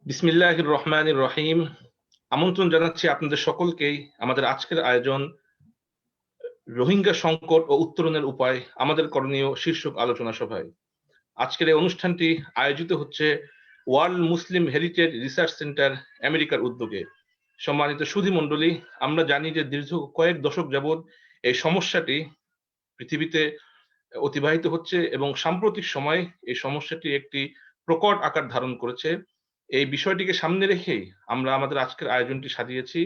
বিসমিল্লাহির রহমানির রহিম। আমন্ত্রণ জানাচ্ছি আপনাদের সকলকেই আমাদের আজকের আয়োজন রোহিঙ্গা সংকট ও উত্তরণের উপায় আমাদের করণীয় শীর্ষক আলোচনা সভায়। আজকের এই অনুষ্ঠানটি আয়োজিত হচ্ছে world Muslim heritage research centre আমেরিকার উদ্যোগে। সম্মানিত সুধী মণ্ডলী, আমরা জানি যে দীর্ঘ কয়েক দশক যাবৎ এই সমস্যাটি পৃথিবীতে অতিবাহিত হচ্ছে এবং সাম্প্রতিক সময়ে এই সমস্যাটি একটি প্রকট আকার ধারণ করেছে। এই বিষয়টিকে সামনে রেখেই আমরা আমাদের আজকের আয়োজনটি সাজিয়েছি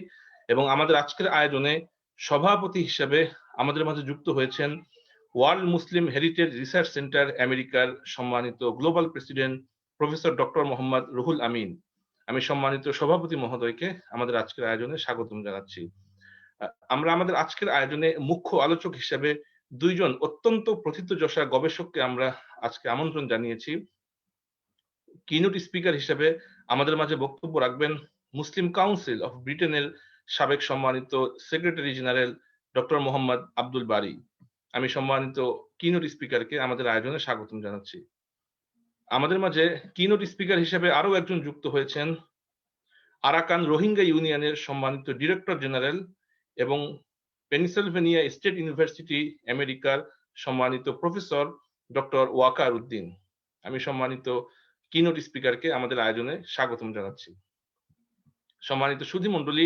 এবং আমাদের আজকের আয়োজনে সভাপতি হিসেবে আমাদের মাঝে যুক্ত হয়েছেন world Muslim heritage research centre আমেরিকার সম্মানিত global president professor doctor Mohammad Ruhul Amin. আমি সম্মানিত সভাপতি মহোদয়কে আমাদের আজকের আয়োজনে স্বাগতম জানাচ্ছি। আমরা আমাদের আজকের আয়োজনে মুখ্য আলোচক হিসেবে দুইজন অত্যন্ত প্রথিতযশা গবেষককে আমরা আজকে আমন্ত্রণ জানিয়েছি। কিনোট স্পিকার হিসেবে আমাদের মাঝে বক্তব্য রাখবেন মুসলিম কাউন্সিল অফ ব্রিটেনের সাবেক সম্মানিত secretary general doctor Mohammad Abdul Bari. আমি সম্মানিত কিনোট স্পিকারকে আমাদের আয়োজনে স্বাগতম জানাচ্ছি। আমাদের মাঝে কিনোট স্পিকার হিসেবে আরো একজন যুক্ত হয়েছেন আরাকান রোহিঙ্গা ইউনিয়নের সম্মানিত ডিরেক্টর জেনারেল এবং পেনিসিলভেনিয়া স্টেট ইউনিভার্সিটি আমেরিকার সম্মানিত প্রফেসর ডক্টর ওয়াকার উদ্দিন। আমি সম্মানিত কিনোট স্পিকারকে আমাদের আয়োজনে স্বাগতম জানাচ্ছি। সম্মানিত সুধী মণ্ডলী,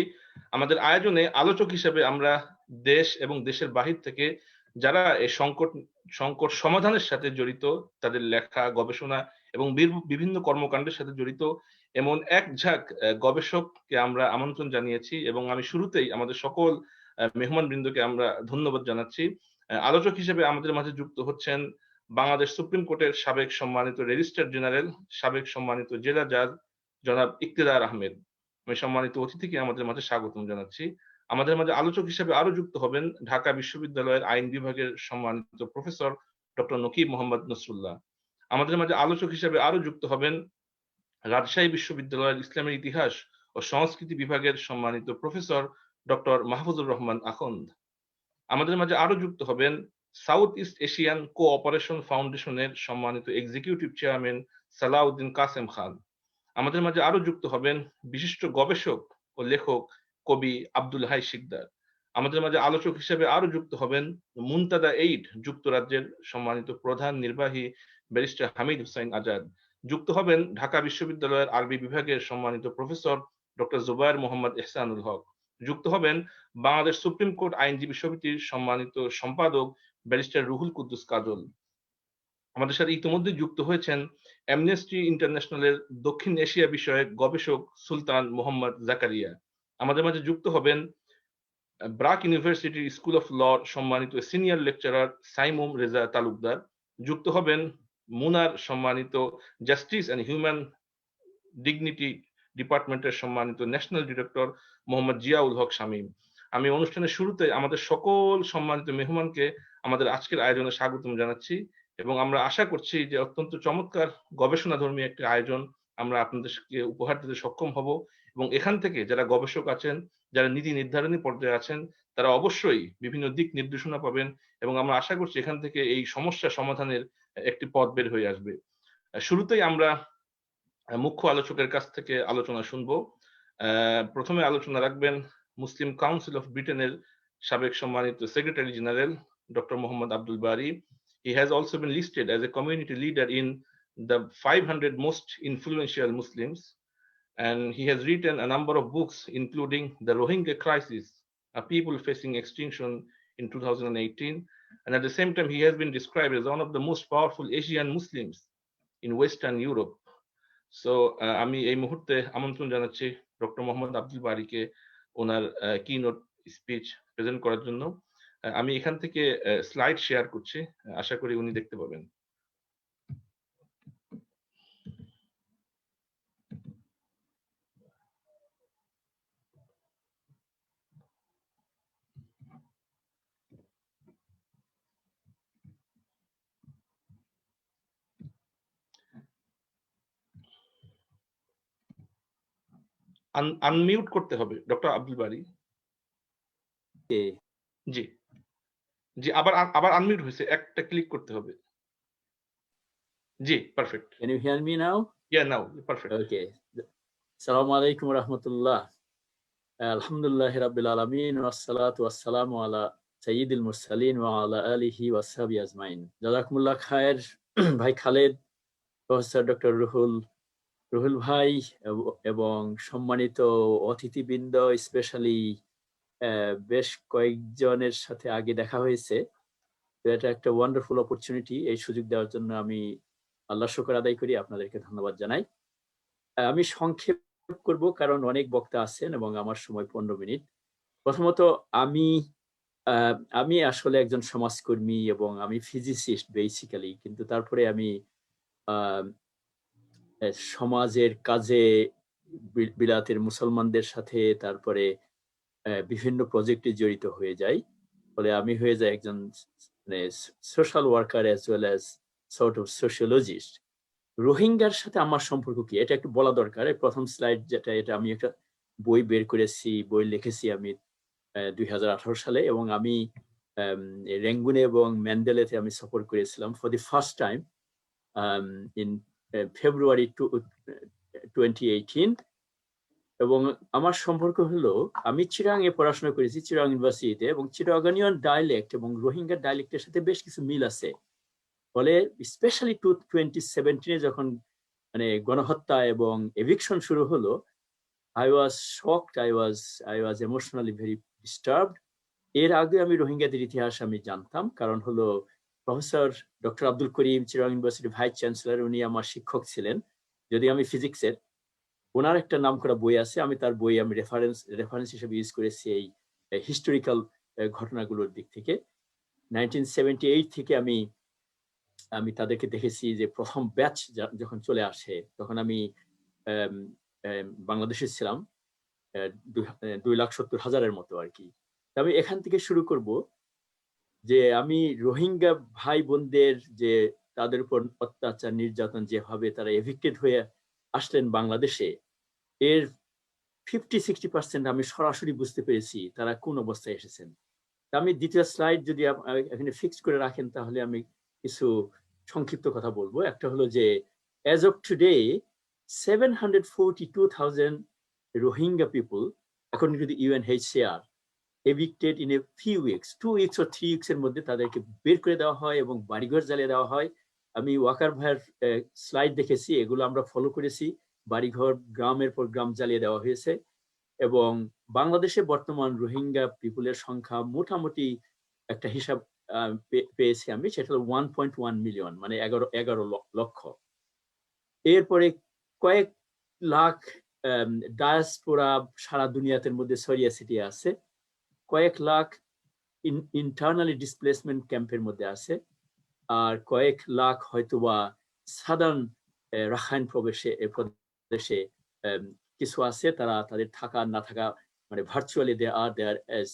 আমাদের আয়োজনে আলোচক হিসেবে আমরা দেশ এবং দেশের বাহির থেকে যারা এই সংকট সমাধানের সাথে জড়িত, তাদের লেখা গবেষণা এবং বিভিন্ন কর্মকাণ্ডের সাথে জড়িত এমন এক ঝাঁক গবেষককে আমরা আমন্ত্রণ জানিয়েছি এবং আমি শুরুতেই আমাদের সকল মেহমান বৃন্দকে আমরা ধন্যবাদ জানাচ্ছি। আলোচক হিসেবে আমাদের মাঝে যুক্ত হচ্ছেন বাংলাদেশ সুপ্রিম কোর্টের সাবেক সম্মানিত রেজিস্ট্রার জেনারেল, সাবেক সম্মানিত জেলা জাজ জনাব ইকতেদার আহমেদ। আমি সম্মানিত অতিথিকে আমাদের মাঝে স্বাগতম জানাচ্ছি। আমাদের মাঝে আলোচক হিসেবে আরো যুক্ত হবেন ঢাকা বিশ্ববিদ্যালয়ের আইন বিভাগের সম্মানিত প্রফেসর ডক্টর নকিব মোহাম্মদ নসরুল্লাহ। আমাদের মাঝে আলোচক হিসেবে আরো যুক্ত হবেন রাজশাহী বিশ্ববিদ্যালয়ের ইসলামের ইতিহাস ও সংস্কৃতি বিভাগের সম্মানিত প্রফেসর ডক্টর মাহফুজুর রহমান আখন্দ। আমাদের মাঝে আরো যুক্ত হবেন সাউথ ইস্ট এশিয়ান কোঅপারেশন ফাউন্ডেশনের সম্মানিত এক্সিকিউটিভ চেয়ারম্যান সালাউদ্দিন কাসেম খান। আমাদের মাঝে আরো যুক্ত হবেন বিশিষ্ট গবেষক ও লেখক কবি আব্দুল হাই শিকদার। আমাদের মাঝে আলোচক হিসেবে আরো যুক্ত হবেন মুনতাদা এইড যুক্তরাজ্যের সম্মানিত প্রধান নির্বাহী ব্যারিস্টার হামিদ হুসাইন আজাদ। যুক্ত হবেন ঢাকা বিশ্ববিদ্যালয়ের আরবি বিভাগের সম্মানিত প্রফেসর ডক্টর জুবায়ের মোহাম্মদ এহসানুল হক। যুক্ত হবেন বাংলাদেশ সুপ্রিম কোর্ট আইনজীবী সমিতির সম্মানিত সম্পাদক ব্যারিস্টার রুহুল কুদ্দুস কাজল। আমাদের সাথে ইতিমধ্যে যুক্ত হয়েছেন অ্যামনেস্টি ইন্টারন্যাশনালের দক্ষিণ এশিয়া বিষয়ক গবেষক সুলতান মোহাম্মদ জাকারিয়া। আমাদের মাঝে যুক্ত হবেন ব্রাক ইউনিভার্সিটির স্কুল অফ ল সম্মানিত সিনিয়র লেকচারার সাইমুম রেজা তালুকদার। যুক্ত হবেন মুনার সম্মানিত জাস্টিস অ্যান্ড হিউম্যান ডিগনিটি ডিপার্টমেন্টের সম্মানিত ন্যাশনাল ডিরেক্টর মোহাম্মদ জিয়াউল হক শামীম। আমি অনুষ্ঠানের শুরুতে আমাদের সকল সম্মানিত মেহমানকে আমাদের আজকের আয়োজনে স্বাগতম জানাচ্ছি এবং আমরা আশা করছি যে অত্যন্ত চমৎকার গবেষণাধর্মী একটি আয়োজন আমরা আপনাদেরকে উপহার দিতে সক্ষম হব এবং এখান থেকে যারা গবেষক আছেন, যারা নীতি নির্ধারণী পর্যায়ে আছেন, তারা অবশ্যই বিভিন্ন দিক নির্দেশনা পাবেন এবং আমরা আশা করছি এখান থেকে এই সমস্যা সমাধানের একটি পথ বের হয়ে আসবে। শুরুতেই আমরা মুখ্য আলোচকের কাছ থেকে আলোচনা শুনবো। প্রথমে আলোচনা রাখবেন মুসলিম কাউন্সিল অফ ব্রিটেনের সাবেক সম্মানিত secretary general doctor Mohammad Abdul Bari. He has also been listed as a community leader in the 500 most influential Muslims, and he has written a number of books, including The Rohingya Crisis, A People Facing Extinction in 2018, and at the same time, he has been described as one of the most powerful Asian Muslims in Western Europe. So আমি এই মুহূর্তে আমন্ত্রণ জানাচ্ছি doctor Mohammad Abdul বারীকে ওনার keynote speech present করার জন্য। আমি এখান থেকে স্লাইড শেয়ার করছি, আশা করি উনি দেখতে পাবেন। আনমিউট করতে হবে ডক্টর আব্দুল বারী। জি জি, আবার আনমিউট হয়েছে, একটা ক্লিক করতে হবে। জি, perfect. Can you hear me now? Yeah, now perfect. Okay. আসসালামু আলাইকুম রহমতুল্লাহ। আলহামদুলিল্লাহ রাব্বিল আলামিন ওয়াসসালাতু ওয়াসসালামু আলা সাইয়্যিদিল মুরসালিন ওয়া আলা আলিহি ওয়াসহাবিহি আজমাইন। জাযাকুমুল্লাহ খায়ের ভাই খালেদ, প্রফেসর ডক্টর রুহুল ভাই এবং সম্মানিত অতিথিবৃন্দ, স্পেশালি বেশ কয়েকজনের সাথে আগে দেখা হয়েছে। তো এটা একটা ওয়ান্ডারফুল অপরচুনিটি। এই সুযোগ দেওয়ার জন্য আমি আল্লাহর শুকর আদায় করি, আপনাদেরকে ধন্যবাদ জানাই। আমি সংক্ষেপ করব কারণ অনেক বক্তা আছেন এবং আমার সময় 15 মিনিট। প্রথমত আমি আমি আসলে একজন সমাজকর্মী এবং আমি ফিজিসিস্ট বেসিক্যালি, কিন্তু তারপরে আমি আহ, সমাজের কাজে বিলাতের মুসলমানদের সাথে তারপরে বিভিন্ন প্রজেক্টে জড়িত হয়ে যাই। ফলে আমি হয়ে যাই একজন মানে social worker as well as sort of sociologist. রোহিঙ্গার সাথে আমার সম্পর্ক কি, এটা একটু বলা দরকার। প্রথম স্লাইড যেটা, এটা আমি একটা বই বের করেছি, বই লিখেছি আমি 2018 সালে, এবং আমি রেঙ্গুনে এবং ম্যান্ডেলেতে আমি সফর করেছিলাম for the first time in February 2018। এবং আমার সম্পর্ক হলো, আমি চিরাঙে পড়াশোনা করেছি, চিরাং ইউনিভার্সিটিতে, এবং চিরাগানিয়ান ডায়ালেক্ট এবং রোহিঙ্গা ডায়ালেক্টের সাথে বেশ কিছু মিল আছে। ফলে স্পেশালি 2017 যখন মানে গণহত্যা এবং এভিকশন শুরু হলো, I was shocked, I was emotionally very disturbed. এর আগে আমি রোহিঙ্গাদের ইতিহাস আমি জানতাম, কারণ হলো professor doctor Abdul Karim, Chirang university vice chancellor, উনি আমার শিক্ষক ছিলেন, যদি আমি ফিজিক্সের। ওনার একটা নাম করা বই আছে, আমি তার বই আমি রেফারেন্স হিসেবে ইউজ করেছি এই হিস্টোরিক্যাল ঘটনাগুলোর দিক থেকে। 1978 থেকে আমি আমি তাদেরকে দেখেছি যে প্রথম ব্যাচ যখন চলে আসে, তখন আমি বাংলাদেশে ছিলাম 2,70,000-এর মতো আর কি। আমি এখান থেকে শুরু করব যে আমি রোহিঙ্গা ভাই বোনদের যে তাদের উপর অত্যাচার নির্যাতন, যেভাবে তারা এভিক্টেড হয়ে আসলেন বাংলাদেশে, এর 50-60% আমি সরাসরি বুঝতে পেরেছি তারা কোন অবস্থায় এসেছেন। আমি দ্বিতীয় স্লাইড যদি এখানে ফিক্স করে রাখেন, তাহলে আমি কিছু সংক্ষিপ্ত কথা বলবো। একটা হলো যে as of today 742,000 Rohingya people according to the UNHCR evicted in a few weeks, 2 weeks or 3 weeks এর মধ্যে তাদেরকে বের করে দেওয়া হয় এবং বাড়িঘর জ্বালিয়ে দেওয়া হয়। আমি ওয়াকার ভাইয়ের স্লাইড দেখেছি, এগুলো আমরা ফলো করেছি। বাড়িঘর গ্রামের পর গ্রাম জ্বালিয়ে দেওয়া হয়েছে। এবং বাংলাদেশে বর্তমান রোহিঙ্গা পিপুলের সংখ্যা মোটামুটি একটা হিসাব পেয়েছি আমি, সেটা হলো 1.1 মিলিয়ন, মানে 11 লক্ষ। এরপরে কয়েক লাখ ডায়াসপোরা সারা দুনিয়াতে মধ্যে ছড়িয়ে ছিটিয়ে আছে। কয়েক লাখ ইন্টারনালি ডিসপ্লেসমেন্ট ক্যাম্পের মধ্যে আছে, আর কয়েক লাখ হয়তোবা সাধারণ রাখাইন প্রদেশে কিছু আছে, তারা তাদের থাকা না থাকা মানে ভার্চুয়ালি দে আর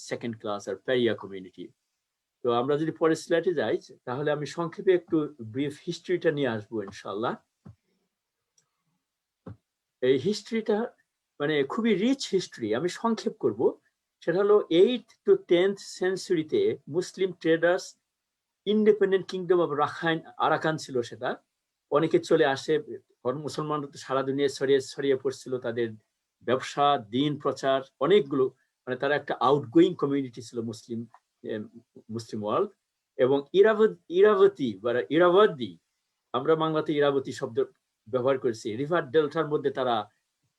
সেকেন্ড ক্লাস আর প্যারিয়া কমিউনিটি। তো আমরা যদি পরের স্লাইডে যাই, তাহলে আমি সংক্ষেপে একটু ব্রিফ হিস্ট্রিটা নিয়ে আসবো ইনশাল্লাহ। এই হিস্ট্রিটা মানে খুবই রিচ হিস্ট্রি, আমি সংক্ষেপ করব। সেটা হলো 8th to 10th সেঞ্চুরিতে Muslim traders independent kingdom of Rakhine, Arakan ছিল সেটা। অনেকে চলে আসে, মুসলমান সারা দুনিয়ায় ছড়িয়ে পড়ছিল, তাদের ব্যবসা, দিন প্রচার অনেকগুলো, মানে তারা একটা আউটগোয়িং কমিউনিটি ছিল মুসলিম ওয়ার্ল্ড। এবং ইরাবতী বা ইরাবতী, আমরা বাংলাতে ইরাবতী শব্দ ব্যবহার করেছি, রিভার ডেল্টার মধ্যে তারা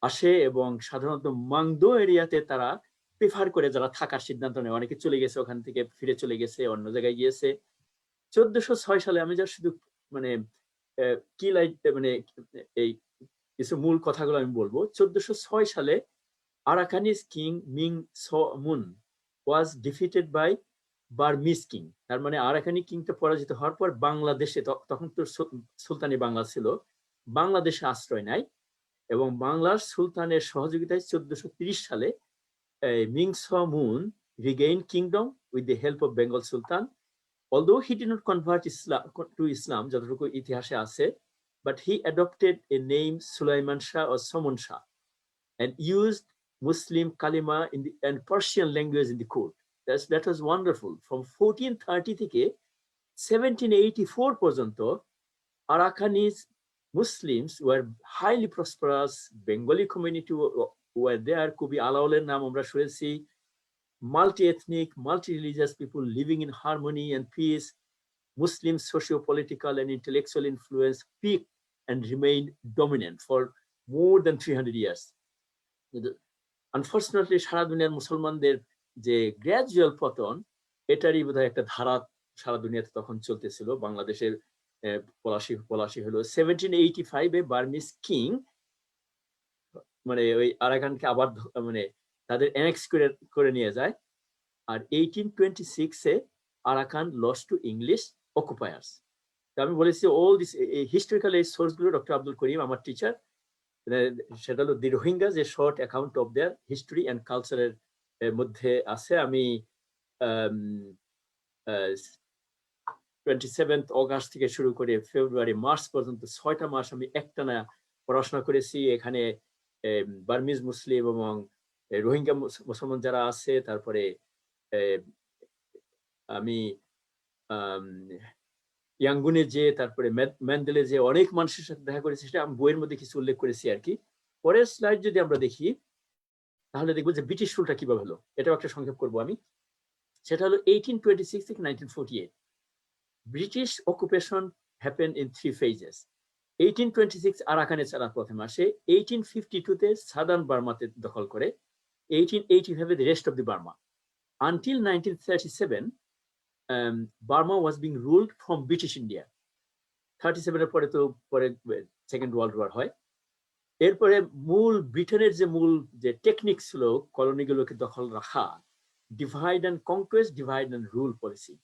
আসে এবং সাধারণত মাংদো এরিয়াতে তারা প্রিফার করে, যারা থাকার সিদ্ধান্ত নেয়। অনেকে চলে গেছে, ওখান থেকে ফিরে চলে গেছে, অন্য জায়গায় গিয়েছে। 1406 সালে, আমি যা শুধু মানে কি লাইট মানে এই কিছু মূল কথাগুলো আমি বলবো। 1406 সালে Arakanese king Min Saw Mon was defeated by Burmese king. তার মানে আরাকানি কিংটা পরাজিত হওয়ার পর বাংলাদেশে, তখন তো সুলতানি বাংলা ছিল, বাংলাদেশে আশ্রয় নেয় এবং বাংলার সুলতানের সহযোগিতায় 1430 সালে Ming Saw moon regained kingdom with the help of Bengal Sultan. Although he did not convert to Islam, যতটুকু ইতিহাসে আছে, but he adopted a name Sulaiman Shah or Somon Shah and used Muslim kalima and Persian language in the court. That was wonderful. From 1430 থেকে 1784 পর্যন্ত আরাকানিজ Muslims were highly prosperous. Bengali community were there. Kubi Alaoler naam amra শুনেছি. Multi-ethnic, multi-religious people living in harmony and peace. Muslim socio-political and intellectual influence peaked and remained dominant for more than 300 years. Unfortunately, সারা দুনিয়ার মুসলমানদের যে gradual পতন, এটারই বোধহয় একটা ধারা সারা দুনিয়াতে তখন চলতেছিল। বাংলাদেশের পলাশি হলো 1785-এ বার্মিজ কিং মানে ওই আরাকানকে আবার মানে তাদের অ্যানেক্স করে নিয়ে যায়। আর 1826-এ আরাকান লস্ট টু ইংলিশ অকুপায়ার্স। আমি বলেছি অল দিস হিস্টোরিক্যাল এই সোর্সগুলো ডক্টর আব্দুল করিম আমার টিচার, সেটা হলো দি রোহিঙ্গা যে short account of their history and কালচারের মধ্যে আছে। আমি 27 অগাস্ট থেকে শুরু করে ফেব্রুয়ারি মার্চ পর্যন্ত 6টা মাস আমি একটানা পড়াশোনা করেছি। এখানে বার্মিজ মুসলিম এবং রোহিঙ্গা মুসলমান যারা আছে, তারপরে আমি ইয়াঙ্গুনে যে, তারপরে ম্যান্ডেলে যে অনেক মানুষের সাথে দেখা করেছি, সেটা আমি বইয়ের মধ্যে কিছু উল্লেখ করেছি আর কি। পরের স্লাইড যদি আমরা দেখি তাহলে দেখবো যে ব্রিটিশ রুলটা কিভাবে হলো, এটাও একটা সংক্ষেপ করবো আমি। সেটা হলো 1826 থেকে 1948। British occupation happen in 3 phases. 1826 আরাকানে ছাড়া প্রথমে আসে, 1852-তে সাদার্ন বার্মাতে দখল করে, 1885-এ the rest of the Burma. Until 1937, Burma was being ruled from British India. 37-এর পরে তো পরে সেকেন্ড ওয়ার্ল্ড ওয়ার হয়। এরপরে মূল ব্রিটেনের যে মূল যে টেকনিক ছিল কলোনিগুলোকে দখল রাখা, divide and conquest, divide and rule policy.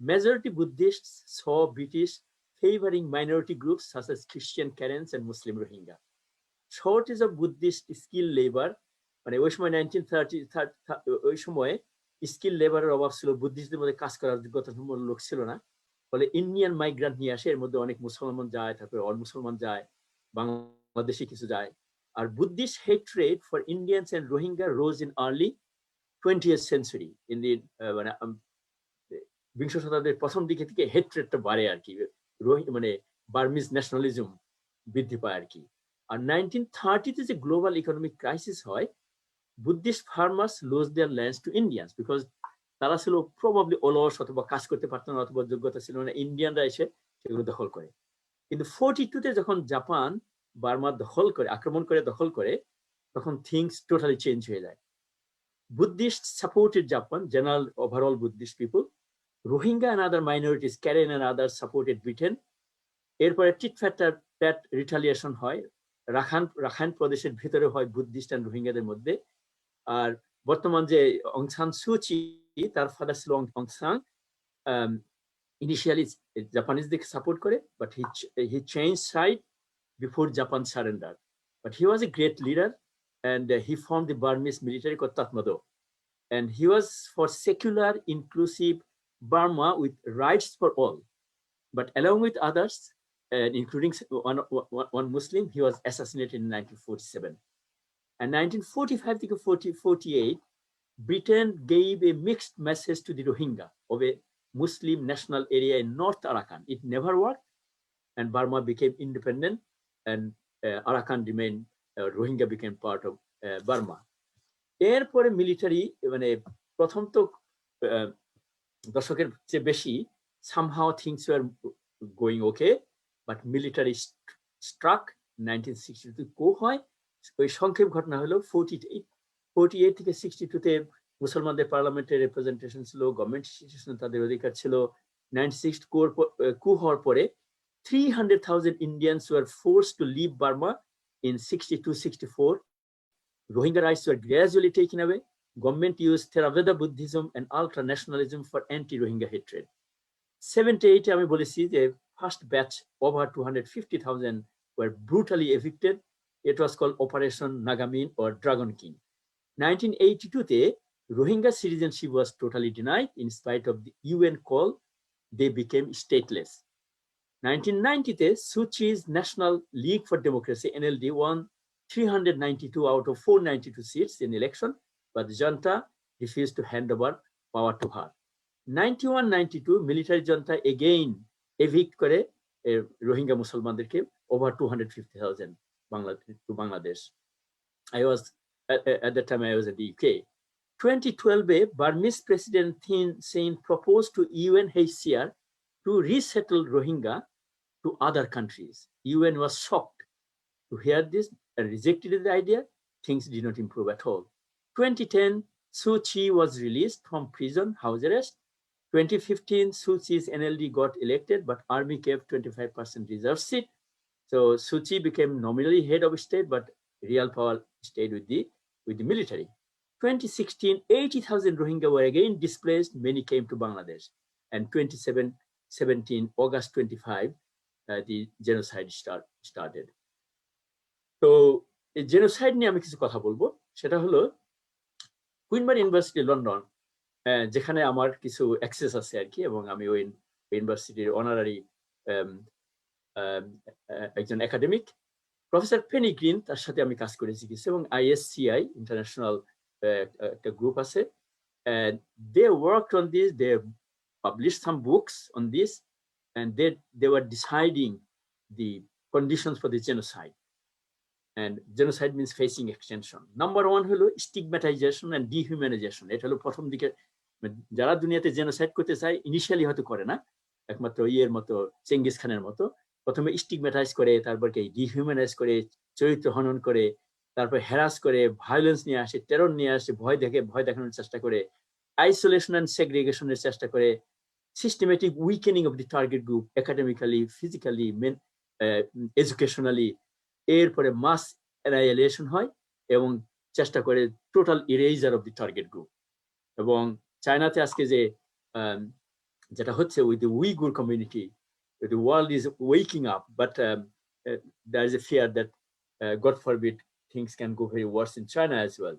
Majority Buddhists saw British favoring minority groups such as Christian Karens and Muslim Rohingya. Shortage of Buddhist skilled labor, মানে ওই সময় 1930 ওই সময়ে স্কিল লেবারের অভাব ছিল, বুদ্ধিস্টদের মধ্যে কাজ করার যোগ্যতা সম্পন্ন লোক ছিল না, ফলে ইন্ডিয়ান মাইগ্রান্ট নিয়ে আসে। এর মধ্যে অনেক মুসলমান যায়, তারপরে অল মুসলমান যায়, বাংলাদেশি কিছু যায়। আর Buddhist hatred for Indians and Rohingya rose in early 20th century। In the মানে বিংশ শতাব্দীর প্রথম দিকে থেকে হেট্রেডটা বাড়ে আর কি, মানে বার্মিজ ন্যাশনালিজম বৃদ্ধি পায় আর কি। আর 1930-তে যে গ্লোবাল ইকোনমিক ক্রাইসিস হয়, Buddhist farmers lose their lands to Indians, because তারা ছিল প্রবাবলি অলস অথবা কাজ করতে পারতো না অথবা যোগ্যতা ছিল না, ইন্ডিয়ানরা এসে সেগুলো দখল করে। কিন্তু 42-তে যখন জাপান বার্মা আক্রমণ করে দখল করে, তখন থিংস টোটালি চেঞ্জ হয়ে যায়। Buddhist supported Japan, general overall Buddhist people. Rohingya and other minorities, Karen and others supported Britain. এরপরে টিট-ফ্যাট রিটালিয়েশন হয়, রাখাইন প্রদেশের ভিতরে হয় বুদ্ধিস্ট এন্ড রোহিঙ্গাদের মধ্যে। আর বর্তমান যে অং সান সুচি, তার ফাদার ছিল অং সান, ইনিশিয়ালি জাপানিজদেরকে সাপোর্ট করে, but he change side before Japan surrender. But he was a great leader and he formed the Burmese military called Tatmadaw, and he was for secular, inclusive Burma with rights for all. But along with others, including one Muslim, he was assassinated in 1947. And 1945-48, Britain gave a mixed message to the Rohingya of a Muslim national area in North Arakan. It never worked, and Burma became independent, and Arakan remained, Rohingya became part of Burma. এরপরে military, মানে প্রথম তো দশকের চেয়ে বেশি somehow things were going okay, but military struck 1962 কো হয়। ওই সংক্ষেপ ঘটনা হলো 48 থেকে 62-তে মুসলমানদের পার্লামেন্টের রিপ্রেজেন্টেশন ছিল, গভর্নমেন্ট ইনস্টিটিউশনে তাদের অধিকার ছিল। 96 কু হওয়ার পরে 300,000 Indians were forced to leave Burma in 62-64. Rohingya rights were gradually taken away. Government used Theravada Buddhism and ultra-nationalism for anti-Rohingya hatred. 78-এ আমি বলেছি যে first batch over 250,000 were brutally evicted. It was called Operation Nagamin or Dragon King. 1982-তে Rohingya citizenship was totally denied. In spite of the UN call, they became stateless. 1990-তে Suchi's National League for Democracy, NLD, won 392 out of 492 seats in election, but the junta refused to hand over power to her. 91-92 military junta again evict করে রোহিঙ্গা মুসলমানদেরকে over 250,000 to Bangladesh. I was at that time I was at the UK. 2012 Burmese President Thein Sein proposed to UNHCR to resettle Rohingya to other countries. UN was shocked to hear this and rejected the idea. Things did not improve at all. 2010, Suu Kyi was released from prison house arrest. 2015, Suu Kyi's NLD got elected, but army gave 25% reserve seat. So Suu Kyi became nominally head of state, but real power stayed with the military. 2016, 80,000 Rohingya were again displaced. Many came to Bangladesh. And 2017, August 25, the genocide started. তো এই genocide নিয়ে আমি কিছু কথা বলবো। সেটা হলো queen মারি ইউনিভার্সিটি লন্ডন, যেখানে আমার কিছু অ্যাক্সেস আছে আর কি, এবং আমি ওই ইউনিভার্সিটির অনারারি একজন একাডেমিক। প্রফেসর পেনি গ্রিন, তার সাথে আমি কাজ করেছি কিছু, এবং ISCI ইন্টারন্যাশনাল একটা গ্রুপ আছে। They worked on this, they published some books on this, and they were deciding the conditions for the genocide. And genocide means facing extinction. Number one হলো stigmatization and dehumanization. এটা হলো প্রথম দিকে যারা দুনিয়াতে genocide করতে চায় ইনিশিয়ালি হয়তো করে না, একমাত্র ইয়ের মতো, চেঙ্গিস খানের মতো। প্রথমে স্টিগম্যাটাইজ করে, তারপরকে ডিহিউম্যানাইজ করে, চরিত্র হনন করে, তারপর হ্যারাস করে, ভায়োলেন্স নিয়ে আসে, টেরর নিয়ে আসে, ভয় দেখানোর চেষ্টা করে, আইসোলেশন অ্যান্ড সেগ্রিগেশনের চেষ্টা করে, systematic weakening of the target group academically, physically, educationally. এরপরে মাস অ্যানাইলেশন হয় এবং চেষ্টা করে total erasure of the target group. এবং চায়নাতে আজকে যেটা হচ্ছে with the Uyghur community, the world is waking up, but there is a fear that God forbid things can go very worse in China as well.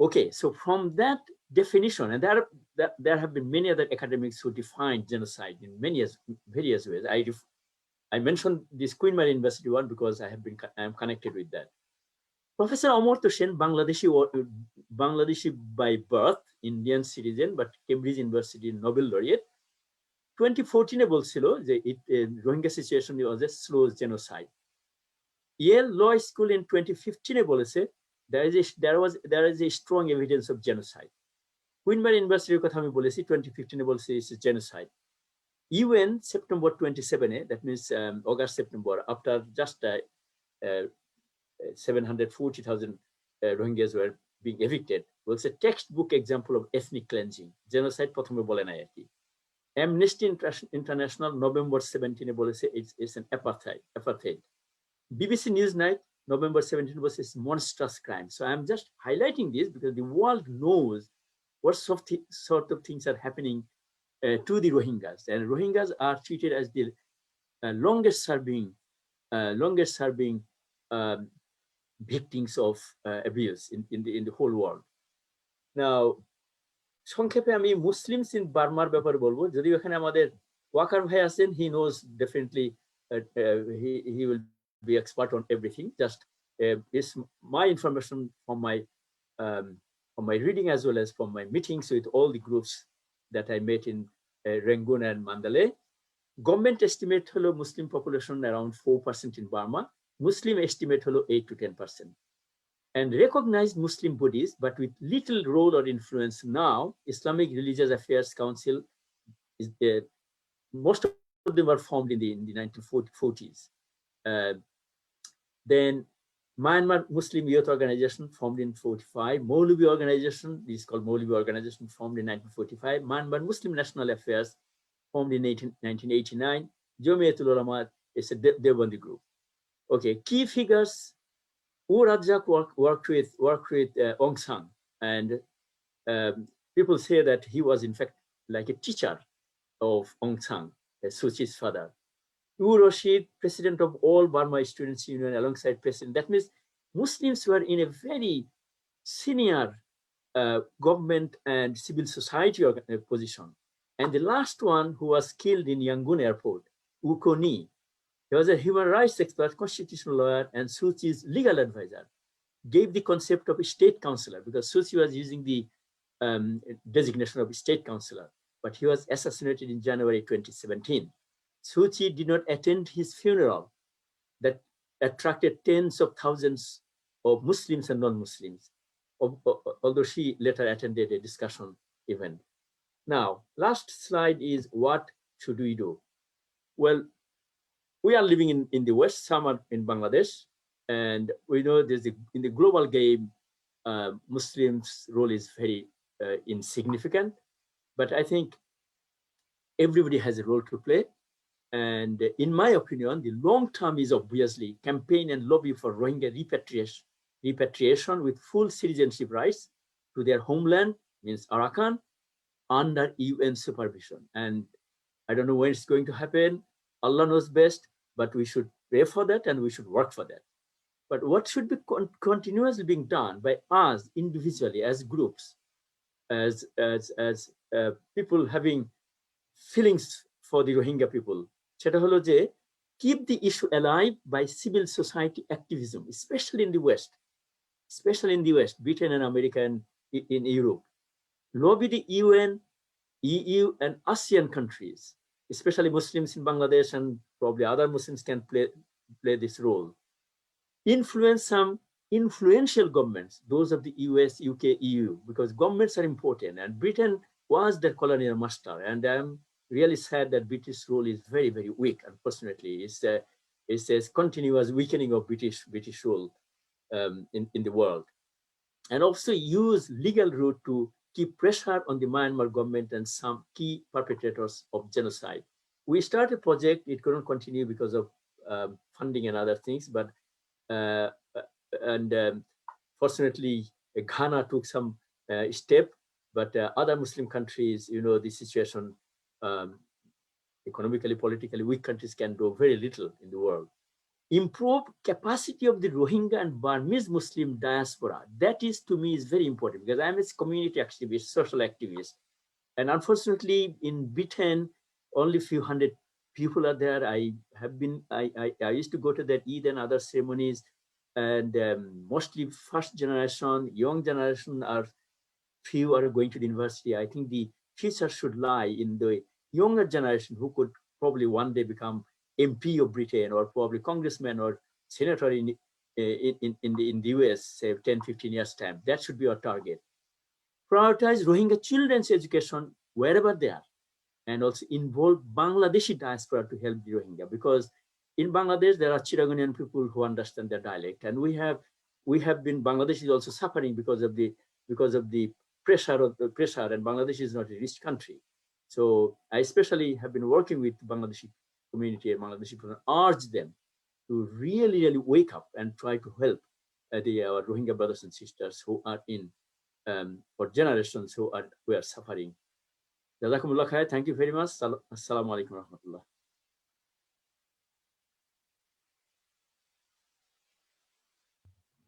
Okay, so from that definition, and there have been many other academics who defined genocide in various ways. I mentioned this Queen Mary University one because I am connected with that. Professor Amartya Sen, Bangladeshi by birth, Indian citizen, but Cambridge University Nobel laureate, 2014 বলছিল যে Rohingya situation was a slow genocide. Yale law school in 2015 বলেছে there is a strong evidence of genocide. Queen Mary ইউনিভার্সিটির কথা আমি বলেছি, 2015 বলছে it's genocide. UN September 27, that means August September, after just 740,000 Rohingyas were being evicted, was a textbook example of ethnic cleansing. Genocide প্রথমে বলে নাই আর কি। Amnesty International November 17 বলেছে it's an apartheid. BBC Newsnight November 17 was a monstrous crime. So I'm just highlighting this because the world knows what sort of things are happening to the Rohingyas, and Rohingyas are treated as the longest serving victims of abuse in the whole world. Now, সংক্ষেপে আমি Muslims in বার্মার ব্যাপারে বলবো, যদিও এখানে আমাদের ওয়াকার ভাই আছেন, he knows definitely, he will be expert on everything. Just is my information from my reading as well as from my meetings with all the groups that I met in Rangoon and Mandalay. Government estimate holo Muslim population around 4% in Burma. Muslim estimate holo 8 to 10%. And recognized Muslim bodies, but with little role or influence now. Islamic Religious Affairs Council is most of them were formed in the 1940s. Then Myanmar Muslim Youth Organization formed in 45. Maulvi Organization, this is called Maulvi Organization, formed in 1945. Myanmar Muslim National Affairs formed in 1989. Jamiatul Ulama is a Deobandi group. Okay, key figures. Wu Rajak worked with Aung San, and people say that he was in fact like a teacher of Aung San, Suu Kyi's father. Wu Rashid, president of all Burma Students' Union, alongside president. That means Muslims were in a very senior government and civil society position. And the last one who was killed in Yangon airport, Wu Ko-ni, he was a human rights expert, constitutional lawyer, and Suu Kyi's legal advisor, gave the concept of a state counselor, because Suu Kyi was using the designation of a state counselor, but he was assassinated in January 2017. Suu Kyi did not attend his funeral that attracted tens of thousands of Muslims and non-Muslims, although she later attended a discussion event. Now, last slide is what should we do? Well, we are living in the West, some are in Bangladesh, and we know in the global game, Muslims' role is very insignificant, but I think everybody has a role to play. And in my opinion, the long term is obviously campaign and lobby for Rohingya repatriation with full citizenship rights to their homeland, means Arakan, under UN supervision. And I don't know when it's going to happen. Allah knows best, but we should pray for that and we should work for that. But what should be continuously being done by us individually as groups, as people having feelings for the Rohingya people, সেটা হলো যে keep the issue alive by civil society activism, especially in the West, Britain and America and in Europe. Lobby the UN, EU, and ASEAN countries, especially Muslims in Bangladesh, and probably other Muslims can play this role. Influence some influential governments, those of the US, UK, EU, because governments are important, and Britain was the colonial master, and I'm really sad that British role is very, very weak. Unfortunately, it's a continuous weakening of British role in the world, and also use legal route to keep pressure on the Myanmar government and some key perpetrators of genocide. We started a project; it couldn't continue because of funding and other things, but fortunately, Ghana took some step, but other Muslim countries, you know, the situation. Economically, politically, weak countries can do very little in the world. Improve capacity of the Rohingya and Burmese Muslim diaspora. That is, to me, is very important because I'm a community activist, social activist. And unfortunately, in Britain, only a few hundred people are there. I used to go to that Eid and other ceremonies, and mostly first generation, young generation few are going to the university. I think the future should lie in the younger generation who could probably one day become MP of Britain or probably congressman or senator in the US, say 10, 15 years time. That should be our target. Prioritize Rohingya children's education wherever they are, and also involve Bangladeshi diaspora to help the Rohingya, because in Bangladesh there are Chittagonian people who understand their dialect, and Bangladesh is also suffering because of the pressure, and Bangladesh is not a rich country. So I especially have been working with the Bangladeshi community and Bangladeshi people, and urge them to really, really wake up and try to help our Rohingya brothers and sisters who are for generations who are suffering. Jazakumullah khair. Thank you very much. Assalamu alaikum wa rahmatullah.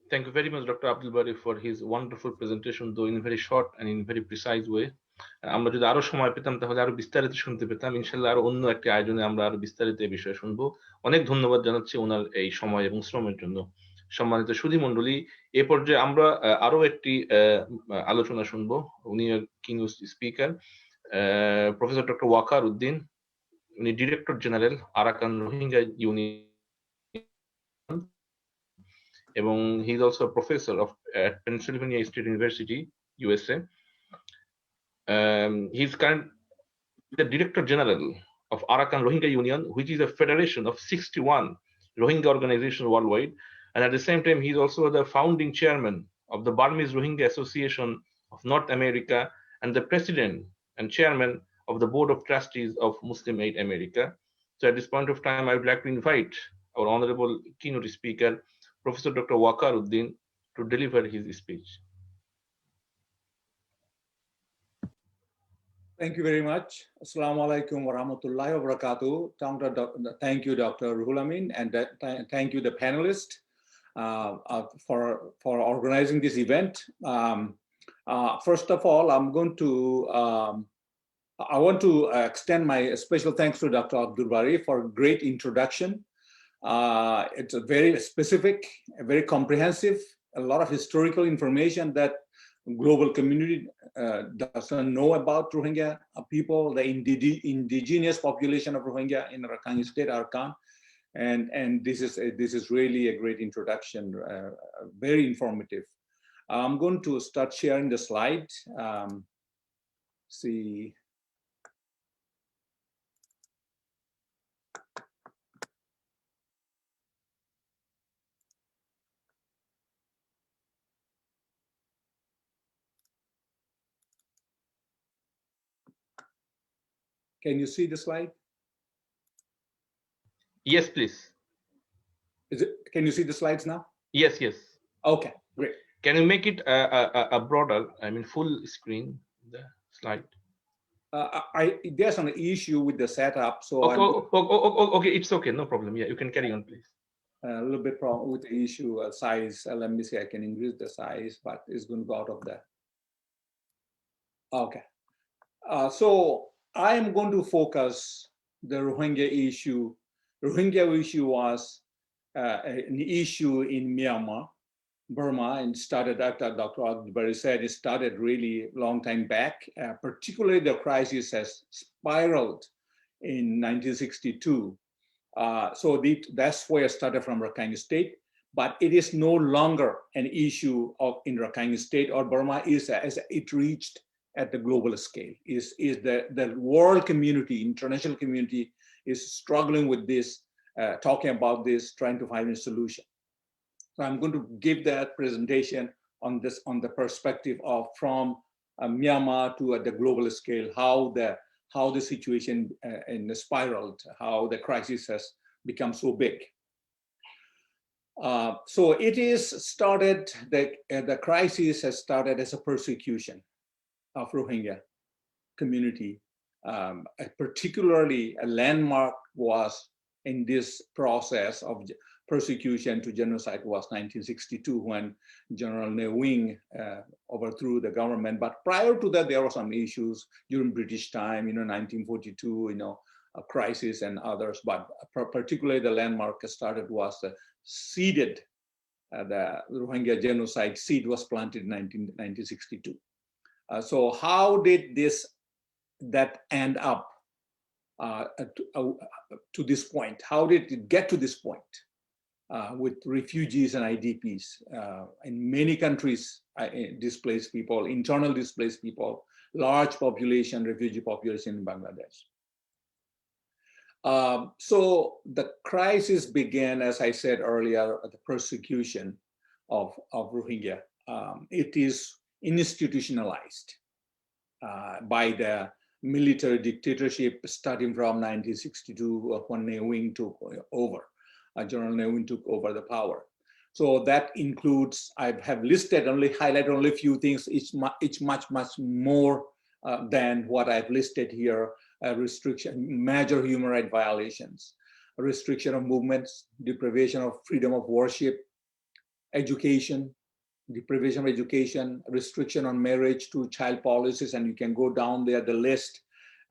Thank you very much, Dr. Abdul Bari, for his wonderful presentation, though in very short and in very precise way. আমরা যদি আরো সময় পেতাম তাহলে আরো বিস্তারিত শুনতে পেতাম। ইনশাল্লাহ আরো অন্য একটি আয়োজনে আমরা আরো বিস্তারিত এই বিষয়ে শুনবো। অনেক ধন্যবাদ জানাচ্ছি ওনার এই সময় এবং শ্রমের জন্য। সম্মানিত সুধী মণ্ডলী, এ পর্যায়ে আমরা আরো একটি আলোচনা শুনবো। উনি কিংস speaker professor doctor Waqar Uddin, উনি director general Arakan Rohingya union, এবং he is also professor at Pennsylvania State University, USA. He's the Director General of Arakan Rohingya Union, which is a federation of 61 Rohingya organizations worldwide. And at the same time, he's also the founding chairman of the Burmese Rohingya Association of North America and the president and chairman of the Board of Trustees of Muslim Aid America. So at this point of time, I would like to invite our honorable keynote speaker, Professor Dr. Waqar Uddin, to deliver his speech. Thank you very much. Assalamu alaikum wa rahmatullahi wa barakatuh. Thank you, Dr. Ruhul Amin, and thank you, the panelists, for organizing this event. First of all, I want to extend my special thanks to Dr. Abdul Bari for a great introduction. It's a very specific, very comprehensive, a lot of historical information that global community doesn't know about Rohingya people, the indigenous population of Rohingya in Rakhine State, Arakan. And this is really a great introduction, very informative. I'm going to start sharing the slide. See. Can you see the slide? Yes, please. Can you see the slides now? Yes, yes. Okay, great. Can you make it a broader, I mean, full screen, the slide? There's an issue with the setup, so Okay, it's okay, no problem. Yeah, you can carry on, please. A little bit problem with the issue size. Let me see, I can increase the size, but it's going to go out of that. Okay. So I am going to focus the Rohingya issue. Rohingya issue was an issue in Myanmar, Burma, and started, Dr. Akbari said, it started really long time back. Particularly the crisis has spiraled in 1962. So that's where it started from Rakhine State, but it is no longer an issue in Rakhine State or Burma as it reached at the global scale. Is the world community, international community is struggling with this, talking about this, trying to find a solution. So I'm going to give that presentation on the perspective of from Myanmar to at the global scale, how the situation in the spiraled, how the crisis has become so big. So it is started, the crisis has started as a persecution of Rohingya community. Particularly a landmark was in this process of persecution to genocide was 1962 when General Ne Win overthrew the government. But prior to that, there were some issues during British time, 1942, a crisis and others. But particularly the landmark started was the seeded, the Rohingya genocide seed was planted in 1962. So how did that end up to this point? How did it get to this point with refugees and IDPs in many countries, displaced people, internal displaced people, large population, refugee population in Bangladesh. So the crisis began, as I said earlier, the persecution of Rohingya. It is institutionalized by the military dictatorship starting from 1962 when Ne Win took over. General Ne Win took over the power. So that includes, I have listed highlighted only a few things. It's much more than what I've listed here. Restriction, major human rights violations, restriction of movements, deprivation of freedom of worship, education, deprivation of education, restriction on marriage to child policies, and you can go down there the list,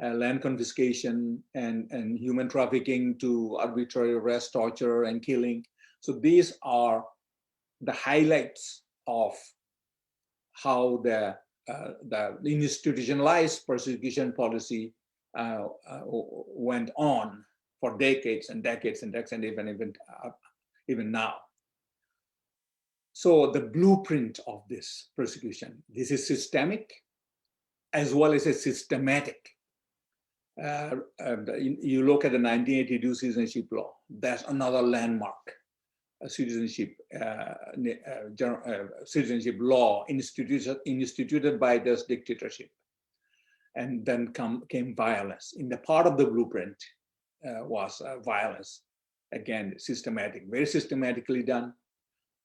land confiscation and human trafficking to arbitrary arrest, torture, and killing. So these are the highlights of how the institutionalized persecution policy went on for decades and decades and decades, and even now. So the blueprint of this persecution, this is systemic as well as a systematic. You look at the 1982 citizenship law, that's another landmark. Citizenship law instituted by this dictatorship. And then came violence. In the part of the blueprint was violence. Again, systematic, very systematically done.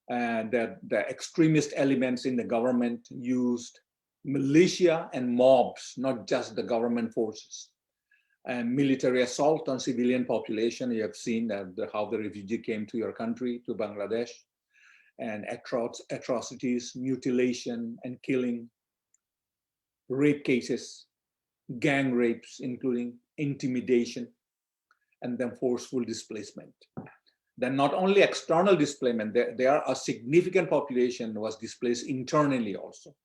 And that the extremist elements in the government used militia and mobs, not just the government forces. And military assault on civilian population. You have seen how the refugee came to your country, to Bangladesh, and atrocities, mutilation and killing, rape cases, gang rapes, including intimidation, and then forceful displacement. Then not only external displacement, there are a significant population was displaced internally also.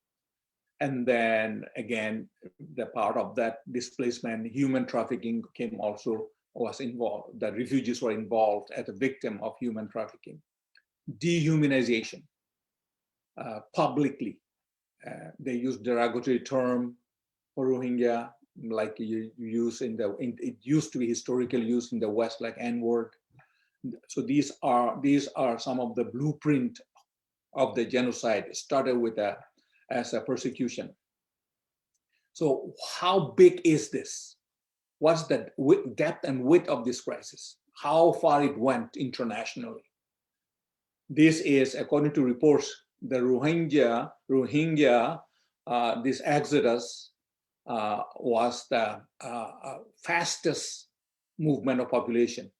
And then again, the part of that displacement, human trafficking was involved. The refugees were involved as a victim of human trafficking. Dehumanization, publicly. They use derogatory term for Rohingya, like you use it used to be historically used in the West, like N-word. So these are some of the blueprint of the genocide. It started with as a persecution. So how big is this? What's the depth and width of this crisis? How far it went internationally? This is, according to reports, the Rohingya, this exodus was the fastest movement of population.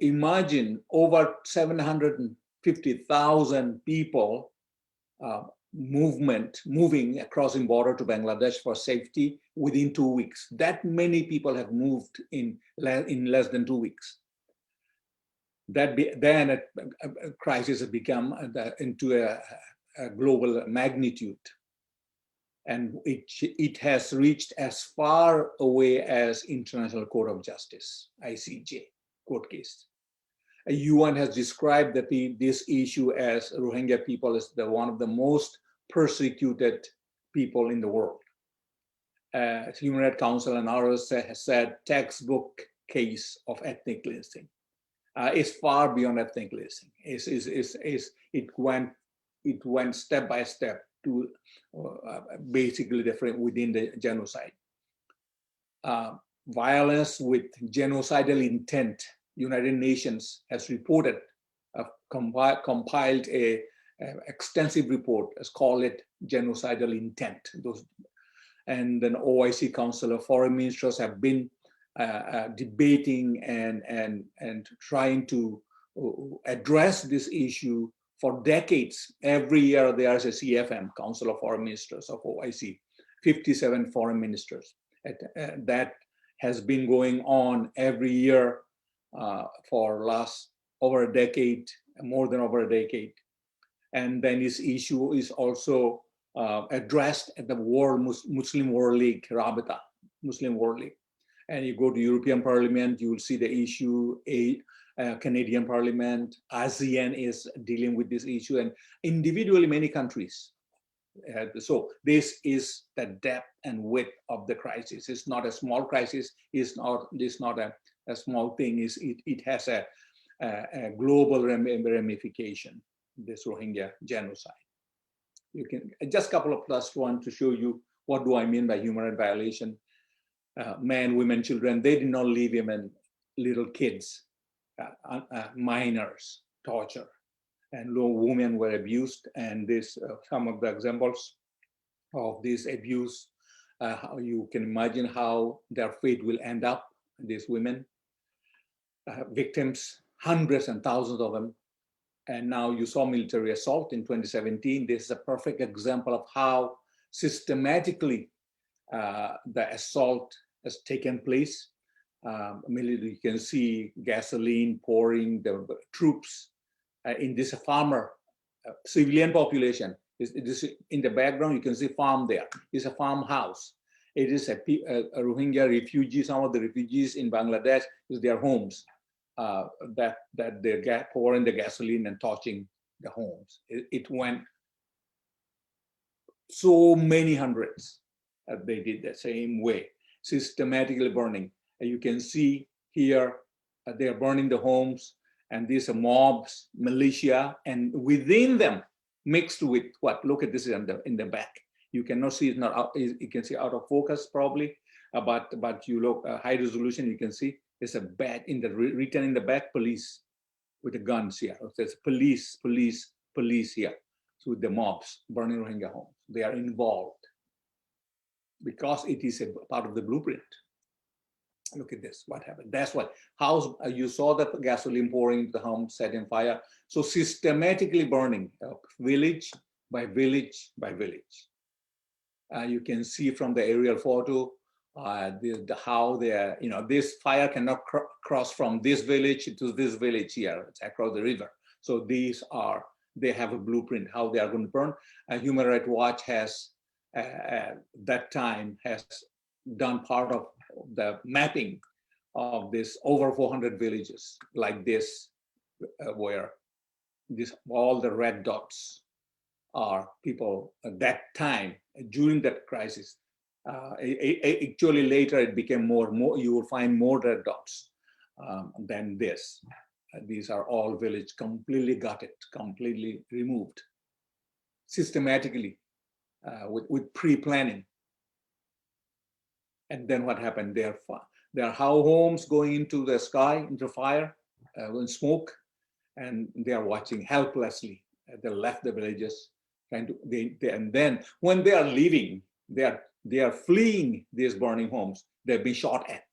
Imagine over 750,000 people moving crossing border to Bangladesh for safety within 2 weeks. That many people have moved in less than 2 weeks. Then a crisis has become into a global magnitude. And it has reached as far away as International Court of Justice, ICJ, court case. UN has described this issue as Rohingya people as one of the most persecuted people in the world. Human Rights Council and others has said textbook case of ethnic cleansing. It's far beyond ethnic cleansing. It went step by step to basically different within the genocide. Violence with genocidal intent. United Nations has reported, compiled a extensive report, let's call it genocidal intent. And then OIC Council of Foreign Ministers have been debating and trying to address this issue for decades. Every year there is a CFM, Council of Foreign Ministers of OIC, 57 foreign ministers. That has been going on every year for last over a decade, more than over a decade. And then this issue is also addressed at the Muslim World League, Rabita, Muslim World League. And you go to European Parliament, you will see the issue. Canadian Parliament, ASEAN is dealing with this issue, and individually many countries. So this is the depth and width of the crisis. It's not a small crisis. It's not a small thing. It has a global ramification, this Rohingya genocide. You can just a couple of plus one to show you what do I mean by human rights violation. Men, women, children, they did not leave even little kids, minors, torture, and women were abused. And this some of the examples of this abuse, how you can imagine how their fate will end up. These women, victims, hundreds and thousands of them. And now you saw military assault in 2017. This is a perfect example of how systematically the assault has taken place. You can see gasoline pouring, the troops in this farmer, civilian population. This in the background, you can see farm there. It's a farmhouse. It is a Rohingya refugee. Some of the refugees in Bangladesh is their homes that they're pouring the gasoline and torching the homes. It went so many hundreds. They did the same way, systematically burning. And you can see here, they are burning the homes, and these are mobs, militia, and within them, mixed with what? Look at this in the back. You cannot see, it's not out, you can see out of focus probably, but you look high resolution, you can see there's a bat in the written in the back, police with the guns here. It says police here. So with the mobs burning Rohingya homes, they are involved because it is a part of the blueprint. Look at this, what happened. That's why house, you saw the gasoline pouring into the home, set in fire. So systematically burning village by village by village. You can see from the aerial photo how they are, this fire cannot cross from this village to this village here, it's across the river. So they have a blueprint how they are going to burn. Human Rights Watch has that time has done part of the mapping of this over 400 villages like this, where all the red dots are people at that time during that crisis. Actually, later it became more. You will find more red dots than this. These are all villages completely gutted, completely removed, systematically with pre-planning. And then what happened? There are homes going into the sky, into fire, with smoke, and they are watching helplessly. They left the villages, trying to. And then when they are leaving, they are fleeing these burning homes. They've been shot at.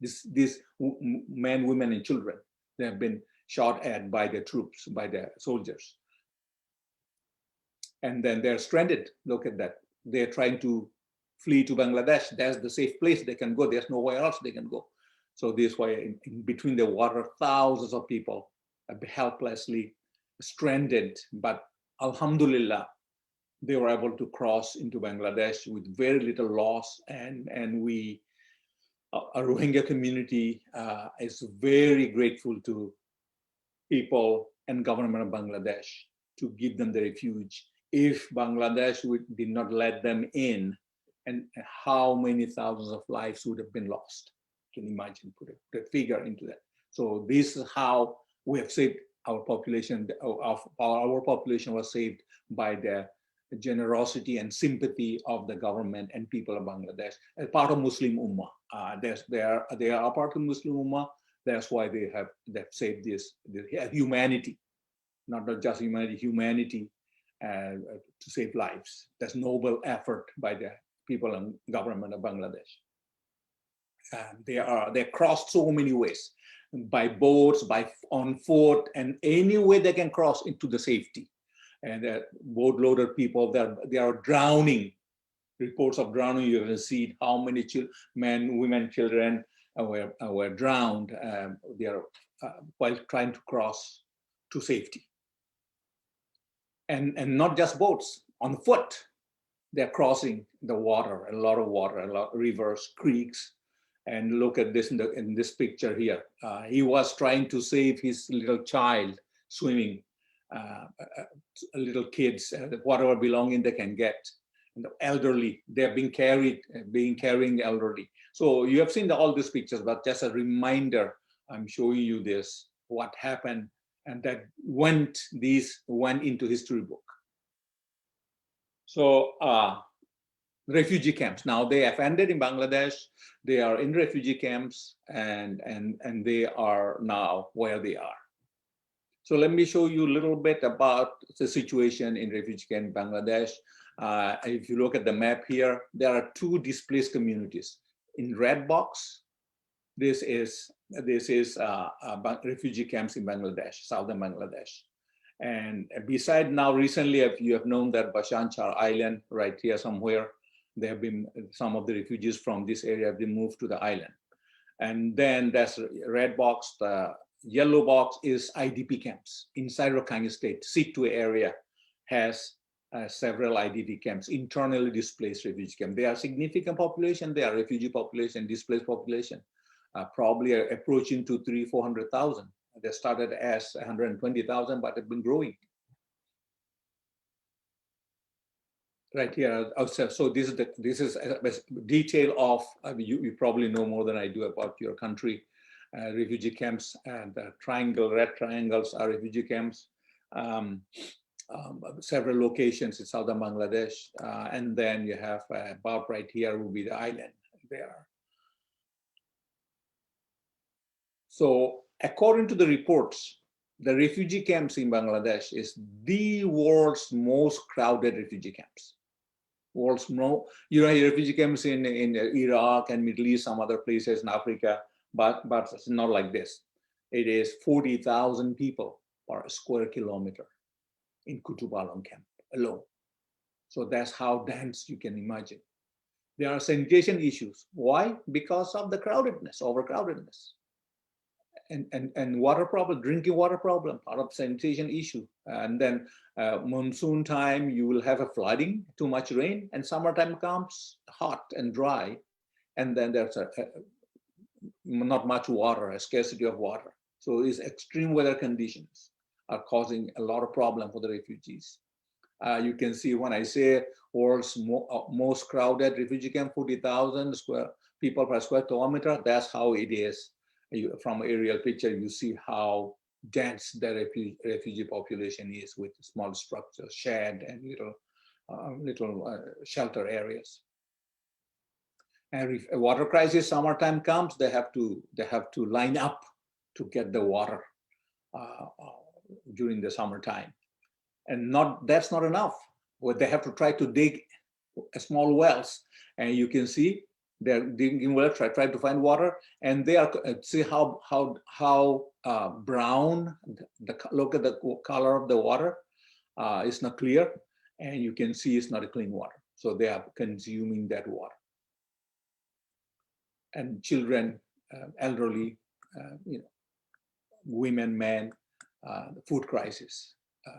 These men, women, and children. They have been shot at by the troops, by the soldiers. And then they're stranded. Look at that. They're trying to flee to Bangladesh. That's the safe place they can go. There's nowhere else they can go. So this way, in between the water, thousands of people helplessly stranded. But Alhamdulillah, they were able to cross into Bangladesh with very little loss. And we, our Rohingya community is very grateful to people and government of Bangladesh to give them the refuge. If Bangladesh did not let them in, and how many thousands of lives would have been lost. You can imagine, put a figure into that. So this is how we have saved our population. Our population was saved by the generosity and sympathy of the government and people of Bangladesh, as part of Muslim Ummah. They are a part of Muslim Ummah. That's why they've saved this humanity, not just humanity to save lives. That's noble effort by the people and government of Bangladesh. They crossed so many ways, by boats, on foot, and any way they can cross into the safety. And boat-loaded people, they are drowning. Reports of drowning, you can see how many men, women, children were drowned. They are while trying to cross to safety. And not just boats, on foot. They're crossing the water, a lot of rivers, creeks. And look at this in this picture here. He was trying to save his little child swimming, little kids, whatever belonging they can get. And the elderly, they're being carrying elderly. So you have seen all these pictures, but just a reminder, I'm showing you this, what happened, and that went into history book. So refugee camps. Now they have ended in Bangladesh. They are in refugee camps, and they are now where they are. So let me show you a little bit about the situation in refugee camp in Bangladesh. If you look at the map here, there are two displaced communities. In red box, this is refugee camps in Bangladesh, southern Bangladesh. And beside now, recently, if you have known that Bhasan Char Island, right here somewhere, there have been some of the refugees from this area have been moved to the island. And then that's red box. The yellow box is IDP camps inside Rakhine State. Sitwe area has several IDP camps, internally displaced refugee camps. They are significant population. They are refugee population, displaced population, probably approaching to 300,000-400,000. They started as 120,000, but have been growing. Right here, so this is a detail of, you probably know more than I do about your country, refugee camps, and red triangles are refugee camps. Several locations in southern Bangladesh, and then you have about right here will be the island there. So according to the reports, the refugee camps in Bangladesh is the world's most crowded refugee camps. Refugee camps in Iraq and Middle East, some other places in Africa, but it's not like this. It is 40,000 people per square kilometer in Kutupalong camp alone. So that's how dense you can imagine. There are sanitation issues. Why? Because of the crowdedness, overcrowdedness. and water problem, drinking water problem, part of sanitation issue. And then monsoon time, you will have a flooding, too much rain, and summertime comes hot and dry. And then there's not much water, a scarcity of water. So these extreme weather conditions are causing a lot of problem for the refugees. You can see when I say world's most crowded refugee camp, 40,000 people per square kilometer, that's how it is. From aerial picture, you see how dense the refugee population is with small structures, shed, and little shelter areas. And if a water crisis, summertime comes, they have to line up to get the water during the summertime. And that's not enough. Well, they have to try to dig small wells, and you can see they're digging wells, try to find water, and they are see how brown. Look at the color of the water. It's not clear, and you can see it's not a clean water. So they are consuming that water. And children, elderly, women, men, food crisis,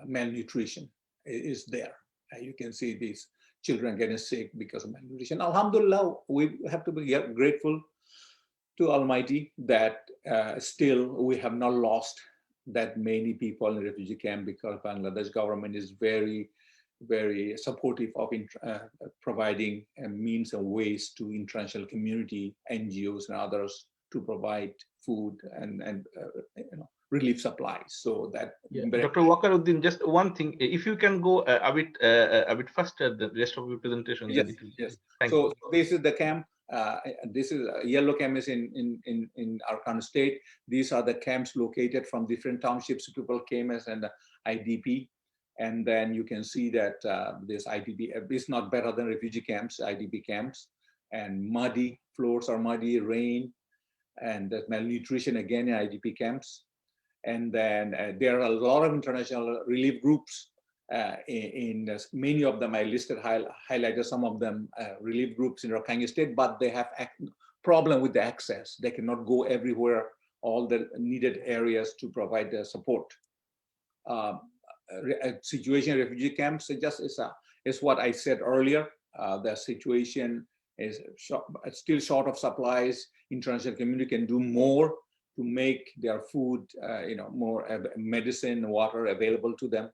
malnutrition is there. You can see these children getting sick because of malnutrition. Alhamdulillah, we have to be grateful to Almighty that still we have not lost that many people in the refugee camp, because Bangladesh government is very, very supportive of providing means and ways to international community, NGOs and others to provide food and relief supplies. So that Dr. Wakaruddin, just one thing, if you can go a bit faster, the rest of your presentation. Yes. So this is the camp. This is yellow camp is in Arakan state. These are the camps located from different townships. People came as an IDP, and then you can see that this IDP is not better than refugee camps, IDP camps, and muddy floors are muddy, rain, and malnutrition again in IDP camps. And then there are a lot of international relief groups. In many of them, I listed, highlighted some of them, relief groups in Rakhine State, but they have problem with the access. They cannot go everywhere, all the needed areas to provide the support. Situation in refugee camps is what I said earlier. The situation is still short of supplies. International community can do more to make their food, more medicine, water available to them.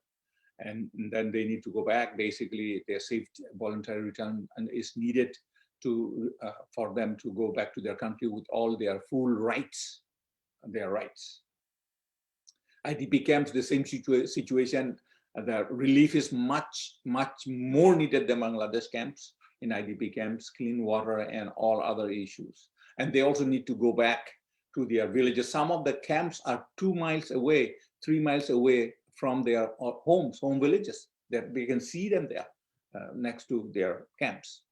And then they need to go back. Basically, their safe voluntary return is needed for them to go back to their country with all their full rights, IDP camps, the same situation. The relief is much, much more needed than Bangladesh camps. In IDP camps, clean water and all other issues. And they also need to go back to their villages. Some of the camps are 2 miles away, 3 miles away from their home villages. They can see them there next to their camps.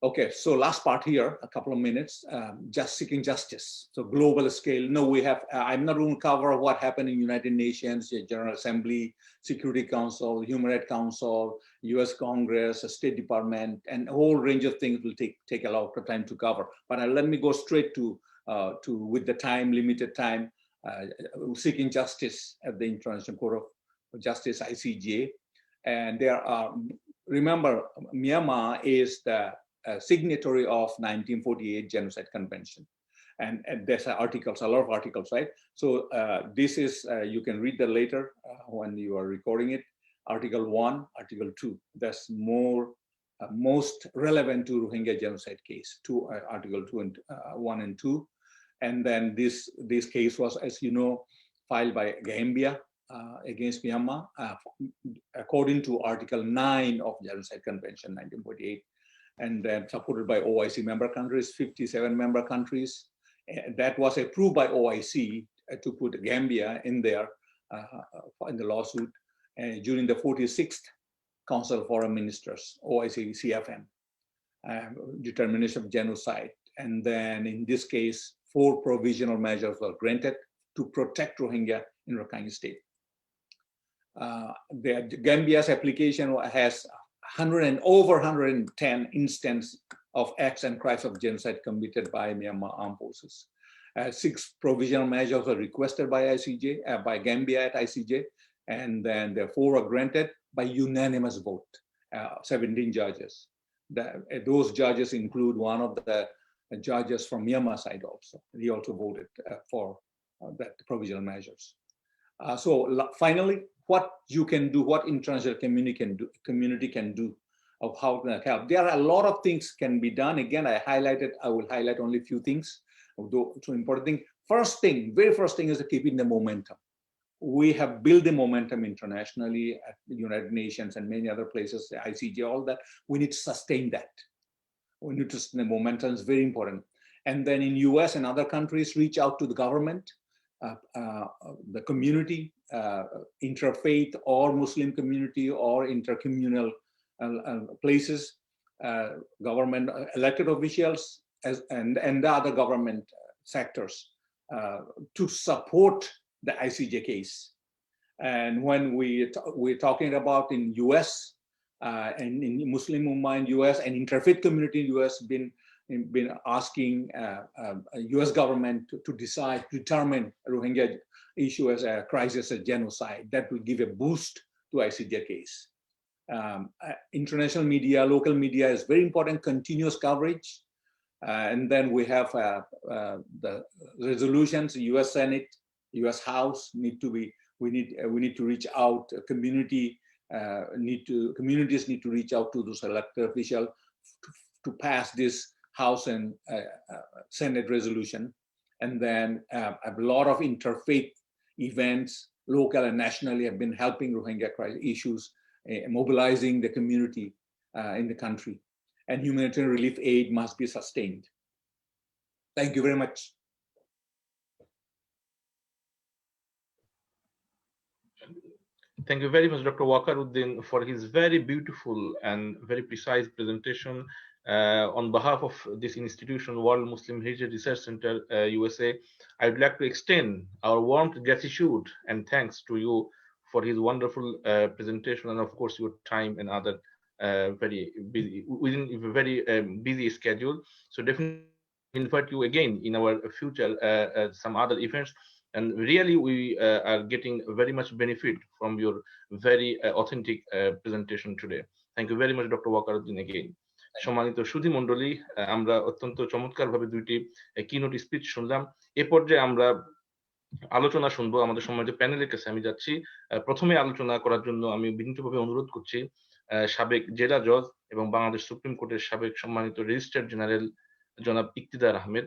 Okay, so last part here, a couple of minutes, just seeking justice. So global scale, no, we have, I'm not going to cover what happened in United Nations, General Assembly, Security Council, Human Rights Council, US Congress, State Department, and a whole range of things will take a lot of time to cover. But let me go straight to with the time, limited time, seeking justice at the International Court of Justice, ICJ. And there are, remember, Myanmar is the signatory of 1948 Genocide Convention. And there's articles, a lot of articles, right? So this is, you can read that later when you are recording it. Article 1, Article 2, that's most relevant to Rohingya genocide case, Article 2 and 1 and 2. And then this case was, as you know, filed by Gambia against Myanmar, according to Article 9 of Genocide Convention 1948, and then supported by OIC member countries, 57 member countries. That was approved by OIC to put Gambia in there in the lawsuit during the 46th Council of Foreign Ministers, OIC CFM, determination of genocide. And then in this case, 4 provisional measures were granted to protect Rohingya in Rakhine State. Gambia's application has over 110 instances of acts and crimes of genocide committed by Myanmar armed forces. 6 provisional measures are requested by ICJ, by Gambia at ICJ, and then the 4 are granted by unanimous vote, 17 judges. Those judges include one of the judges from Myanmar side also. He also voted for that provisional measures. So finally, what you can do, what international community can do, of how to help. There are a lot of things can be done. Again, I will highlight only a few things. Although so important thing. Very first thing is keeping the momentum. We have built the momentum internationally at the United Nations and many other places, the ICJ, all that. We need to sustain that. We need to sustain the momentum is very important. And then in US and other countries, reach out to the government, the community, interfaith or Muslim community or intercommunal places, government elected officials and the other government sectors to support the ICJ case. And when we're talking about in US and in Muslim Ummah in US and interfaith community in US been asking US government to determine Rohingya issue as a crisis, a genocide. That will give a boost to ICJ case. International media, local media is very important, continuous coverage. And then we have the resolutions, US Senate, US House need to be, we need to reach out, communities need to reach out to those elected officials to pass this House and Senate resolution. And then a lot of interfaith events, local and nationally, have been helping Rohingya issues, mobilizing the community in the country. And humanitarian relief aid must be sustained. Thank you very much. Thank you very much, Dr. Waqaruddin, for his very beautiful and very precise presentation. On behalf of this institution, World Muslim Heritage Research Center, USA, I would like to extend our warm gratitude and thanks to you for his wonderful presentation and, of course, your time and other very busy, within a very busy schedule. So definitely invite you again in our future some other events. And really, we are getting very much benefit from your very authentic presentation today. Thank you very much, Dr. Waqaruddin, again. সম্মানিত সুধী মণ্ডলী, আমরা অত্যন্ত চমৎকারভাবে দুইটি keynote speech শুনলাম। এ পর্যায়ে আমরা আলোচনা শুনবো আমাদের সম্মানিত প্যানেলের কাছে। আমি যাচ্ছি প্রথমে আলোচনা করার জন্য আমি বিনীতভাবে অনুরোধ করছি সাবেক জেলা জজ এবং বাংলাদেশ সুপ্রিম কোর্টের সাবেক সম্মানিত রেজিস্ট্রার জেনারেল জনাব ইকতিদার আহমেদ।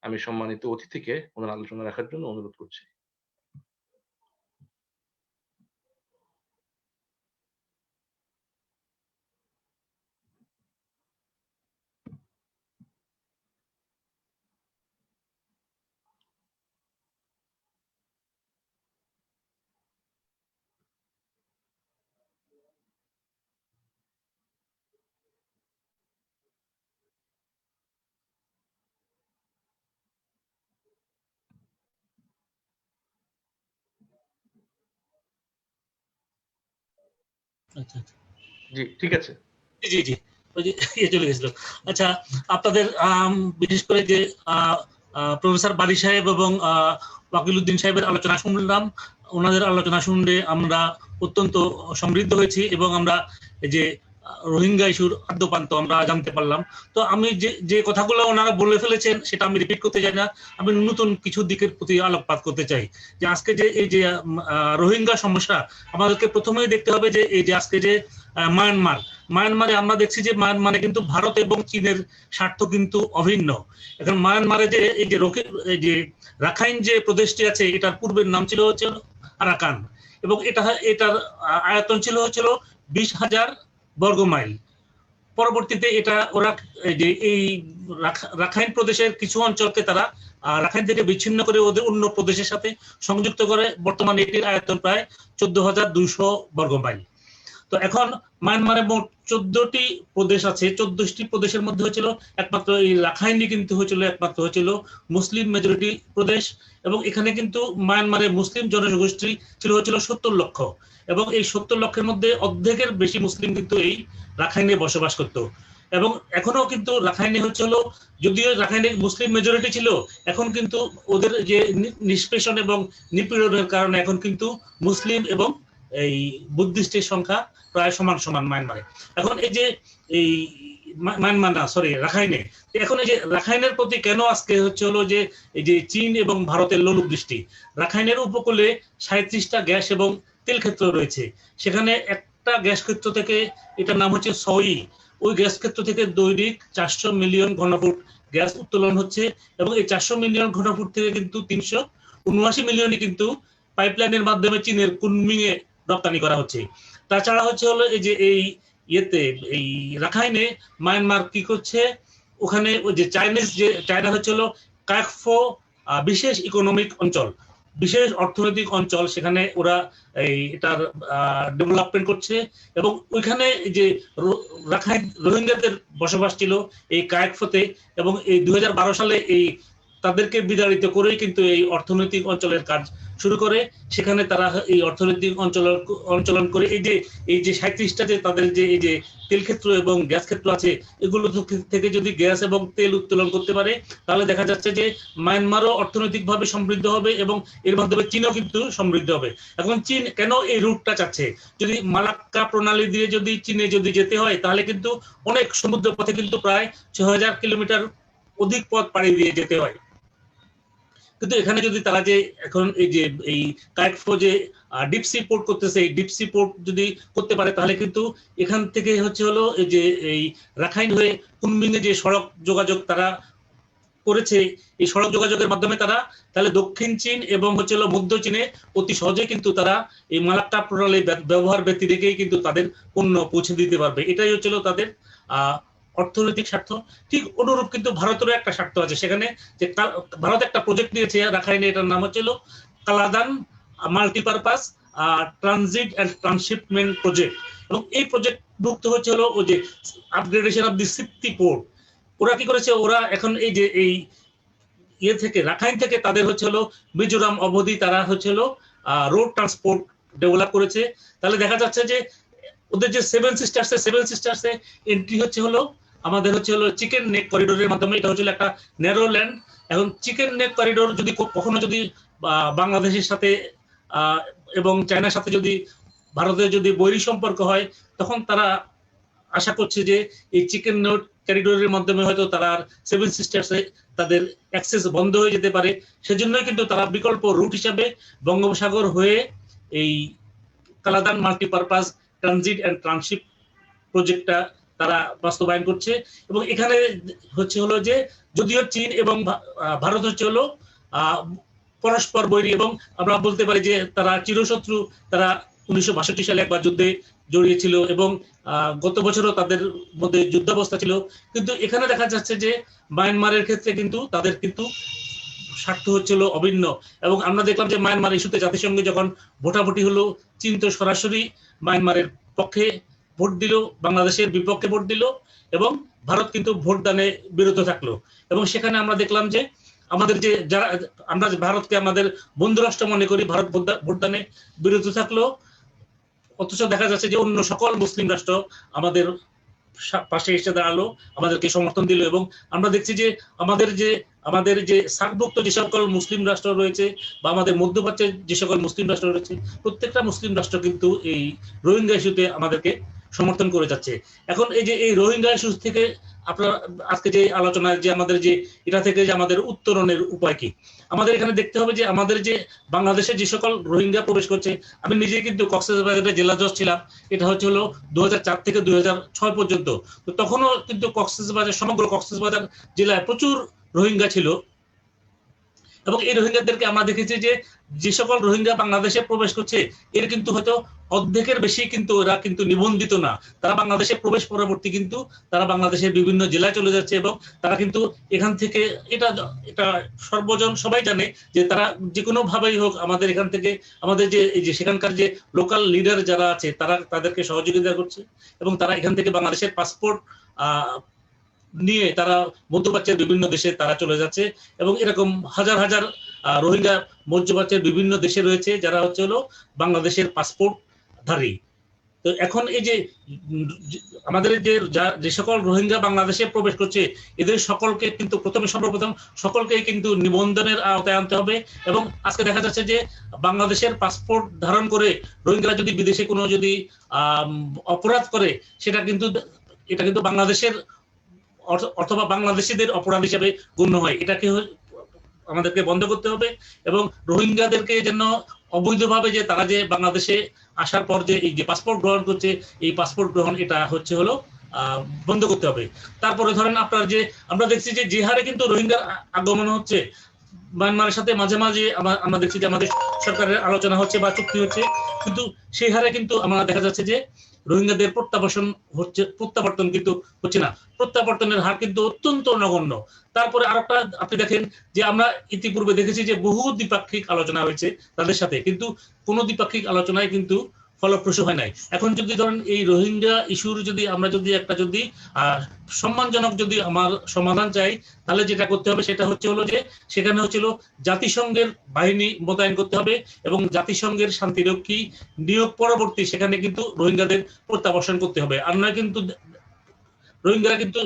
আমি সম্মানিত অতিথিকে ওনার আলোচনা রাখার জন্য অনুরোধ করছি। আচ্ছা জি, ঠিক আছে। জি জি ওই যে চলে গেছিল। আচ্ছা, আপনাদের বিশেষ করে যে প্রফেসর বারী সাহেব এবং ওয়াকিলউদ্দিন সাহেবের আলোচনা শুনলাম, ওনাদের আলোচনা শুনলে আমরা অত্যন্ত সমৃদ্ধ হয়েছি এবং আমরা যে রোহিঙ্গা ইস্যুর আদ্যপান্ত আমরা জানতে পারলাম। তো আমি যে কথাগুলো ওনারা বলে ফেলেছেন সেটা আমি রিপিট করতে চাই না, আমি নতুন কিছু দিকের প্রতি আলোকপাত করতে চাই। যে আজকে যে এই যে রোহিঙ্গা সমস্যা, আমাদেরকে প্রথমেই দেখতে হবে যে এই যে আজকে যে মায়ানমারে আমরা দেখছি যে মায়ানমারে কিন্তু ভারত এবং চীনের স্বার্থ কিন্তু অভিন্ন। এখন মায়ানমারে যে এই যে রাখাইন যে প্রদেশটি আছে, এটার পূর্বের নাম ছিল হচ্ছে আরাকান, এবং এটার আয়তন ছিল 20,000 বর্গ মাইল। পরবর্তীতে এটা ওরা যে এই রাখাইন প্রদেশের কিছু অঞ্চলকে তারা রাখাইন থেকে বিচ্ছিন্ন করে ওদের অন্য প্রদেশের সাথে সংযুক্ত করে বর্তমানে এটির আয়তন প্রায় 14,200 বর্গ মাইল। তো এখন মায়ানমারে মোট 14টি প্রদেশ আছে। 14টি প্রদেশের মধ্যে হয়েছিল একমাত্র এই রাখাইনই কিন্তু হয়েছিল মুসলিম মেজরিটি প্রদেশ, এবং এখানে কিন্তু মায়ানমারে মুসলিম জনগোষ্ঠী ছিল 70 লক্ষ, এবং এই 70 লক্ষের মধ্যে অর্ধেকের বেশি মুসলিম কিন্তু এই রাখাইনে বসবাস করত। এবং এখনো কিন্তু রাখাইনে হচ্ছে হলো, যদিও রাখাইনে মুসলিম মেজরিটি ছিল, এখন কিন্তু ওদের যে নিষ্পেষণ এবং নিপীড়নের কারণে এখন কিন্তু মুসলিম এবং এই বুদ্ধিস্টের সংখ্যা প্রায় সমান সমান মায়ানমারে। এখন এই যে এই মায়ানমার না সরি রাখাইনে, এখন এই যে রাখাইনের প্রতি কেন আজকে হচ্ছে হলো যে এই যে চীন এবং ভারতের লোলুপ দৃষ্টি। রাখাইনের উপকূলে 37টা গ্যাস এবং তেল ক্ষেত্র রয়েছে, সেখানে একটা গ্যাস ক্ষেত্র থেকে, এটার নাম হচ্ছে সই, ওই গ্যাস ক্ষেত্র থেকে দৈনিক 400 মিলিয়ন ঘনফুট গ্যাস উত্তোলন হচ্ছে, এবং এই 400 মিলিয়ন ঘনফুট থেকে কিন্তু 379 মিলিয়নই কিন্তু পাইপলাইনের মাধ্যমে চীনের কুনমিং এ রপ্তানি করা হচ্ছে। তাছাড়া হচ্ছে হলো এই যে এই ইয়েতে এই রাখাইনে মায়ানমার কি করছে, ওখানে ওই যে চায়না হচ্ছে হলো কাকফো বিশেষ ইকোনমিক অঞ্চল, বিশেষ অর্থনৈতিক অঞ্চল, সেখানে ওরা এই এটার ডেভেলপমেন্ট করছে, এবং ওইখানে যে রাখাইন রোহিঙ্গাদের বসবাস ছিল এই কায়কফোতে, এবং এই 2012 সালে এই তাদেরকে বিতাড়িত করেই কিন্তু এই অর্থনৈতিক অঞ্চলের কাজ শুরু করে। সেখানে তারা এই অর্থনৈতিক অঞ্চলন করে এই যে 37টা যে তাদের যে এই যে তেল ক্ষেত্র এবং গ্যাস ক্ষেত্র আছে, এগুলো থেকে যদি গ্যাস এবং তেল উত্তোলন করতে পারে, তাহলে দেখা যাচ্ছে যে মায়ানমারও অর্থনৈতিকভাবে সমৃদ্ধ হবে এবং এর মাধ্যমে চীনও কিন্তু সমৃদ্ধ হবে। এখন চীন কেন এই রুটটা চাচ্ছে, যদি মালাক্কা প্রণালী দিয়ে যদি চীনে যদি যেতে হয়, তাহলে কিন্তু অনেক সমুদ্র পথে কিন্তু প্রায় 6000 কিলোমিটার অধিক পথ পাড়ি দিয়ে যেতে হয়। কিন্তু এখানে যদি তারা যে এখন এই যে এই কায়কফো যে ডিপ সি পোর্ট করতেছে, এই ডিপ সি পোর্ট যদি করতে পারে, তাহলে কিন্তু এখান থেকে হচ্ছে হলো এই যে এই রাখাইন হয়ে কুনমিং এ যে সড়ক যোগাযোগ তারা করেছে, এই সড়ক যোগাযোগের মাধ্যমে তারা তাহলে দক্ষিণ চীন এবং হচ্ছে হলো মধ্য চীনে অতি সহজে কিন্তু তারা এই মালাক্কা প্রণালী ব্যবহার ব্যতি রেখেই কিন্তু তাদের পণ্য পৌঁছে দিতে পারবে। এটাই হচ্ছিল তাদের অর্থনৈতিক স্বার্থ। ঠিক অনুরূপ কিন্তু ভারতেরও একটা স্বার্থ আছে সেখানে, যে ভারত একটা প্রজেক্ট নিয়েছে রাখাইনে, এটার নাম হচ্ছিল Kaladan multipurpose transit and transshipment project, এবং এই প্রজেক্ট ভুক্ত হচ্ছে হলো ওই যে আপগ্রেডেশন অফ দি সিপ্তি পোর্ট। ওরা কি করেছে, ওরা এখন এই যে এই ইয়ে থেকে রাখাইন থেকে তাদের হচ্ছে হলো মিজোরাম অবধি তারা হচ্ছে হলো রোড ট্রান্সপোর্ট ডেভেলপ করেছে। তাহলে দেখা যাচ্ছে যে ওদের যে সেভেন সিস্টার্সে এন্ট্রি হচ্ছে হলো আমাদের হচ্ছে হলো চিকেন নেক করিডোরের মাধ্যমে, এটা হচ্ছে একটা ন্যারো ল্যান্ড। এখন চিকেন নেক করিডোর যদি কখনো যদি বাংলাদেশের সাথে এবং চায়নার সাথে যদি ভারতের যদি বৈরী সম্পর্ক হয়, তখন তারা আশা করছে যে এই চিকেন নেক করিডোরের মাধ্যমে হয়তো তারা সেভেন সিস্টার্সে তাদের অ্যাক্সেস বন্ধ হয়ে যেতে পারে। সেজন্যই কিন্তু তারা বিকল্প রুট হিসাবে বঙ্গোপসাগর হয়ে এই কালাদান মাল্টিপারপাস ট্রানজিট অ্যান্ড ট্রান্সশিপ প্রজেক্টটা তারা বাস্তবায়ন করছে। এবং এখানে হচ্ছে হলো যে যদিও চীন এবং ভারত হচ্ছে হলো পরস্পর বৈরী, এবং আমরা বলতে পারি যে তারা চিরশত্রু, তারা 1962 সালে একবার যুদ্ধে জড়িয়েছিল এবং গত বছরও তাদের মধ্যে যুদ্ধাবস্থা ছিল। কিন্তু এখানে দেখা যাচ্ছে যে মায়ানমারের ক্ষেত্রে কিন্তু তাদের কিন্তু স্বার্থ হচ্ছিল অভিন্ন। এবং আমরা দেখলাম যে মায়ানমার ইস্যুতে জাতিসংঘে যখন ভোটাভুটি হলো, চীন তো সরাসরি মায়ানমারের পক্ষে ভোট দিল, বাংলাদেশের বিপক্ষে ভোট দিল, এবং ভারত কিন্তু ভোটদানে বিরত থাকলো। এবং সেখানে আমরা দেখলাম যে আমাদের যে যারা আমরা ভারতকে আমাদের বন্ধু রাষ্ট্র মনে করি, ভারত ভোটদানে বিরত থাকলো, অথচ দেখা যাচ্ছে যে অন্য সকল মুসলিম রাষ্ট্র আমাদের পাশে এসে দাঁড়ালো, আমাদেরকে সমর্থন দিল। এবং আমরা দেখছি যে আমাদের যে সার্কভুক্ত যে সকল মুসলিম রাষ্ট্র রয়েছে বা আমাদের মধ্যপ্রাচ্যের যে সকল মুসলিম রাষ্ট্র রয়েছে, প্রত্যেকটা মুসলিম রাষ্ট্র কিন্তু এই রোহিঙ্গা ইস্যুতে আমাদেরকে সমর্থন করে যাচ্ছে। এখন এই যে এই রোহিঙ্গা ইস্যু থেকে আপনার আজকে যে আলোচনায় যে আমাদের যে এটা থেকে যে আমাদের উত্তরণের উপায় কি, আমাদের এখানে দেখতে হবে যে আমাদের যে বাংলাদেশে যে সকল রোহিঙ্গা প্রবেশ করছে, আমি নিজে কিন্তু কক্সবাজারের জেলা জজ ছিলাম, এটা হচ্ছে হলো 2004 থেকে 2006 পর্যন্ত। তো তখনও কিন্তু কক্সবাজার, সমগ্র কক্সবাজার জেলায় প্রচুর রোহিঙ্গা ছিল। এবং এই রোহিঙ্গাদেরকে আমরা দেখেছি যে সকল রোহিঙ্গা বাংলাদেশে প্রবেশ করছে, এর কিন্তু হয়তো অর্ধেকের বেশি কিন্তু ওরা কিন্তু নিবন্ধিত না। তারা বাংলাদেশে প্রবেশ পরবর্তী কিন্তু তারা বাংলাদেশের বিভিন্ন জেলায় চলে যাচ্ছে, এবং তারা কিন্তু এখান থেকে এটা সর্বজন সবাই জানে যে তারা যে কোনো ভাবেই হোক আমাদের এখান থেকে আমাদের যে সেখানকার যে লোকাল লিডার যারা আছে তারা তাদেরকে সহযোগিতা করছে, এবং তারা এখান থেকে বাংলাদেশের পাসপোর্ট নিয়ে তারা মধ্যপ্রাচ্যের বিভিন্ন দেশে তারা চলে যাচ্ছে। এবং এরকম হাজার হাজার রোহিঙ্গা মধ্যপ্রাচ্যের বিভিন্ন দেশে রয়েছে যারা হচ্ছে হলো বাংলাদেশের পাসপোর্ট ধারী। তো এখন এই যে আমাদের যে সকল রোহিঙ্গা বাংলাদেশে প্রবেশ করছে এদের সকলকে কিন্তু সর্বপ্রথম সকলকে কিন্তু নিবন্ধনের আওতায় আনতে হবে। এবং আজকে দেখা যাচ্ছে যে বাংলাদেশের পাসপোর্ট ধারণ করে রোহিঙ্গারা যদি বিদেশে কোনো যদি অপরাধ করে এটা কিন্তু বাংলাদেশের অথবা বাংলাদেশিদের অপরাধ হিসেবে গণ্য হয়। এটাকে আমাদেরকে বন্ধ করতে হবে এবং রোহিঙ্গাদেরকে যেন অবৈধভাবে যে তারা যে বাংলাদেশে আসার পর যে এই যে পাসপোর্ট গ্রহণ করছে এই পাসপোর্ট গ্রহণ এটা হলো বন্ধ করতে হবে। তারপরে ধরেন আপনার যে আমরা দেখছি যে হারে কিন্তু রোহিঙ্গার আগমন হচ্ছে মায়ানমারের সাথে মাঝে মাঝে আমরা দেখছি যে আমাদের সরকারের আলোচনা হচ্ছে বা চুক্তি হচ্ছে, কিন্তু সেই হারে কিন্তু আমরা দেখা যাচ্ছে যে রোহিঙ্গাদের প্রত্যাবর্তন কিন্তু হচ্ছে না, প্রত্যাবর্তনের হার কিন্তু অত্যন্ত নগণ্য। তারপরে আরেকটা আপনি দেখেন যে আমরা ইতিপূর্বে দেখেছি যে বহু দ্বিপাক্ষিক আলোচনা হয়েছে তাদের সাথে, কিন্তু কোনো দ্বিপাক্ষিক আলোচনায় কিন্তু ফলপ্রসূ হয় নাই। এখন যদি ধরেন এই রোহিঙ্গা ইস্যুর যদি আমরা যদি একটা যদি সম্মানজনক যদি আমার সমাধান চাই, তাহলে যেটা করতে হবে সেটা হলো যে সেখানে জাতিসংঘের বাহিনী মোতায়েন করতে হবে এবং জাতিসংঘের শান্তিরক্ষী নিয়োগ পরবর্তী সেখানে কিন্তু রোহিঙ্গাদের প্রত্যাবর্তন করতে হবে। আর নয় কিন্তু রোহিঙ্গারা কিন্তু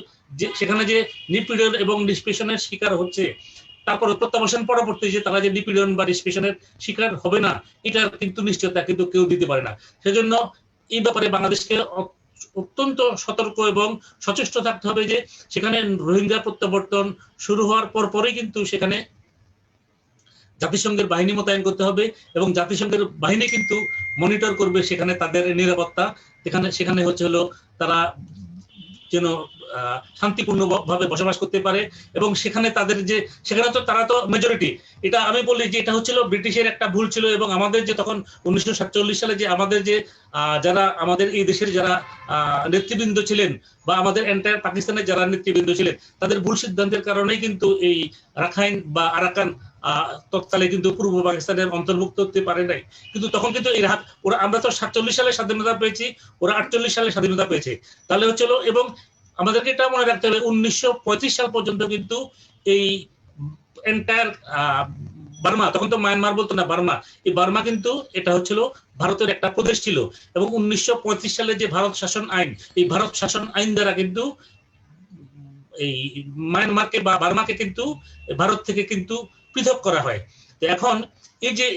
সেখানে যে নিপীড়ন এবং নিষ্পেষণের শিকার হচ্ছে, তারপর প্রত্যাবর্তন পরবর্তী যে তারা যে নিপীড়ন বা নিষ্পেষণের শিকার হবে না এটার কিন্তু নিশ্চয়তা কিন্তু কেউ দিতে পারে না। সেজন্য এই ব্যাপারে বাংলাদেশকে অত্যন্ত সতর্ক এবং সচেষ্ট থাকতে হবে যে সেখানে রোহিঙ্গা প্রত্যাবর্তন শুরু হওয়ার পরই কিন্তু সেখানে জাতিসংঘের বাহিনী মোতায়েন করতে হবে এবং জাতিসংঘের বাহিনী কিন্তু মনিটর করবে সেখানে তাদের নিরাপত্তা, সেখানে তারা যেন শান্তিপূর্ণ ভাবে বসবাস করতে পারে এবং সেখানে তারা তো মেজরিটি। এটা আমি বলি যে এটা ব্রিটিশের একটা ভুল ছিল এবং আমাদের যে তখন 1947 সালে যে আমাদের যে যারা আমাদের এই দেশের যারা নেতৃবৃন্দ ছিলেন বা আমাদের এন্টায়ার পাকিস্তানের যারা নেতৃবৃন্দ ছিলেন তাদের ভুল সিদ্ধান্তের কারণেই কিন্তু এই রাখাইন বা আরাকান তৎকালে কিন্তু পূর্ব পাকিস্তানের অন্তর্ভুক্ত হতে পারে নাই। কিন্তু তখন কিন্তু আমরা তো 47 সালে স্বাধীনতা পেয়েছি, ওরা 48 সালে স্বাধীনতা পেয়েছে। তাহলে এবং আমাদেরকে এটা মনে রাখতে হবে 1935 সাল পর্যন্ত কিন্তু এই এন্টায়ার বার্মা, তখন তো মায়ানমার বলতো না, বার্মা, এই বার্মা কিন্তু এটা ভারতের একটা প্রদেশ ছিল এবং 1935 সালে যে ভারত শাসন আইন, এই ভারত শাসন আইন দ্বারা কিন্তু এই মায়ানমারকে বা বার্মাকে কিন্তু ভারত থেকে কিন্তু পৃথক করা হয়। তো এখন এই যে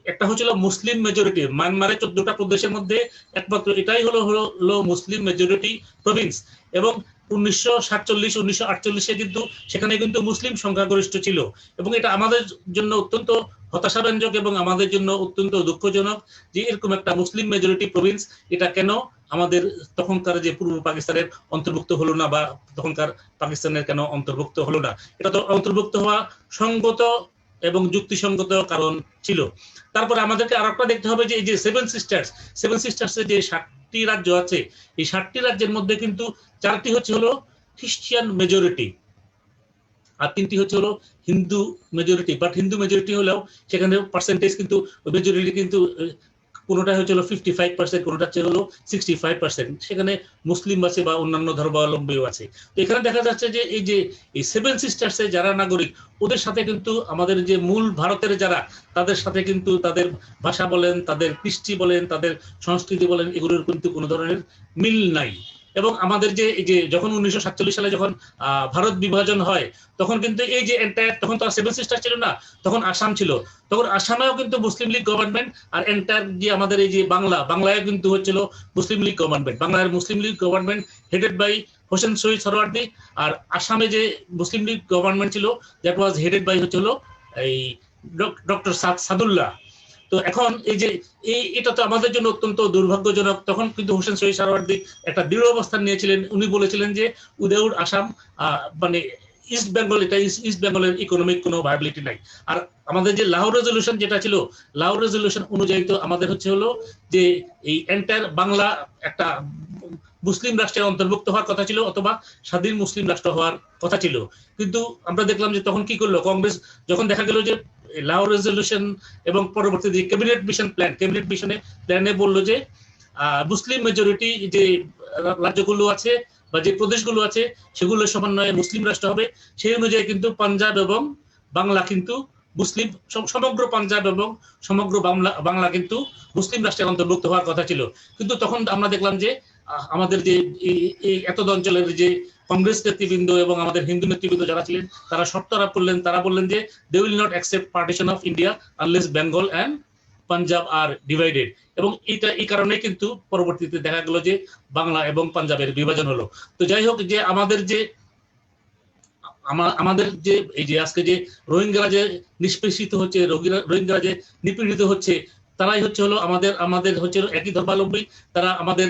একটা মুসলিম মেজরিটি মায়ানমারের 14টা প্রদেশের মধ্যে একমাত্র এটাই হলো মুসলিম মেজরিটি প্রভিন্স এবং 1947-1948 কিন্তু সেখানে কিন্তু মুসলিম সংখ্যাগরিষ্ঠ ছিল এবং এটা আমাদের জন্য অত্যন্ত হতাশাব্যঞ্জক এবং আমাদের জন্য অত্যন্ত দুঃখজনক যে এরকম একটা মুসলিম মেজরিটি প্রভিন্স এটা কেন আমাদের তখনকার যে পূর্ব পাকিস্তানের অন্তর্ভুক্ত হলো না বা তখনকার পাকিস্তানের কেন অন্তর্ভুক্ত হলো না। এটা তো অন্তর্ভুক্ত হওয়া সঙ্গত এবং যুক্তিসঙ্গত কারণ ছিল। তারপরে আমাদেরকে আরেকটা দেখতে হবে যে এই যে সেভেন সিস্টার্সের যে 7টি রাজ্য আছে, এই 7টি রাজ্যের মধ্যে কিন্তু 4টি খ্রিস্টান মেজরিটি আর 3টি Hindu majority. But Hindu majority হলেও সেখানে পার্সেন্টেজ কিন্তু মেজরিটি কিন্তু কোনোটা 55%, কোনোটা 65%, সেখানে মুসলিম আছে বা অন্যান্য ধর্মাবলম্বীও আছে। তো এখানে দেখা যাচ্ছে যে এই যে এই 7 সিস্টার্সে যারা নাগরিক ওদের সাথে কিন্তু আমাদের যে মূল ভারতের যারা তাদের সাথে কিন্তু তাদের ভাষা বলেন, তাদের কৃষ্টি বলেন, তাদের সংস্কৃতি বলেন, এগুলোর কিন্তু কোনো ধরনের মিল নাই। এবং আমাদের যে এই যে যখন 1947 সালে যখন ভারত বিভাজন হয় তখন কিন্তু এই যে এন্টায়ার, তখন তো আর 7 সিস্টার ছিল না, তখন আসাম ছিল, তখন আসামেও কিন্তু মুসলিম লীগ গভর্নমেন্ট আর এন্টায়ার যে আমাদের এই যে বাংলায় কিন্তু মুসলিম লীগ গভর্নমেন্ট, বাংলার Muslim League government headed by Hossain Shahid Suhrawardy, আর আসামে যে মুসলিম লীগ গভর্নমেন্ট ছিল দ্যাট ওয়াজ হেডেড বাই এই ডক্টর সাদুল্লাহ। তো এখন এই যে এটা তো আমাদের জন্য অত্যন্ত দুর্ভাগ্যজনক। তখন কিন্তু হোসেন শহীদ সরওয়ার্দী একটা দৃঢ় অবস্থান নিয়েছিলেন, উনি বলেছিলেন যে উইদাউট আসাম মানে ইস্ট বেঙ্গল, এটা ইস্ট বেঙ্গলের ইকোনমিক কোনো ভায়াবিলিটি নাই। আর আমাদের যে লাহোর রেজলিউশন যেটা ছিল, লাহোর রেজলিউশন অনুযায়ী তো আমাদের যে এই এন্টায়ার বাংলা একটা মুসলিম রাষ্ট্রের অন্তর্ভুক্ত হওয়ার কথা ছিল অথবা স্বাধীন মুসলিম রাষ্ট্র হওয়ার কথা ছিল। কিন্তু আমরা দেখলাম যে তখন কি করলো কংগ্রেস, যখন দেখা গেল যে লাহোর রেজলিউশন এবং পরবর্তী যে ক্যাবিনেট মিশন প্ল্যানে বললো যে মুসলিম মেজরিটি যে রাজ্যগুলো আছে বা যে প্রদেশগুলো আছে সেগুলো সমন্বয়ে মুসলিম রাষ্ট্র হবে। সেই অনুযায়ী কিন্তু পাঞ্জাব এবং বাংলা কিন্তু মুসলিম সমগ্র পাঞ্জাব এবং সমগ্র বাংলা কিন্তু মুসলিম রাষ্ট্রের অন্তর্ভুক্ত হওয়ার কথা ছিল, কিন্তু তখন আমরা দেখলাম যে আমাদের যে এই এত অঞ্চলের যে কংগ্রেস নেতৃবৃন্দ এবং আমাদের হিন্দু নেতৃবৃন্দ যারা ছিলেন তারা শর্ত আরোপ করলেন, তারা বললেন যে they will not accept partition of India unless Bengal and Punjab are divided. এবং এই কারণে কিন্তু পরবর্তীতে দেখা গেল যে বাংলা এবং পাঞ্জাবের বিভাজন হলো। তো যাই হোক, যে আমাদের যে এই যে আজকে যে রোহিঙ্গারা যে নিষ্পেষিত হচ্ছে, রোহিঙ্গারা যে নিপীড়িত হচ্ছে, তারাই হলো আমাদের হচ্ছে একই ধর্মাবলম্বী। তারা আমাদের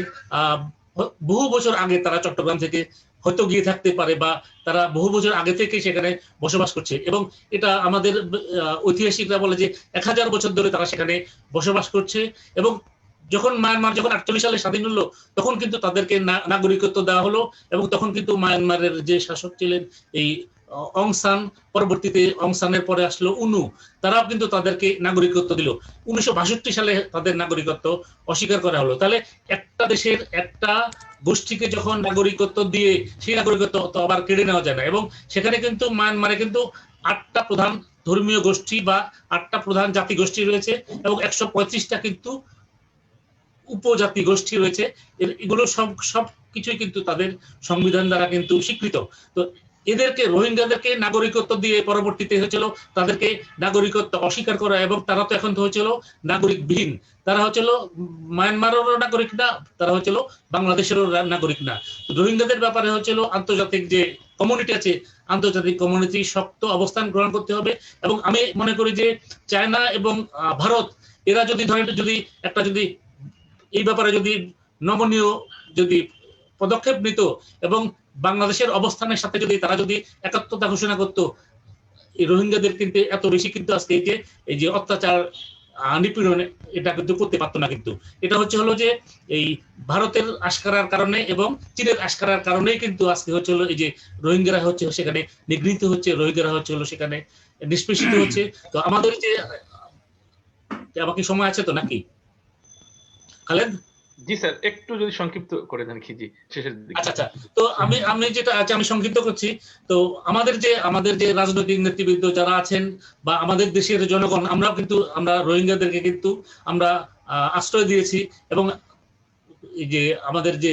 বহু বছর আগে তারা চট্টগ্রাম থেকে হয়তো গিয়ে থাকতে পারে, বা তারা বহু বছর আগে থেকে সেখানে বসবাস করছে, এবং এটা আমাদের ঐতিহাসিকরা বলে যে 1000 বছর ধরে তারা সেখানে বসবাস করছে। এবং যখন মায়ানমার 48 সালে স্বাধীন হলো তখন কিন্তু তাদেরকে নাগরিকত্ব দেওয়া হলো, এবং তখন কিন্তু মায়ানমারের যে শাসক ছিলেন এই অং সান, পরবর্তীতে অং সানের পরে আসলো উনু, তারাও কিন্তু তাদেরকে নাগরিকত্ব দিল। 1962 সালে তাদের নাগরিকত্ব অস্বীকার করা হলো। তাহলে একটা দেশের একটা গোষ্ঠীকে যখন নাগরিকত্ব দিয়ে সেই নাগরিকত্ব তো আবার কেড়ে নেওয়া যায় না। এবং সেখানে কিন্তু মায়ানমারে কিন্তু 8টা প্রধান ধর্মীয় গোষ্ঠী বা 8টা প্রধান জাতি গোষ্ঠী রয়েছে, এবং 135টা কিন্তু উপজাতি গোষ্ঠী রয়েছে। এগুলো সব কিছুই কিন্তু তাদের সংবিধান দ্বারা কিন্তু স্বীকৃত। তো এদেরকে, রোহিঙ্গাদেরকে নাগরিকত্ব দিয়ে পরবর্তীতে হয়েছিল তাদেরকে নাগরিকত্ব অস্বীকার করা, এবং তারা তো এখন তো হয়েছিল নাগরিকবিহীন। তারা হচ্ছিল মায়ানমারেরও নাগরিক না, তারা হচ্ছিল বাংলাদেশেরও নাগরিক না। রোহিঙ্গাদের ব্যাপারে হচ্ছিল আন্তর্জাতিক যে কমিউনিটি আছে, আন্তর্জাতিক কমিউনিটি শক্ত অবস্থান গ্রহণ করতে হবে। এবং আমি মনে করি যে চায়না এবং ভারত এরা যদি যদি এই ব্যাপারে যদি নমনীয় যদি পদক্ষেপ নিত এবং বাংলাদেশের অবস্থানের সাথে যদি তারা যদি একাত্মতা ঘোষণা করতো, এই রোহিঙ্গাদের কিন্তু এত বেশি কিন্তু আজকে এই যে অত্যাচার নিপীড়ন এটা কিন্তু করতে পারতো না। কিন্তু এটা হলো যে এই ভারতের আশকারার কারণে এবং চীনের আশকারার কারণেই কিন্তু আজকে হলো এই যে রোহিঙ্গারা সেখানে নিগৃহীত হচ্ছে, রোহিঙ্গারা সেখানে নিষ্পেষিত হচ্ছে। তো আমাদের যে আমাকে সময় আছে তো নাকি খালেদ? জি স্যার, একটু যদি সংক্ষিপ্ত করে দেন জি শেষের দিকে। আচ্ছা, তো আমি যেটা আছে আমি সংক্ষিপ্ত করছি। তো আমাদের যে রাজনৈতিক নেতৃবৃন্দ যারা আছেন বা আমাদের দেশের জনগণ, আমরা রোহিঙ্গাদেরকে কিন্তু আমরা আশ্রয় দিয়েছি। এবং এই যে আমাদের যে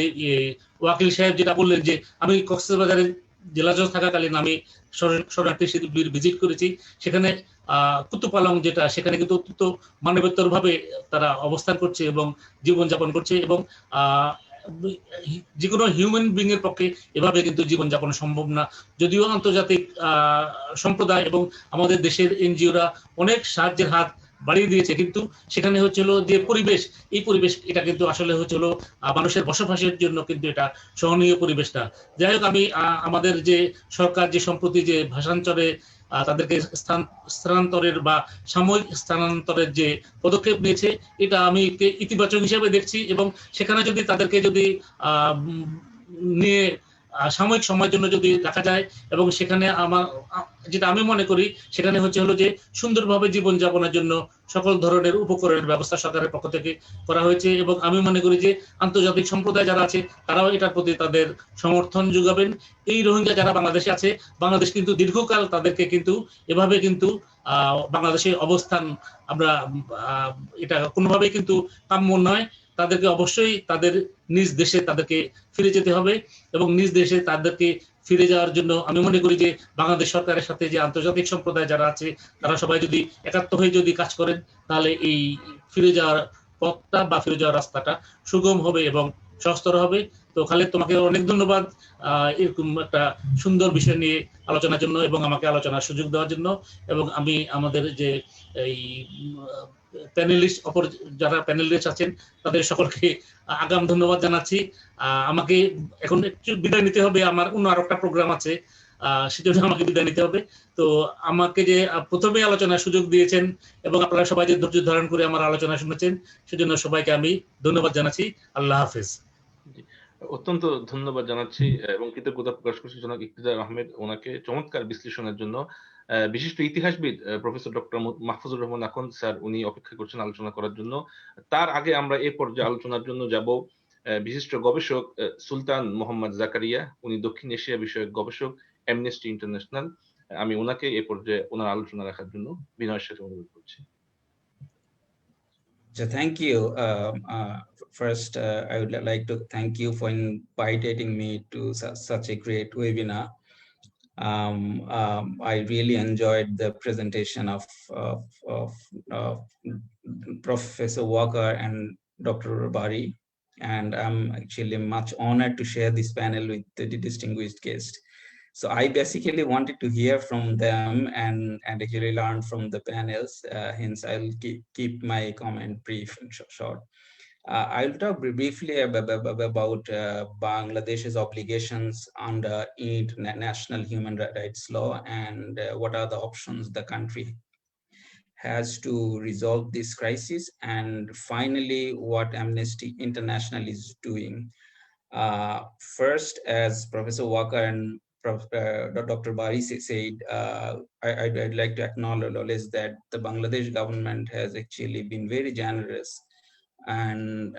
ওয়াকিল সাহেব যেটা বললেন যে আমি কক্সবাজারের জেলা জজ থাকাকালীন আমি শরণার্থী শিবির ভিজিট করেছি। সেখানে কুতুপালং যেটা, সেখানে কিন্তু অত্যন্ত মানবেতর ভাবে তারা অবস্থান করছে এবং জীবনযাপন করছে। এবং যে কোনো হিউম্যান বিং এর পক্ষে এভাবে কিন্তু জীবনযাপন সম্ভব না। যদিও আন্তর্জাতিক সম্প্রদায় এবং আমাদের দেশের এনজিওরা অনেক সাহায্যের হাত বাড়িয়ে দিয়েছে, কিন্তু সেখানে যে পরিবেশ, এই পরিবেশ এটা কিন্তু আসলে মানুষের বসবাসের জন্য কিন্তু এটা সহনীয় পরিবেশ না। যাই হোক, আমি আমাদের যে সরকার যে সম্প্রতি যে ভাষান্তরে তাদেরকে স্থানান্তরের বা সাময়িক স্থানান্তরের যে পদক্ষেপ নিয়েছে, এটা আমি ইতিবাচক হিসেবে দেখছি। এবং সেখানে যদি তাদেরকে নিয়ে সাময়িক সময়ের জন্য যদি দেখা যায়, এবং সেখানে যেটা আমি মনে করি সেখানে যে সুন্দরভাবে জীবনযাপনের জন্য সকল ধরনের উপকরণের ব্যবস্থা সরকারের পক্ষ থেকে করা হয়েছে। এবং আমি মনে করি যে আন্তর্জাতিক সম্প্রদায় যারা আছে তারাও এটার প্রতি তাদের সমর্থন যোগাবেন। এই রোহিঙ্গা যারা বাংলাদেশে আছে, বাংলাদেশ কিন্তু দীর্ঘকাল তাদেরকে কিন্তু এভাবে কিন্তু বাংলাদেশের অবস্থান আমরা এটা কোনোভাবেই কিন্তু কাম্য নয়। তাদেরকে অবশ্যই তাদের নিজ দেশে তাদেরকে ফিরে যেতে হবে, এবং নিজ দেশে তাদেরকে ফিরে যাওয়ার জন্য আমি মনে করি যে বাংলাদেশ সরকারের সাথে যে আন্তর্জাতিক সম্প্রদায় যারা আছে তারা সবাই যদি একাত্ম হয়ে যদি কাজ করেন, তাহলে এই ফিরে যাওয়ার পথটা বা ফিরে যাওয়ার রাস্তাটা সুগম হবে এবং সহজতর হবে। তো খালেদ, তোমাকে অনেক ধন্যবাদ এরকম একটা সুন্দর বিষয় নিয়ে আলোচনার জন্য এবং আমাকে আলোচনার সুযোগ দেওয়ার জন্য। এবং আমি আমাদের যে এই প্যানেলিস্ট, অপর যারা প্যানেলিস্ট আছেন তাদের সকলকে আগাম ধন্যবাদ জানাচ্ছি। আমাকে এখন একটু বিদায় নিতে হবে, আমার অন্য আর একটা প্রোগ্রাম আছে, সেজন্য আমাকে বিদায় নিতে হবে। তো আমাকে যে প্রথমে আলোচনার সুযোগ দিয়েছেন এবং আপনারা সবাই যে ধৈর্য ধারণ করে আমার আলোচনা শুনেছেন, সেজন্য সবাইকে আমি ধন্যবাদ জানাচ্ছি। আল্লাহ হাফেজ। অত্যন্ত ধন্যবাদ জানাচ্ছি এবং কৃতজ্ঞতা প্রকাশ করছি জনাব ইকতিদার আহমেদ ওনাকে চমৎকার বিশ্লেষণের জন্য। বিশিষ্ট ইতিহাসবিদ professor doctor Mahfuzur Rahman Akhand sir, উনি অপেক্ষা করছেন আলোচনা করার জন্য। তার আগে আমরা এ পর্যায়ে আলোচনার জন্য যাব বিশিষ্ট গবেষক সুলতান মোহাম্মদ জাকারিয়া, উনি দক্ষিণ এশিয়া বিষয়ক গবেষক, অ্যামনেস্টি ইন্টারন্যাশনাল। আমি ওনাকে এই পর্যায়ে ওনার আলোচনা রাখার জন্য বিনয়ের সাথে অনুরোধ করছি। So thank you. First, I would like to thank you for inviting me to such a great webinar. I really enjoyed the presentation of Professor Walker and Dr. Bari, and I'm actually much honored to share this panel with the distinguished guest. So I basically wanted to hear from them and actually learn from the panels. Hence, I'll keep my comment brief and short. I'll talk briefly about Bangladesh's obligations under international human rights law and what are the options the country has to resolve this crisis, and finally, what Amnesty International is doing. First, as Professor Walker and Dr. Bari said, I'd like to acknowledge that the Bangladesh government has actually been very generous, and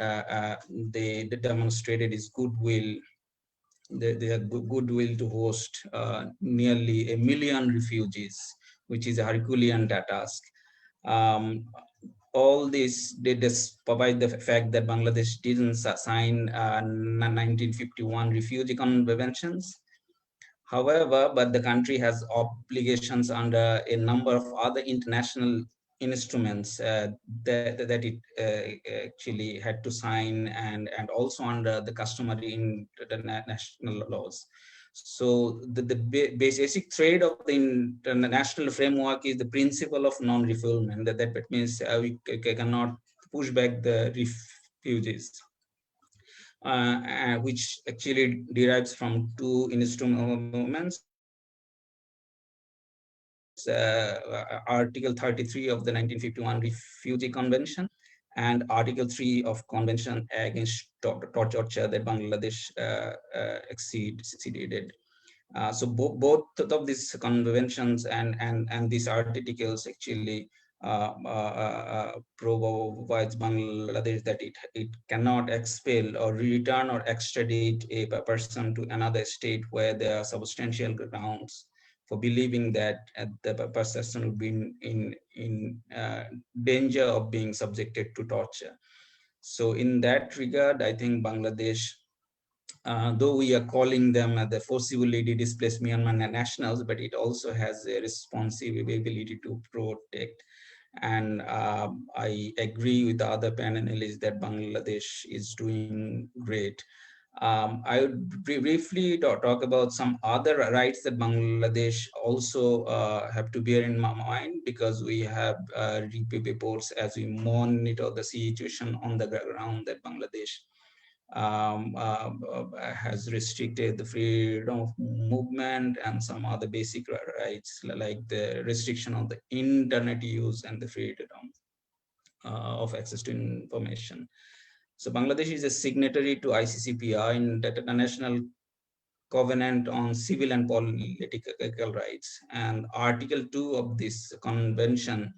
they demonstrated its goodwill. They have goodwill to host nearly 1 million refugees, which is a Herculean task. All this despite the fact that Bangladesh didn't sign 1951 refugee conventions. However, but the country has obligations under a number of other international instruments that it actually had to sign, and also under the customary international laws. So the basic thread of the international framework is the principle of non-refoulement. That means we cannot push back the refugees, which actually derives from two instruments. Article 33 of the 1951 Refugee Convention and Article 3 of Convention Against Torture that Bangladesh acceded. So both of these conventions and these articles actually provides Bangladesh that it cannot expel or return or extradite a person to another state where there are substantial grounds for believing that the person will be in danger of being subjected to torture. So in that regard, I think Bangladesh, though we are calling them the forcibly displaced Myanmar nationals, but it also has a responsibility to protect. And I agree with the other panelists that Bangladesh is doing great. I would briefly talk about some other rights that Bangladesh also have to bear in mind, because we have reports as we monitor the situation on the ground that Bangladesh has restricted the freedom of movement and some other basic rights, like the restriction of the internet use and the freedom of access to information. So Bangladesh is a signatory to ICCPR, International Covenant on Civil and Political Rights, and Article 2 of this convention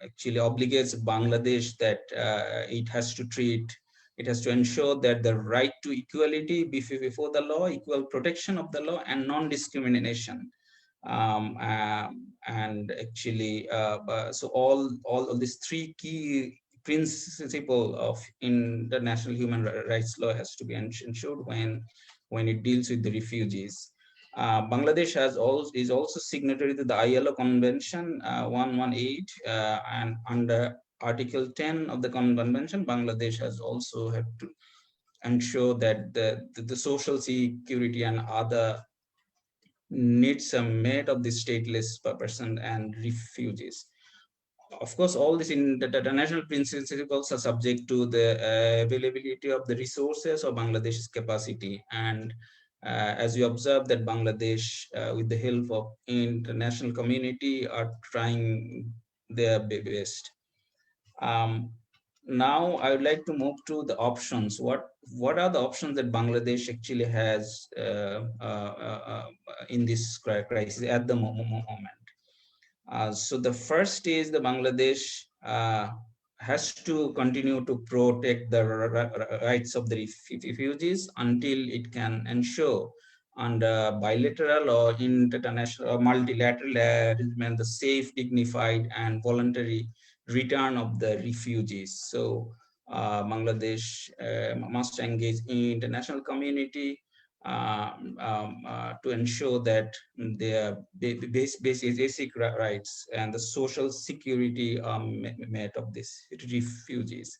actually obligates Bangladesh that it has to ensure that the right to equality before the law, equal protection of the law, and non-discrimination. And actually, so all of these three key principle of international human rights law has to be ensured when it deals with the refugees. Bangladesh is also signatory to the ILO Convention 118, and under Article 10 of the convention, Bangladesh has also had to ensure that the social security and other needs are met of the stateless person and refugees. Of course, all these international principles are subject to the availability of the resources of Bangladesh's capacity. And as we observe that Bangladesh, with the help of international community, are trying their best. Now, I would like to move to the options. What are the options that Bangladesh actually has in this crisis at the moment? So the first is the Bangladesh has to continue to protect the rights of the refugees until it can ensure under bilateral or international or multilateral arrangement the safe, dignified, and voluntary return of the refugees. So Bangladesh must engage in international community to ensure that their basic rights and the social security are met of these refugees.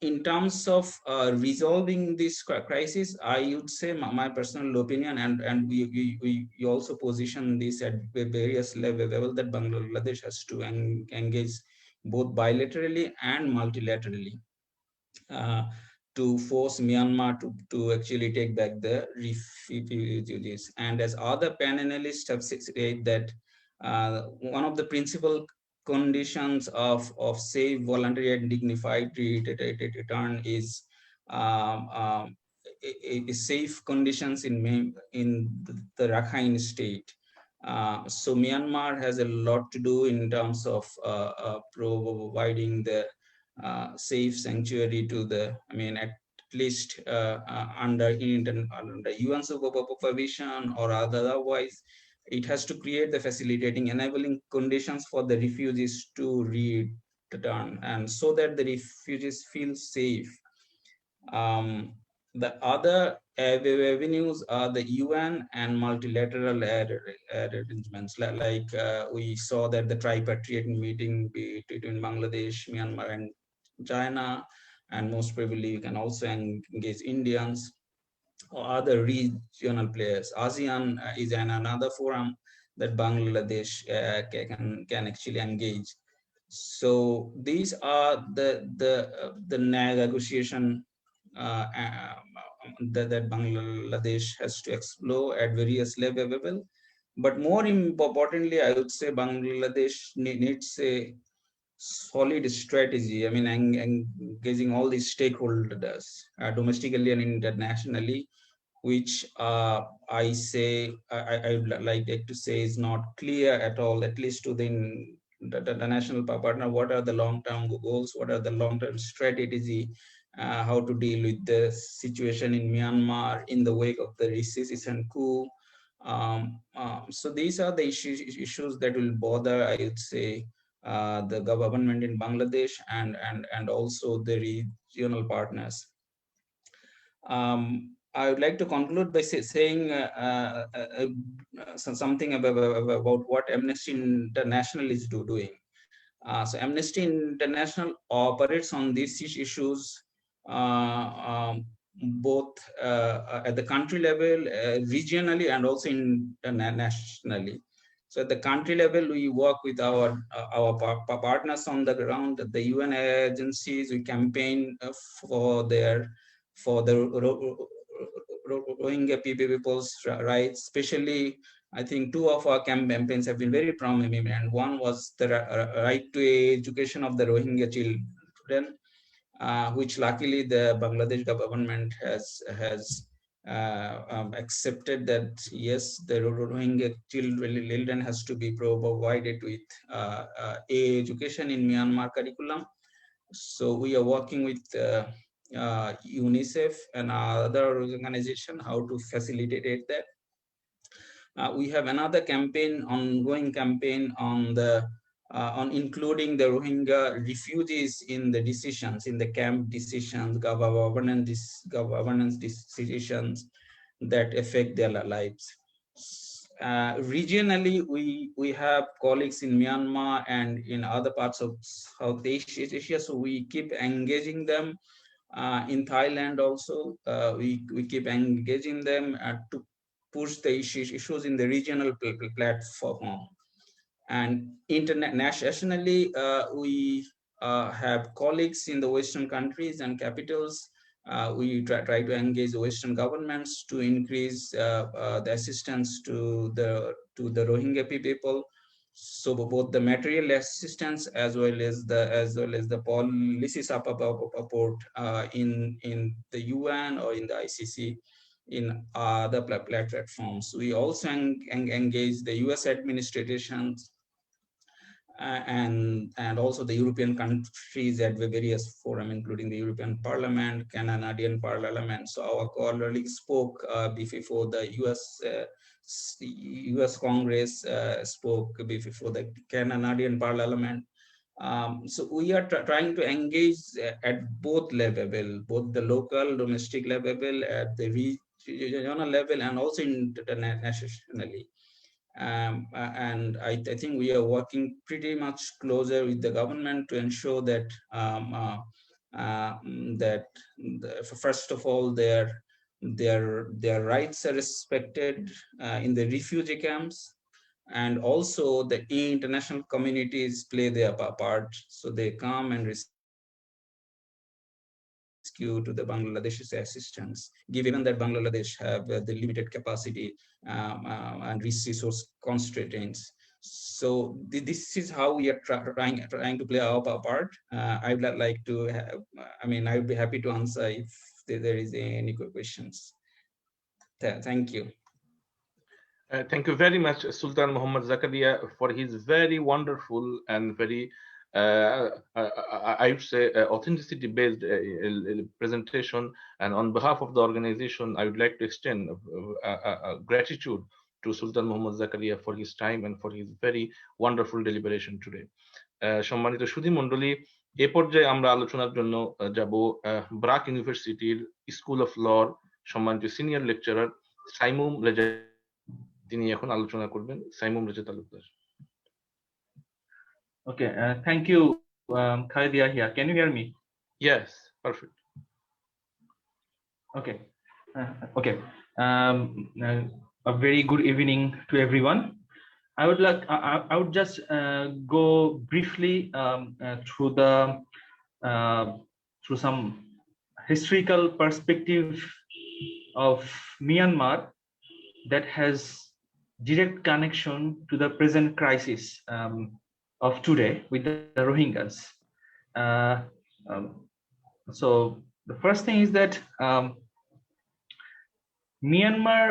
In terms of resolving this crisis, I would say my personal opinion, and we also position this at various levels, that Bangladesh has to engage both bilaterally and multilaterally to force Myanmar to actually take back the refugees. And as other panelists have said, that one of the principal conditions of safe, voluntary, and dignified return is safe conditions in the Rakhine state. So Myanmar has a lot to do in terms of providing the safe sanctuary to the, at least under UN supervision or otherwise. It has to create the facilitating, enabling conditions for the refugees to return, and so that the refugees feel safe. The other avenues are the UN and multilateral arrangements, like we saw that the tripartite meeting between Bangladesh, Myanmar, and China, and most probably you can also engage Indians or other regional players. ASEAN is another forum that Bangladesh can actually engage. So these are the negotiation that Bangladesh has to explore at various levels. But more importantly, I would say Bangladesh needs a solid strategy. Engaging all these stakeholders domestically and internationally, which I would like to say is not clear at all, at least to the national partner. What are the long-term goals? What are the long-term strategy? How to deal with the situation in Myanmar in the wake of the recession coup? So these are the issues that will bother, I would say, the government in Bangladesh and also the regional partners. I would like to conclude by saying something about what Amnesty International is doing. So Amnesty International operates on these issues both at the country level, regionally, and also internationally. So at the country level, we work with our partners on the ground, the UN agencies. We campaign for the Rohingya people's rights. Especially, I think two of our campaigns have been very prominent, and one was the right to education of the Rohingya children, which luckily the Bangladesh government has accepted that yes, the Rohingya children has to be provided with education in Myanmar curriculum. So we are working with UNICEF and other organizations how to facilitate that. We have another ongoing campaign on including the Rohingya refugees in the decisions, in the camp decisions, governance decisions that affect their lives. Regionally, we have colleagues in Myanmar and in other parts of South Asia, so we keep engaging them. In Thailand also, we keep engaging them to push the issues in the regional platform. And internationally, we have colleagues in the Western countries and capitals. We try to engage the Western governments to increase the assistance to the Rohingya people. So both the material assistance as well as the policy support in the UN or in the ICC, in other platforms. We also engage the US administrations and also the European countries at the various forum, including the European Parliament, Canadian Parliament. So our colleague spoke before the US Congress, spoke before the Canadian Parliament. So we are trying to engage at both level, both the local, domestic level, at the regional level, and also internationally. And I think we are working pretty much closer with the government to ensure that first of all their rights are respected in the refugee camps, and also the international communities play their part, so they come and rescue to the Bangladesh's assistance, given that Bangladesh have the limited capacity and resource constraints. So this is how we are trying to play our part. I would like to have, I would be happy to answer if there is any questions. Thank you. Thank you very much, Sultan Muhammad Zakaria, for his very wonderful and very, I would say, authenticity-based presentation. And on behalf of the organization, I would like to extend gratitude to Sultan Muhammad Zakaria for his time and for his very wonderful deliberation today. সম্মানিত সুধী মণ্ডলী, এ পর্যায়ে আমরা আলোচনার জন্য যাব ব্রাক ইউনিভার্সিটির school of লর সম্মানিত senior lecturer Saimum Reza, তিনি এখন আলোচনা করবেন। Saimum Reza Talukdar. Okay, thank you, Khalidia here. Can you hear me? Yes, perfect. Okay, a very good evening to everyone. I would just go briefly through some historical perspective of Myanmar that has direct connection to the present crisis of today with the Rohingyas. So the first thing is that Myanmar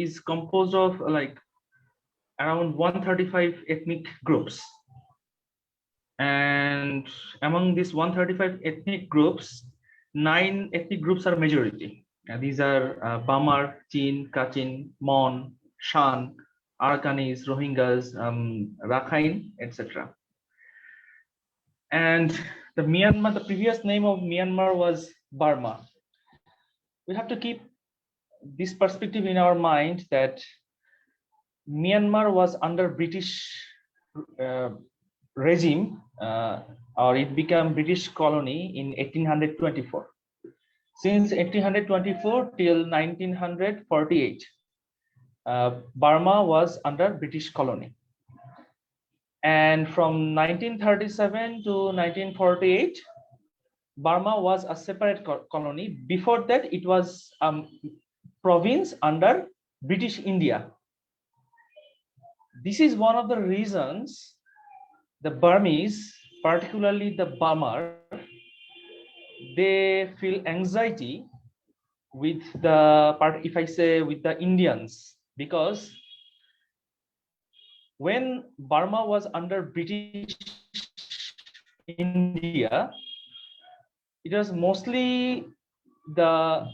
is composed of like around 135 ethnic groups, and among these 135 ethnic groups, 9 ethnic groups are majority. These are Bamar, Chin, Kachin, Mon, Shan, Arakanese, Rohingyas, Rakhine, etc. And the previous name of Myanmar was Burma. We have to keep this perspective in our mind that Myanmar was under British regime, or it became British colony in 1824. Since 1824 till 1948, Burma was under British colony. And from 1937 to 1948, Burma was a separate colony. Before that, it was a province under British India. This is one of the reasons the Burmese, particularly the Bamar, they feel anxiety with the with the Indians, because when Burma was under British India, it was mostly the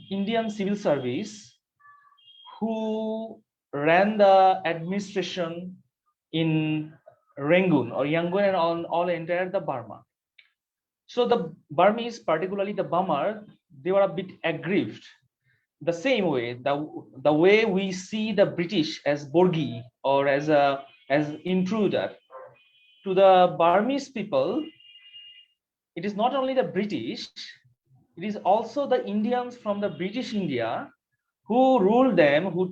Indian civil service who ran the administration in Rangoon or Yangon and all entire the Burma. So the Burmese, particularly the Bamar, they were a bit aggrieved. The same way, the way we see the British as Borgi or as intruder, to the Burmese people, it is not only the British, it is also the Indians from the British India who ruled them, who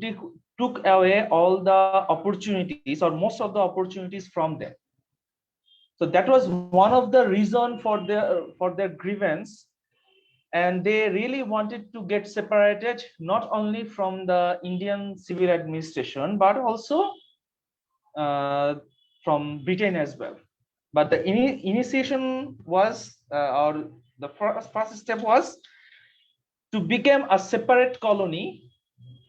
took away all the opportunities or most of the opportunities from them. So that was one of the reason for their grievance, and they really wanted to get separated not only from the Indian civil administration but also from Britain as well. But the initiation was, or the first step was to become a separate colony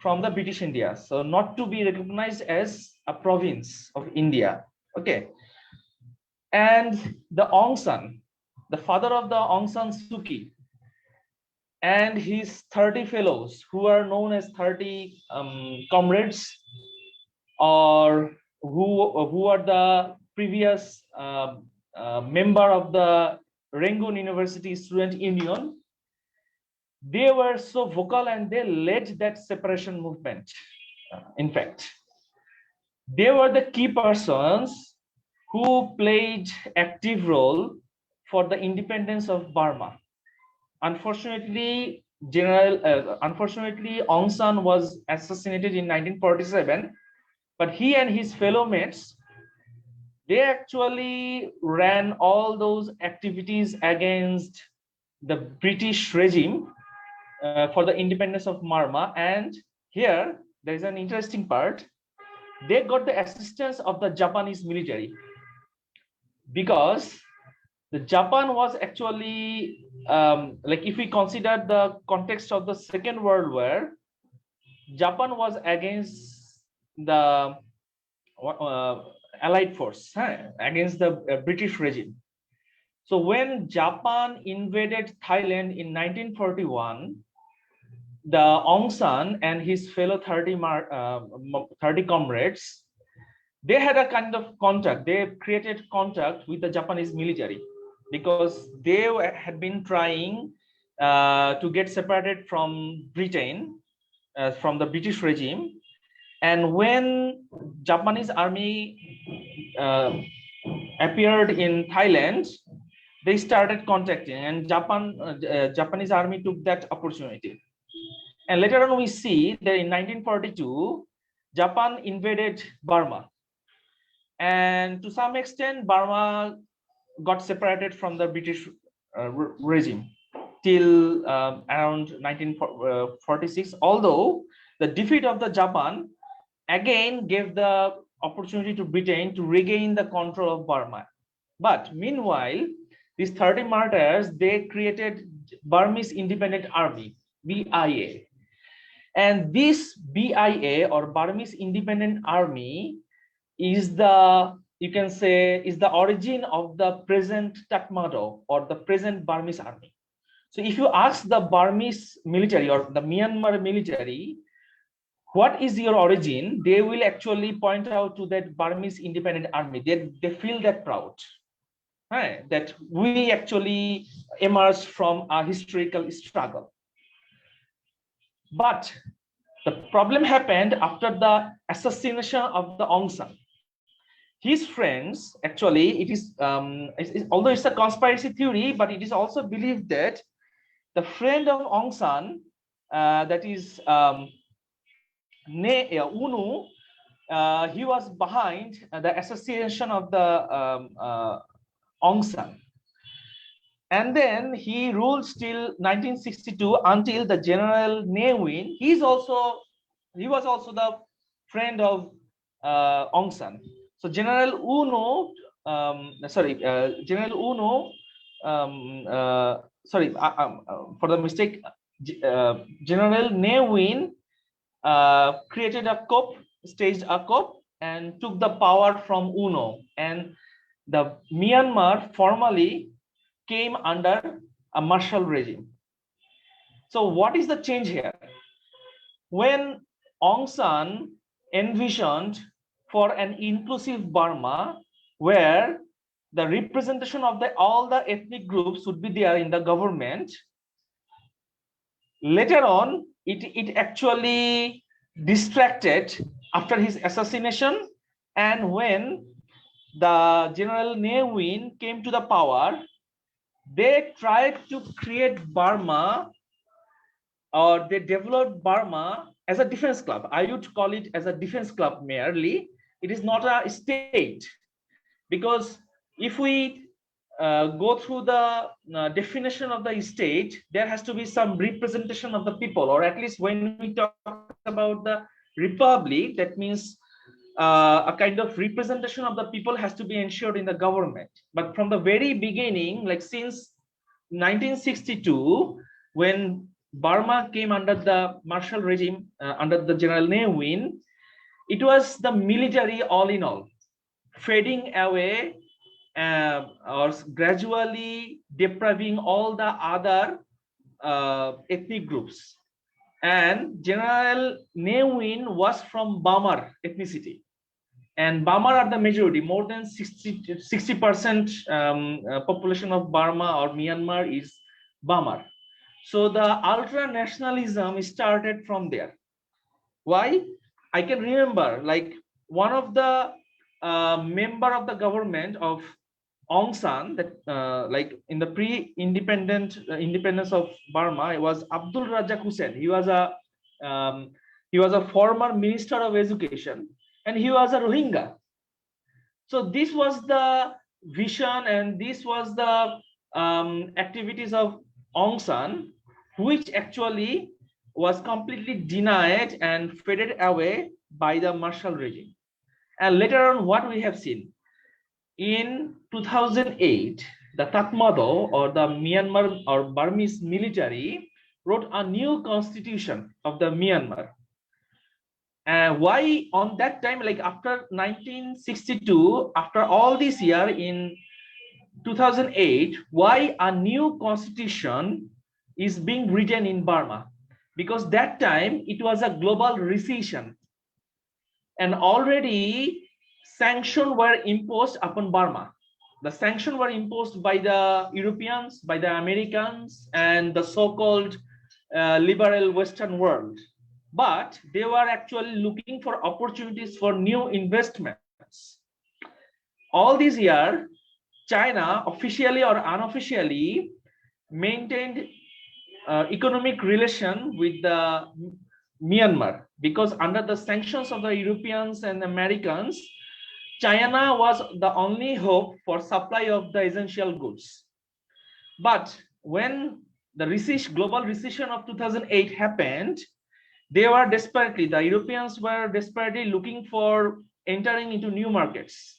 from the British India, so not to be recognized as a province of India. Okay. and the Aung San, the father of the Aung San Suu Kyi, and his 30 fellows, who are known as 30 comrades, or who are the previous member of the Rangoon University Student Union. They were so vocal and they led that separation movement. In fact, they were the key persons who played active role for the independence of Burma. Unfortunately, Aung San was assassinated in 1947, but he and his fellow mates, they actually ran all those activities against the British regime for the independence of Burma. And here there is an interesting part. They got the assistance of the Japanese military, because the Japan was actually like, if we consider the context of the Second World War, Japan was against the Allied force, against the British regime. So when Japan invaded Thailand in 1941, the Aung San and his fellow 30 comrades, they had a kind of contact. They created contact with the Japanese military, because they had been trying to get separated from Britain, from the British regime. And when Japanese army appeared in Thailand, they started contacting, and Japanese army took that opportunity. And later on, we see that in 1942, Japan invaded Burma. And to some extent, Burma got separated from the British regime till around 1946. Although the defeat of the Japan again gave the opportunity to Britain to regain the control of Burma. But meanwhile, these 30 martyrs, they created Burmese Independent Army, BIA. And this BIA, or Burmese Independent Army, is the, you can say, is the origin of the present Tatmadaw, or the present Burmese army. So if you ask the Burmese military or the Myanmar military, what is your origin, they will actually point out to that Burmese Independent Army. They feel that proud, right? That we actually emerged from a historical struggle. But the problem happened after the assassination of the Aung San. His friends, actually, it is, although it's a conspiracy theory, but it is also believed that the friend of Aung San, that is Unu, he was behind the assassination of the Aung San. And then he ruled till 1962 until the General Ne Win. He was also the friend of Aung San. So General Uno, General Uno, for the mistake, General Ne Win created a coup, staged a coup, and took the power from Uno. And the Myanmar formally came under a martial regime. So what is the change here? When Aung San envisioned for an inclusive Burma, where the representation of all the ethnic groups would be there in the government, later on, it actually distracted after his assassination. And when the General Ne Win came to the power, they tried to create Burma, or they developed Burma as a defense club. I would call it as a defense club merely. It is not a state, because if we go through the definition of the state, there has to be some representation of the people, or at least when we talk about the republic, that means a kind of representation of the people has to be ensured in the government. But from the very beginning, like since 1962, when Burma came under the martial regime, under the General Ne Win, it was the military all in all, fading away or gradually depriving all the other ethnic groups. And General Ne Win was from Bamar ethnicity. And Bamar are the majority, more than 60% population of Burma or Myanmar is Bamar. So the ultra-nationalism started from there. Why? I can remember, like, one of the member of the government of Aung San, that like in the independence of Burma, it was Abdul Razak Hussain. He was a former minister of education, and he was a Rohingya. So this was the vision, and this was the activities of Aung San, which actually was completely denied and faded away by the martial regime. And later on, what we have seen in 2008, the Tatmadaw, or the Myanmar or Burmese military, wrote a new constitution of the Myanmar. Why on that time, like after 1962, after all this year in 2008, why a new constitution is being written in Burma? Because that time it was a global recession, and already sanctions were imposed upon Burma. The sanctions were imposed by the Europeans, by the Americans, and the so-called liberal Western world. But they were actually looking for opportunities for new investments. All these years, China, officially or unofficially, maintained economic relation with the Myanmar, because under the sanctions of the Europeans and Americans, China was the only hope for supply of the essential goods. But when the global recession of 2008 happened, they were desperately, the Europeans were desperately looking for entering into new markets.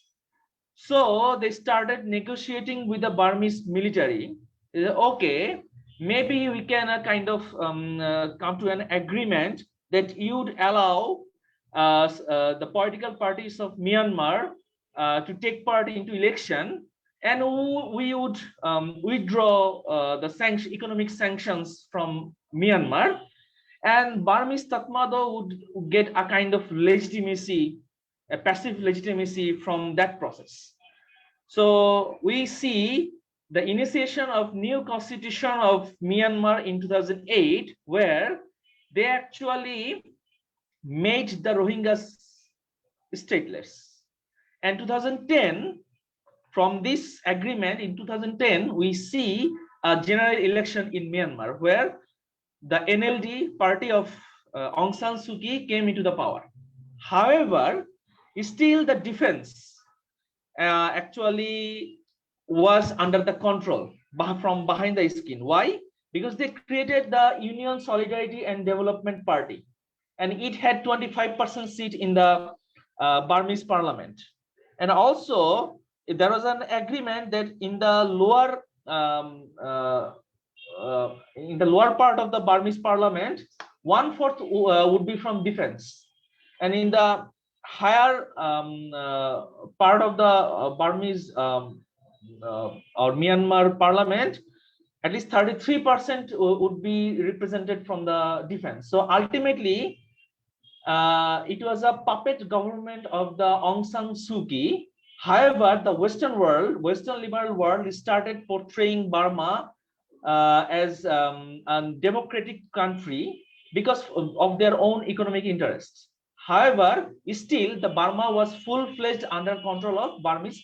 So they started negotiating with the Burmese military. Okay, maybe we can kind of come to an agreement that you would allow the political parties of Myanmar to take part into election, and we would withdraw the economic sanctions from Myanmar, and Burmese Tatmadaw would get a kind of legitimacy, a passive legitimacy from that process. So we see the initiation of new constitution of Myanmar in 2008, where they actually made the Rohingyas stateless. And 2010, from this agreement in 2010, we see a general election in Myanmar, where the NLD party of Aung San Suu Kyi came into the power. However, still the defense actually was under the control from behind the skin. Why? Because they created the Union Solidarity and Development Party, and it had 25% seat in the Burmese parliament. And also there was an agreement that in the lower part of the Burmese parliament, 1/4 would be from defense, and in the higher part of the Burmese or Myanmar parliament, at least 33% would be represented from the defense. So ultimately, it was a puppet government of the Aung San Suu Kyi. However, the Western liberal world started portraying Burma as a democratic country because of their own economic interests. However, still the Burma was full-fledged under control of Burmese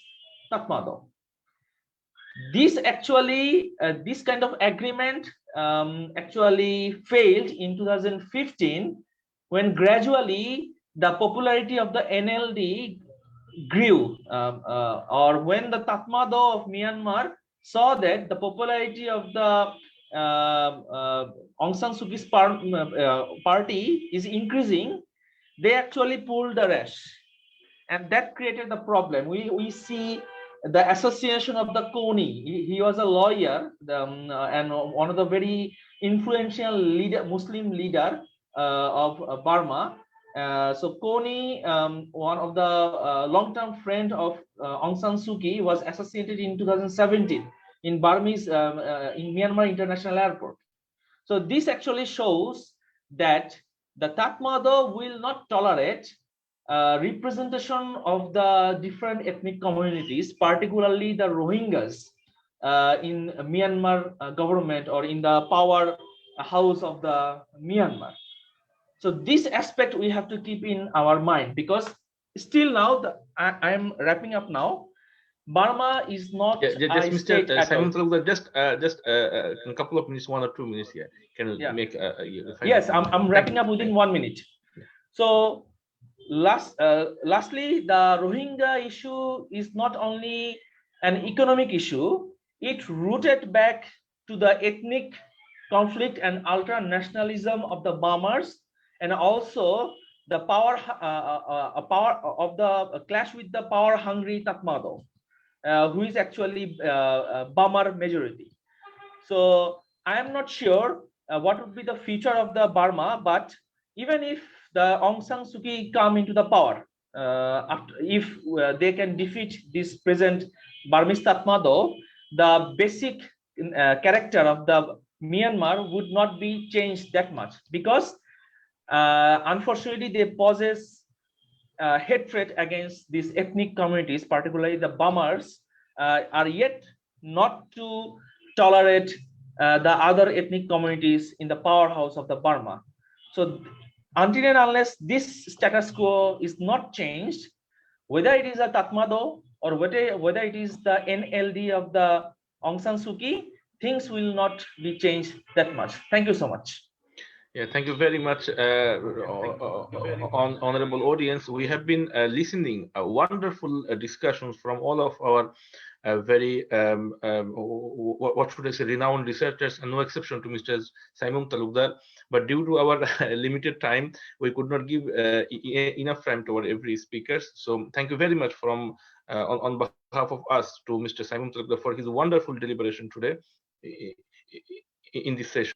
Tatmadaw. This actually, this kind of agreement actually failed in 2015, when gradually the popularity of the NLD grew, or when the Tatmadaw of Myanmar saw that the popularity of the Aung San Suu Kyi's party is increasing, they actually pulled the rush, and that created the problem. We see the association of the Kony. He was a lawyer and one of the very influential Muslim leader of Burma, So Kony, one of the long-term friend of Aung San Suu Kyi, was assassinated in 2017 in Burmese in Myanmar International Airport. So this actually shows that the Tatmadaw will not tolerate representation of the different ethnic communities, particularly the Rohingyas in Myanmar government or in the power house of the Myanmar. So this aspect we have to keep in our mind, because still now I am wrapping up now. Burma is not just a Mr. state at Simon all. Talukdar, just in a couple of minutes, 1 or 2 minutes here, can you Yeah. make Yes, I'm wrapping up within 1 minute. So lastly, the Rohingya issue is not only an economic issue, it rooted back to the ethnic conflict and ultra-nationalism of the Burmese, and also the power of the clash with the power-hungry Tatmadaw, who is actually Burma majority. So I am not sure what would be the future of the Burma, but even if the Aung San Suu Kyi come into the power, if they can defeat this present Burmese Tatmadaw, the basic character of the Myanmar would not be changed that much, because unfortunately they possess hatred against these ethnic communities, particularly the Burmese, are yet not to tolerate the other ethnic communities in the powerhouse of the Burma. So until and unless this status quo is not changed, whether it is a Tatmadaw or whether it is the NLD of the Aung San Suu Kyi, things will not be changed that much. Thank you so much. Yeah, thank you very much, honorable audience. We have been listening wonderful discussions from all of our very what should I say, renowned researchers, and no exception to Mr. Simon Talukdar. But due to our limited time, we could not give enough time to our every speaker. So thank you very much from on behalf of us to Mr. Simon Talukdar for his wonderful deliberation today in this session.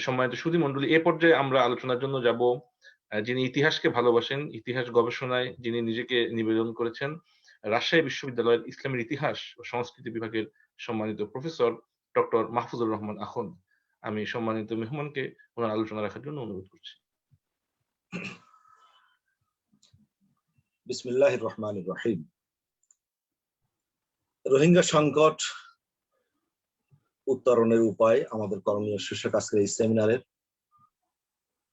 সম্মানিত সুধী মণ্ডলী, এ পর্যায়ে আমরা আলোচনার জন্য যাব যিনি ইতিহাসকে ভালোবাসেন, ইতিহাস গবেষণায় যিনি নিজেকে নিবেদন করেছেন, রাজশাহী বিশ্ববিদ্যালয়ের ইসলামের ইতিহাস ও সংস্কৃতি বিভাগের সম্মানিত প্রফেসর ডক্টর মাহফুজুর রহমান আখন্দ। আমি সম্মানিত মেহমানকে ওনার আলোচনা রাখার জন্য অনুরোধ করছি। বিসমিল্লাহির রহমানির রহিম। রোহিঙ্গা সংকট উত্তরণের উপায় আমাদের করণীয় শীর্ষক আজকের এই সেমিনারের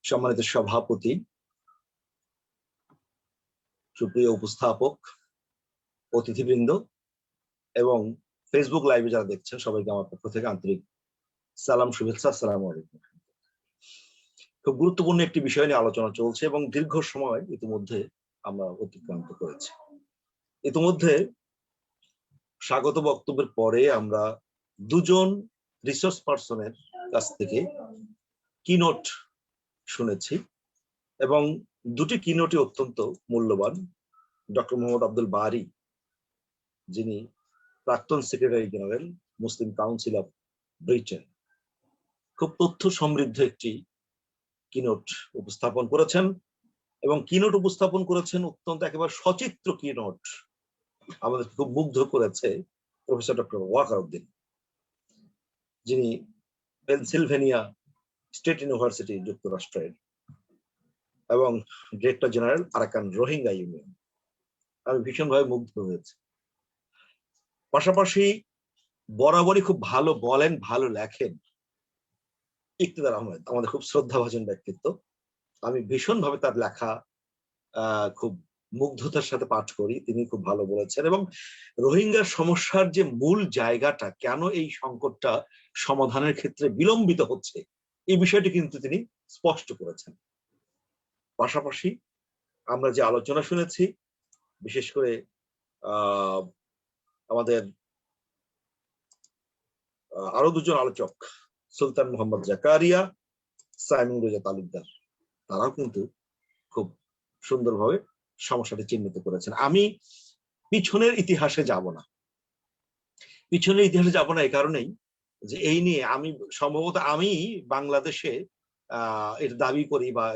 সম্মানিত সভাপতি, সুপ্রিয় উপস্থাপক, অতিথিবৃন্দ এবং ফেসবুক লাইভে যারা দেখছেন সবাইকে আমার পক্ষ থেকে আন্তরিক সালাম, শুভেচ্ছা, আসসালামু আলাইকুম। খুব গুরুত্বপূর্ণ একটি বিষয় নিয়ে আলোচনা চলছে এবং দীর্ঘ সময় ইতিমধ্যে আমরা অতিক্রান্ত করেছি। ইতিমধ্যে স্বাগত বক্তব্যের পরে আমরা দুজন রিসোর্স পার্সনের কাছ থেকে কিনোট শুনেছি এবং দুটি কিনোটই অত্যন্ত মূল্যবান। ডক্টর মোহাম্মদ আব্দুল বারি, যিনি প্রাক্তন secretary general Muslim council of Britain, খুব তথ্য সমৃদ্ধ একটি কিনোট উপস্থাপন করেছেন এবং কিনোট উপস্থাপন করেছেন অত্যন্ত একেবারে সচিত্র কিনোট। আমাদের খুব মুগ্ধ করেছে প্রফেসর ডক্টর ওয়াকার উদ্দিন, যিনি পেনসিলভেনিয়া স্টেট ইউনিভার্সিটি যুক্তরাষ্ট্রের এবং director general Arakan Rohingya union. আমি ভীষণভাবে মুগ্ধ হয়েছি। পাশাপাশি বরাবরই খুব ভালো বলেন, ভালো লেখেন ইকতেদার আহমেদ, আমাদের খুব শ্রদ্ধাভাজন ব্যক্তিত্ব। আমি ভীষণভাবে তার লেখা খুব মুগ্ধতার সাথে পাঠ করি। তিনি খুব ভালো বলেছেন এবং রোহিঙ্গা সমস্যার যে মূল জায়গাটা, কেন এই সংকটটা সমাধানের ক্ষেত্রে বিলম্বিত হচ্ছে, এই বিষয়টি কিন্তু তিনি স্পষ্ট করেছেন। পাশাপাশি আমরা যে আলোচনা শুনেছি, বিশেষ করে আমাদের আরো দুজন আলোচক, সুলতান মোহাম্মদ জাকারিয়া, সাইমন রেজা তালুকদার, তারাও কিন্তু খুব সুন্দরভাবে সমস্যাটি চিহ্নিত করেছেন। আমি পিছনের ইতিহাসে যাব না, এই কারণেই যে এই নিয়ে আমি সম্ভবত বাংলাদেশে এর দাবি করি বা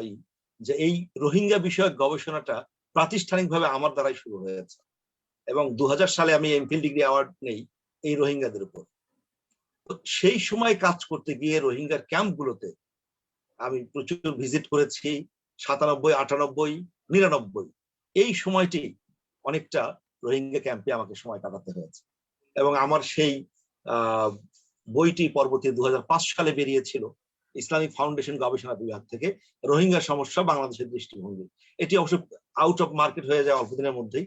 যে এই রোহিঙ্গা বিষয়ক গবেষণাটা প্রাতিষ্ঠানিকভাবে আমার দ্বারাই শুরু হয়েছে, এবং 2000 সালে আমি এমফিল ডিগ্রি অ্যাওয়ার্ড নেই এই রোহিঙ্গাদের উপর। সেই সময় কাজ করতে গিয়ে রোহিঙ্গার ক্যাম্পগুলোতে আমি প্রচুর ভিজিট করেছি, 97, 98, 99 এই সময়টি অনেকটা রোহিঙ্গা ক্যাম্পে আমাকে সময় কাটাতে হয়েছে। এবং আমার সেই বইটি পরবর্তী 2005 সালে বেরিয়েছিল ইসলামিক ফাউন্ডেশন গবেষণা বিভাগ থেকে, রোহিঙ্গা সমস্যা বাংলাদেশের দৃষ্টিভঙ্গি। এটি অবশ্য আউট অফ মার্কেট হয়ে যায়, অল্প দিনের মধ্যেই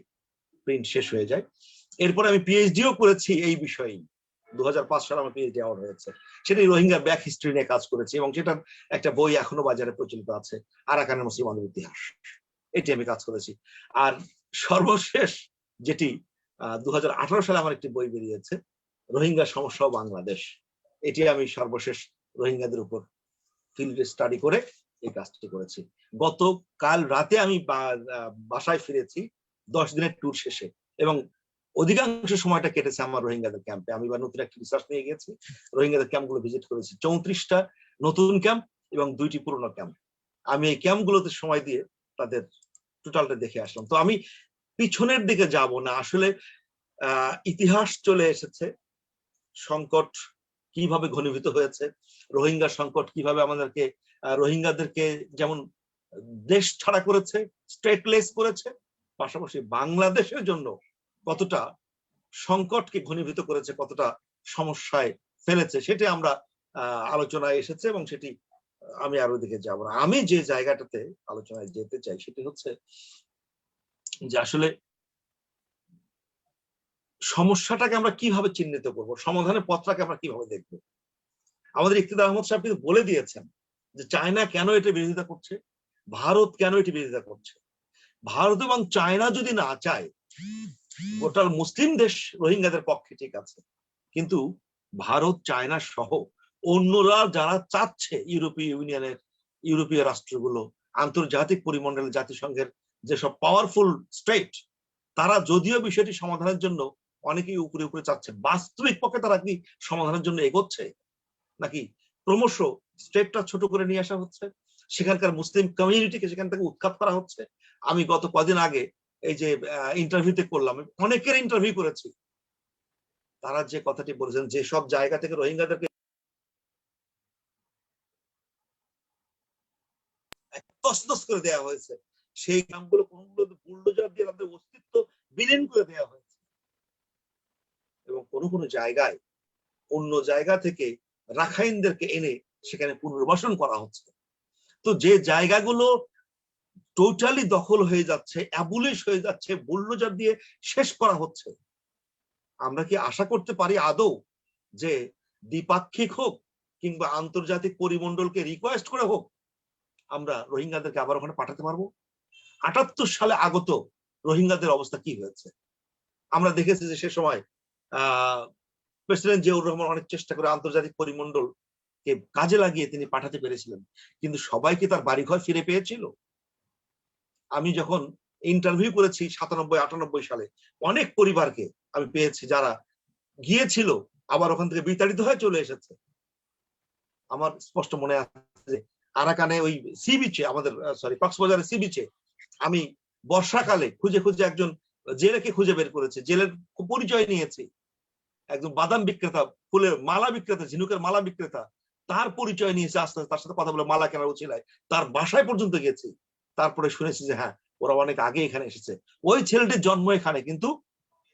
প্রিন্ট শেষ হয়ে যায়। এরপরে আমি পিএইচডিও করেছি এই বিষয়েই, 2005 সালে আমার পিএইচডি অ্যাওয়ার্ড হয়েছে, সেটি রোহিঙ্গা ব্যাক হিস্ট্রি নিয়ে কাজ করেছি, এবং সেটার একটা বই এখনো বাজারে প্রচলিত আছে, আরাকানের মুসলমানদের ইতিহাস, এটি আমি কাজ করেছি। আর সর্বশেষ যেটি 2018 সালে আমার একটি বই বেরিয়েছে, রোহিঙ্গা সমস্যা ও বাংলাদেশ, এটি আমি সর্বশেষ রোহিঙ্গাদের উপর ফিল্ড স্টাডি করে এই কাজটি করেছি। গতকাল রাতে আমি বাসায় ফিরেছি 10 দিনের ট্যুর শেষে, এবং অধিকাংশ সময়টা কেটেছে আমার রোহিঙ্গাদের ক্যাম্পে। আমি নতুন একটা রিসার্চ নিয়ে গেছি, রোহিঙ্গাদের ক্যাম্পগুলো ভিজিট করেছি, 34টা নতুন ক্যাম্প এবং 2টি পুরনো ক্যাম্প। আমি এই ক্যাম্পগুলোতে সময় দিয়ে তাদের টোটালটা দেখে আসলাম। তো আমি পিছনের দিকে যাব না, আসলে ইতিহাস চলে এসেছে, সংকট কিভাবে ঘনীভূত হয়েছে, রোহিঙ্গা সংকট কিভাবে আমাদেরকে রোহিঙ্গাদেরকে যেমন দেশ ছাড়া করেছে, স্টেটলেস করেছে, পাশাপাশি বাংলাদেশের জন্য কতটা সংকটকে ঘনীভূত করেছে, কতটা সমস্যায় ফেলেছে, সেটি আমরা আলোচনায় এসেছে, এবং সেটি আমি আরো দিকে যাব না। আমি যে জায়গাটাতে আলোচনায় যেতে চাই সেটি হচ্ছে যে আসলে সমস্যাটাকে আমরা কিভাবে চিহ্নিত করব, সমাধানের পথটাকে আমরা কিভাবে দেখব। আমাদের ইকতিদার আহমদ সাহেব কিন্তু বলে দিয়েছেন যে চায়না কেন এটা বিরোধিতা করছে, ভারত কেন এটি বিরোধিতা করছে। ভারত এবং চায়না যদি না চায়, গোটা মুসলিম দেশ রোহিঙ্গাদের পক্ষে ঠিক আছে, কিন্তু ভারত, চায়না সহ অন্যরা যারা চাচ্ছে, ইউরোপীয় ইউনিয়নের ইউরোপীয় রাষ্ট্রগুলো, আন্তর্জাতিক পরিমণ্ডলে জাতিসংঘের যেসব পাওয়ারফুল স্টেট, তারা যদিও বিষয়টি সমাধানের জন্য অনেকেই উপরে উপরে চাচ্ছে, বাস্তবিক পক্ষে তারা কি সমাধানের জন্য এগোচ্ছে, নাকি ক্রমশ স্টেটটা ছোট করে নিয়ে আসা হচ্ছে, সেখানকার মুসলিম কমিউনিটিকে সেখান থেকে উৎখাত করা হচ্ছে। আমি গত কদিন আগে এই যে ইন্টারভিউতে করলাম, অনেকের ইন্টারভিউ করেছি, তারা যে কথাটি বলেছেন, যে সব জায়গা থেকে রোহিঙ্গাদেরকে তছনছ করে দেওয়া হয়েছে, সেই গ্রামগুলো কোনগুলো বুলডোজার দিয়ে তাদের অস্তিত্ব বিলীন করে দেওয়া হয়েছে, এবং কোনো কোনো জায়গায় অন্য জায়গা থেকে রাখাইনদেরকে এনে সেখানে পুনর্বাসন করা হচ্ছে। তো যে জায়গাগুলো টোটালি দখল হয়ে যাচ্ছে, অ্যাবুলিশ হয়ে যাচ্ছে, বুলডোজার দিয়ে শেষ করা হচ্ছে, আমরা কি আশা করতে পারি আদৌ যে দ্বিপাক্ষিক হোক কিংবা আন্তর্জাতিক পরিমণ্ডলকে রিকোয়েস্ট করে হোক আমরা রোহিঙ্গাদেরকে আবার ওখানে পাঠাতে পারবো? 78 সালে আগত রোহিঙ্গাদের অবস্থা কি হয়েছে আমরা দেখেছি, যে সে সময় প্রেসিডেন্ট জিয়াউর রহমান অনেক চেষ্টা করে আন্তর্জাতিক পরিমণ্ডলকে কাজে লাগিয়ে তিনি পাঠাতে পেরেছিলেন, কিন্তু সবাইকে তার বাড়িঘর ফিরে পেয়েছিল? আমি যখন ইন্টারভিউ করেছি 97-98 সালে, অনেক পরিবারকে আমি পেয়েছি যারা গিয়েছিল আবার ওখান থেকে বিতাড়িত হয়ে চলে এসেছে। আমার স্পষ্ট মনে আছে আরাকানে ওই সি বিচে, আমাদের কক্সবাজারের সি বিচে আমি বর্ষাকালে খুঁজে খুঁজে একজন জেলেকে খুঁজে বের করেছে, জেলের পরিচয় নিয়েছি, একজন বাদাম বিক্রেতা, ফুলের মালা বিক্রেতা, ঝিনুকের মালা বিক্রেতা, তার পরিচয় নিয়েছে, আস্তে আস্তে তার সাথে কথা বলে মালা কেনার উচিলায় তার বাসায় পর্যন্ত গেছি। তারপরে শুনেছি যে হ্যাঁ, ওরা অনেক আগে এখানে এসেছে, ওই ছেলেটির জন্ম এখানে, কিন্তু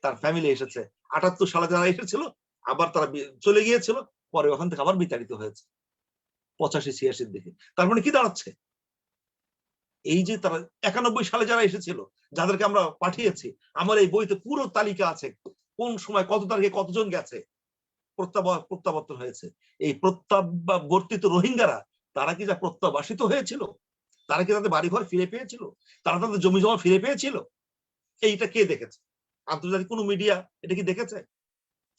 তার ফ্যামিলি এসেছে 78 সালে যারা এসেছিল, আবার তারা চলে গিয়েছিল, পরে ওখান থেকে আবার বিতাড়িত হয়েছে 85-86 দিকে। তার মানে কি দাঁড়াচ্ছে, এই যে তারা 91 সালে যারা এসেছিল, যাদেরকে আমরা পাঠিয়েছি, আমার এই বইতে পুরো তালিকা আছে, কোন সময় কত তারিখে কতজন গেছে, প্রত্যাবর্তন হয়েছে। এই প্রত্যাবর্তিত রোহিঙ্গারা তারা কি যা প্রত্যাবাসিত হয়েছিল, তারা কি তাদের বাড়িঘর ফিরে পেয়েছিল, তারা তাদের জমি জমা ফিরে পেয়েছিল? এইটা কে দেখেছে? আন্তর্জাতিক কোনো মিডিয়া এটা কি দেখেছে?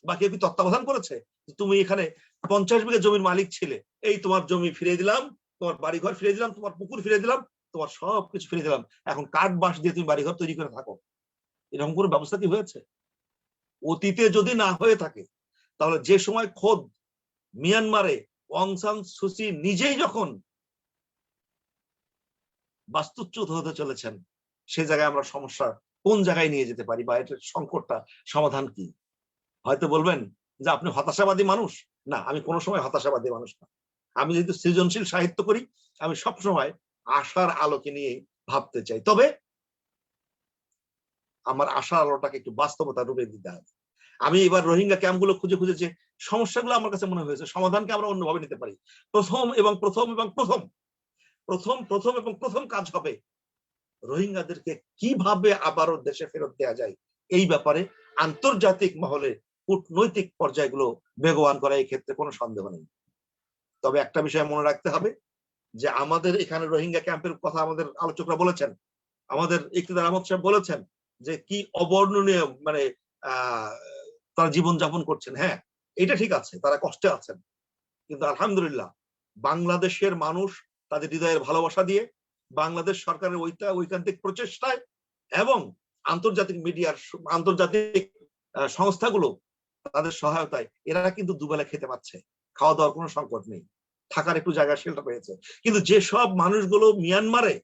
বা কেউ কি তত্ত্বাবধান করেছে? তুমি এখানে 50 বিঘা জমির মালিক ছিলে, এই তোমার জমি ফিরে দিলাম, তোমার বাড়িঘর ফিরে দিলাম, তোমার পুকুর ফিরে দিলাম, তোমার সবকিছু ফিরে দিলাম, এখন কাঠ বাঁশ দিয়ে তুমি বাড়িঘর তৈরি করে থাকো, এরকম কোনো ব্যবস্থা কি হয়েছে? অতীতে যদি না হয়ে থাকে, তাহলে যে সময় খোদ মিয়ানমারে অং সান সু চি নিজেই যখন বাস্তুচ্যুত হতে চলেছেন, সে জায়গায় আমরা সমস্যা কোন জায়গায় নিয়ে যেতে পারি বা এটার সংকটটা সমাধান কি? হয়তো বলবেন যে আপনি হতাশাবাদী মানুষ। না, আমি কোনো সময় হতাশাবাদী মানুষ না। আমি যেহেতু সৃজনশীল সাহিত্য করি, আমি সবসময় আশার আলোকে নিয়ে ভাবতে চাই। তবে আমার আশার আলোটাকে একটু বাস্তবতা রূপে দিতে হবে। আমি এবার রোহিঙ্গা ক্যাম্পগুলো খুঁজে খুঁজে যে সমস্যাগুলো আমার কাছে মনে হয়েছে, সমাধানকে আমরা অন্যভাবে নিতে পারি। প্রথম কাজ হবে রোহিঙ্গাদেরকে কিভাবে আবারও দেশে ফেরত দেওয়া যায়, এই ব্যাপারে আন্তর্জাতিক মহলে কূটনৈতিক পর্যায়গুলো বেগবান করা, এই ক্ষেত্রে কোনো সন্দেহ নেই। তবে একটা বিষয় মনে রাখতে হবে যে আমাদের এখানে রোহিঙ্গা ক্যাম্পের কথা আমাদের আলোচকরা বলেছেন, আমাদের ইকতিদার আহমদ সাহেব বলেছেন যে কি অবর্ণনীয় মানে তারা জীবনযাপন করছেন। হ্যাঁ, এটা ঠিক আছে, তারা কষ্টে আছেন, কিন্তু আলহামদুলিল্লাহ বাংলাদেশের মানুষ তাদের হৃদয়ের ভালোবাসা দিয়ে, বাংলাদেশ সরকারের ঐকান্তিক প্রচেষ্টায় এবং আন্তর্জাতিক মিডিয়ার আন্তর্জাতিক সংস্থাগুলো তাদের সহায়তায় এরা কিন্তু দুবেলা খেতে পাচ্ছে, খাওয়া দাওয়ার কোনো সংকট নেই, থাকার একটু জায়গা শেল্টার পেয়েছে। কিন্তু যেসব মানুষগুলো মিয়ানমারে,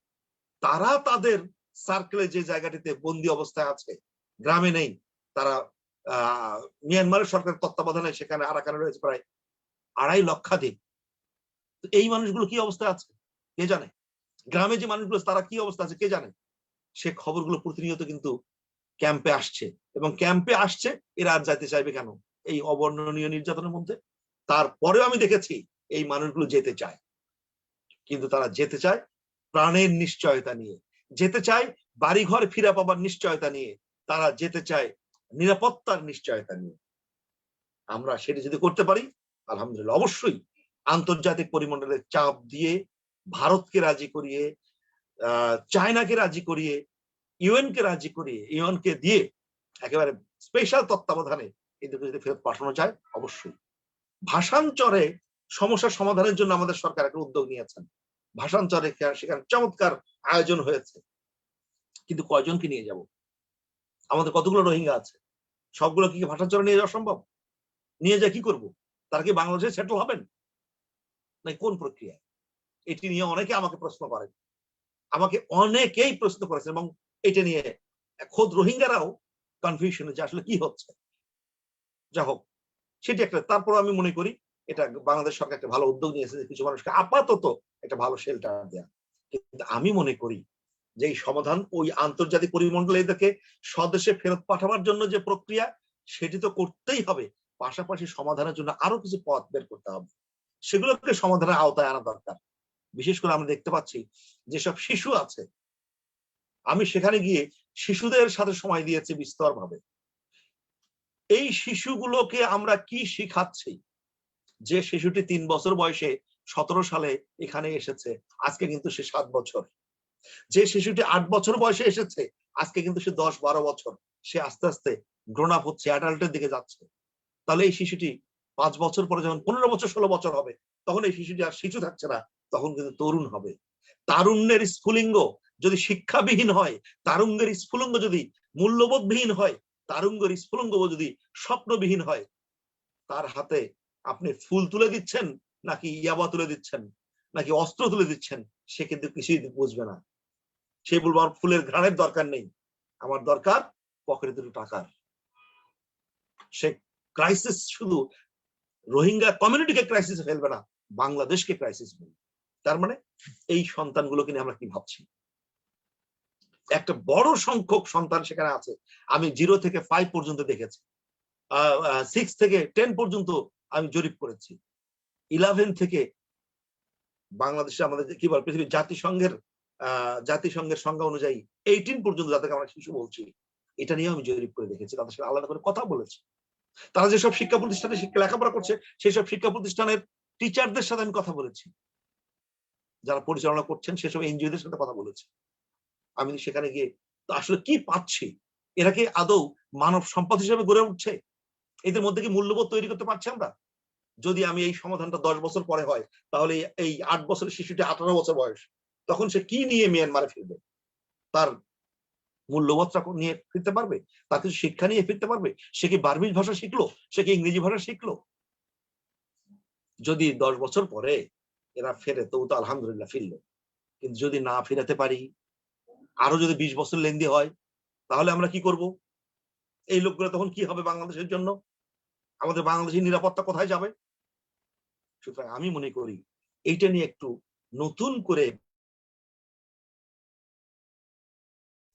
তারা তাদের সার্কেলে যে জায়গাটিতে বন্দি অবস্থায় আছে, গ্রামে নেই, তারা মিয়ানমারের সরকারের তত্ত্বাবধানে সেখানে আরাকানে রয়েছে প্রায় 2.5 লক্ষাধিক। এই মানুষগুলো কি অবস্থায় আছে কে জানে? গ্রামে যে মানুষগুলো তারা কি অবস্থা আছে কে জানে? সে খবরগুলো প্রতিনিয়ত কিন্তু ক্যাম্পে আসছে, এবং ক্যাম্পে আসছে এরা আর যাইতে চাইবে কেন এই অবর্ণনীয় নির্যাতনের মধ্যে? তারপরেও আমি দেখেছি এই মানুষগুলো যেতে চায়, কিন্তু তারা যেতে চায় প্রাণের নিশ্চয়তা নিয়ে, যেতে চায় বাড়িঘর ফিরে পাবার নিশ্চয়তা নিয়ে, তারা যেতে চায় নিরাপত্তার নিশ্চয়তা নিয়ে। আমরা সেটা যদি করতে পারি আলহামদুলিল্লাহ। অবশ্যই আন্তর্জাতিক পরিমণ্ডলের চাপ দিয়ে, ভারতকে রাজি করিয়ে, চায়নাকে রাজি করিয়ে, ইউএনকে রাজি করিয়ে, ইউএনকে দিয়ে একেবারে স্পেশাল তত্ত্বাবধানে এদেরকে যদি ফেরত পাঠানো যায়, অবশ্যই। ভাষান্তরে সমস্যা সমাধানের জন্য আমাদের সরকার একটা উদ্যোগ নিয়েছেন, ভাষান্তরে সেখানে চমৎকার আয়োজন হয়েছে, কিন্তু কয়জনকে নিয়ে যাব? আমাদের কতগুলো রোহিঙ্গা আছে, সবগুলো কি ভাষান্তরে নিয়ে যাওয়া সম্ভব? নিয়ে যা কি করব? তারা কি বাংলাদেশে সেটেল হবেন নাকি কোন প্রক্রিয়া? এটি নিয়ে অনেকে আমাকে প্রশ্ন করেন, আমাকে অনেকেই প্রশ্ন করেছেন, এবং এটা নিয়ে খোদ রোহিঙ্গারাও কনফিউশনে যে আসলে কি হচ্ছে। যা হোক, সেটি একটা, তারপর আমি মনে করি এটা বাংলাদেশ সরকার একটা ভালো উদ্যোগ নিয়েছে যে কিছু মানুষকে আপাতত একটা ভালো শেল্টার দেয়া। কিন্তু আমি মনে করি যে এই সমাধান ওই আন্তর্জাতিক পরিমণ্ডলে এদেরকে স্বদেশে ফেরত পাঠাবার জন্য যে প্রক্রিয়া, সেটি তো করতেই হবে, পাশাপাশি সমাধানের জন্য আরো কিছু পথ বের করতে হবে, সেগুলোকে সমাধানের আওতায় আনা দরকার। বিশেষ করে আমরা দেখতে পাচ্ছি যেসব শিশু আছে, আমি সেখানে গিয়ে শিশুদের সাথে সময় দিয়েছি বিস্তরভাবে। এই শিশুগুলোকে আমরা কি শিখাচ্ছি? যে শিশুটি 3 বছর বয়সে 17 সালে এখানে এসেছে, আজকে কিন্তু সে 7 বছর। যে শিশুটি 8 বছর বয়সে এসেছে, আজকে কিন্তু সে 10-12 বছর। সে আস্তে আস্তে গ্রোন আপ হচ্ছে, অ্যাডাল্টের দিকে যাচ্ছে। তাহলে এই শিশুটি 5 বছর পরে যখন 15 বছর 16 বছর হবে, তখন এই শিশুটি আর শিশু থাকছে না, তখন কিন্তু তরুণ হবে। তারুণ্যের স্ফুলিঙ্গ যদি শিক্ষাবিহীন হয়, তারুণ্যের স্ফুলিঙ্গ যদি মূল্যবোধবিহীন হয়, তারুণ্যের স্ফুলিঙ্গ যদি স্বপ্নবিহীন হয়, তার হাতে আপনি ফুল তুলে দিচ্ছেন নাকি ইয়াবা তুলে দিচ্ছেন নাকি অস্ত্র তুলে দিচ্ছেন, সে কিন্তু কিছুই বুঝবে না। সে বলবো আমার ফুলের ঘ্রাণের দরকার নেই, আমার দরকার পকেটে দুটো টাকার। সে ক্রাইসিস শুধু রোহিঙ্গা কমিউনিটিকে ক্রাইসিসে ফেলবে না, বাংলাদেশকে ক্রাইসিস ফেলবে। তার মানে এই সন্তানগুলোকে নিয়ে আমরা কি ভাবছি? একটা বড় সংখ্যক সন্তান সেখানে আছে। আমি 0 থেকে 5 পর্যন্ত দেখেছি, 6 থেকে 10 পর্যন্ত আমি জরিপ করেছি, 11 থেকে বাংলাদেশে আমাদের কি বল পৃথিবীর জাতিসংঘের সংজ্ঞা অনুযায়ী 18 পর্যন্ত যাদেরকে আমরা শিশু বলছি, এটা নিয়ে আমি জরিপ করে দেখেছি, তাদের সাথে আলাদা করে কথা বলেছি। তারা যেসব শিক্ষা প্রতিষ্ঠানে লেখাপড়া করছে, সেই সব শিক্ষা প্রতিষ্ঠানের টিচারদের সাথে আমি কথা বলেছি, যারা পরিচালনা করছেন সেসব এনজিওদের সাথে কথা বলেছি। আমি সেখানে গিয়ে আসলে কি পাচ্ছি, এরা কি আদৌ মানব সম্পদ হিসেবে গড়ে উঠছে? এদের মধ্যে কি মূল্যবোধ তৈরি করতে পারছি আমরা? যদি আমি এই সমাধানটা 10 বছর পরে হয়, তাহলে এই 8 বছরের শিশুটি 18 বছর বয়স, তখন সে কি নিয়ে মিয়ানমারে ফিরবে? তার মূল্যবোধটা নিয়ে ফিরতে পারবে? তার কিছু শিক্ষা নিয়ে ফিরতে পারবে? সে কি বার্মিজ ভাষা শিখলো? সে কি ইংরেজি ভাষা শিখলো? যদি 10 বছর পরে এরা ফেরে, তো আলহামদুলিল্লাহ ফিরলো, কিন্তু যদি না ফেরাতে পারি, আরো যদি 20 বছর লেন্দি হয়, তাহলে আমরা কি করব? এই লোকগুলো তখন কি হবে বাংলাদেশের জন্য? আমাদের বাংলাদেশের নিরাপত্তা কোথায় যাবে? সুতরাং আমি মনে করি এইটা নিয়ে একটু নতুন করে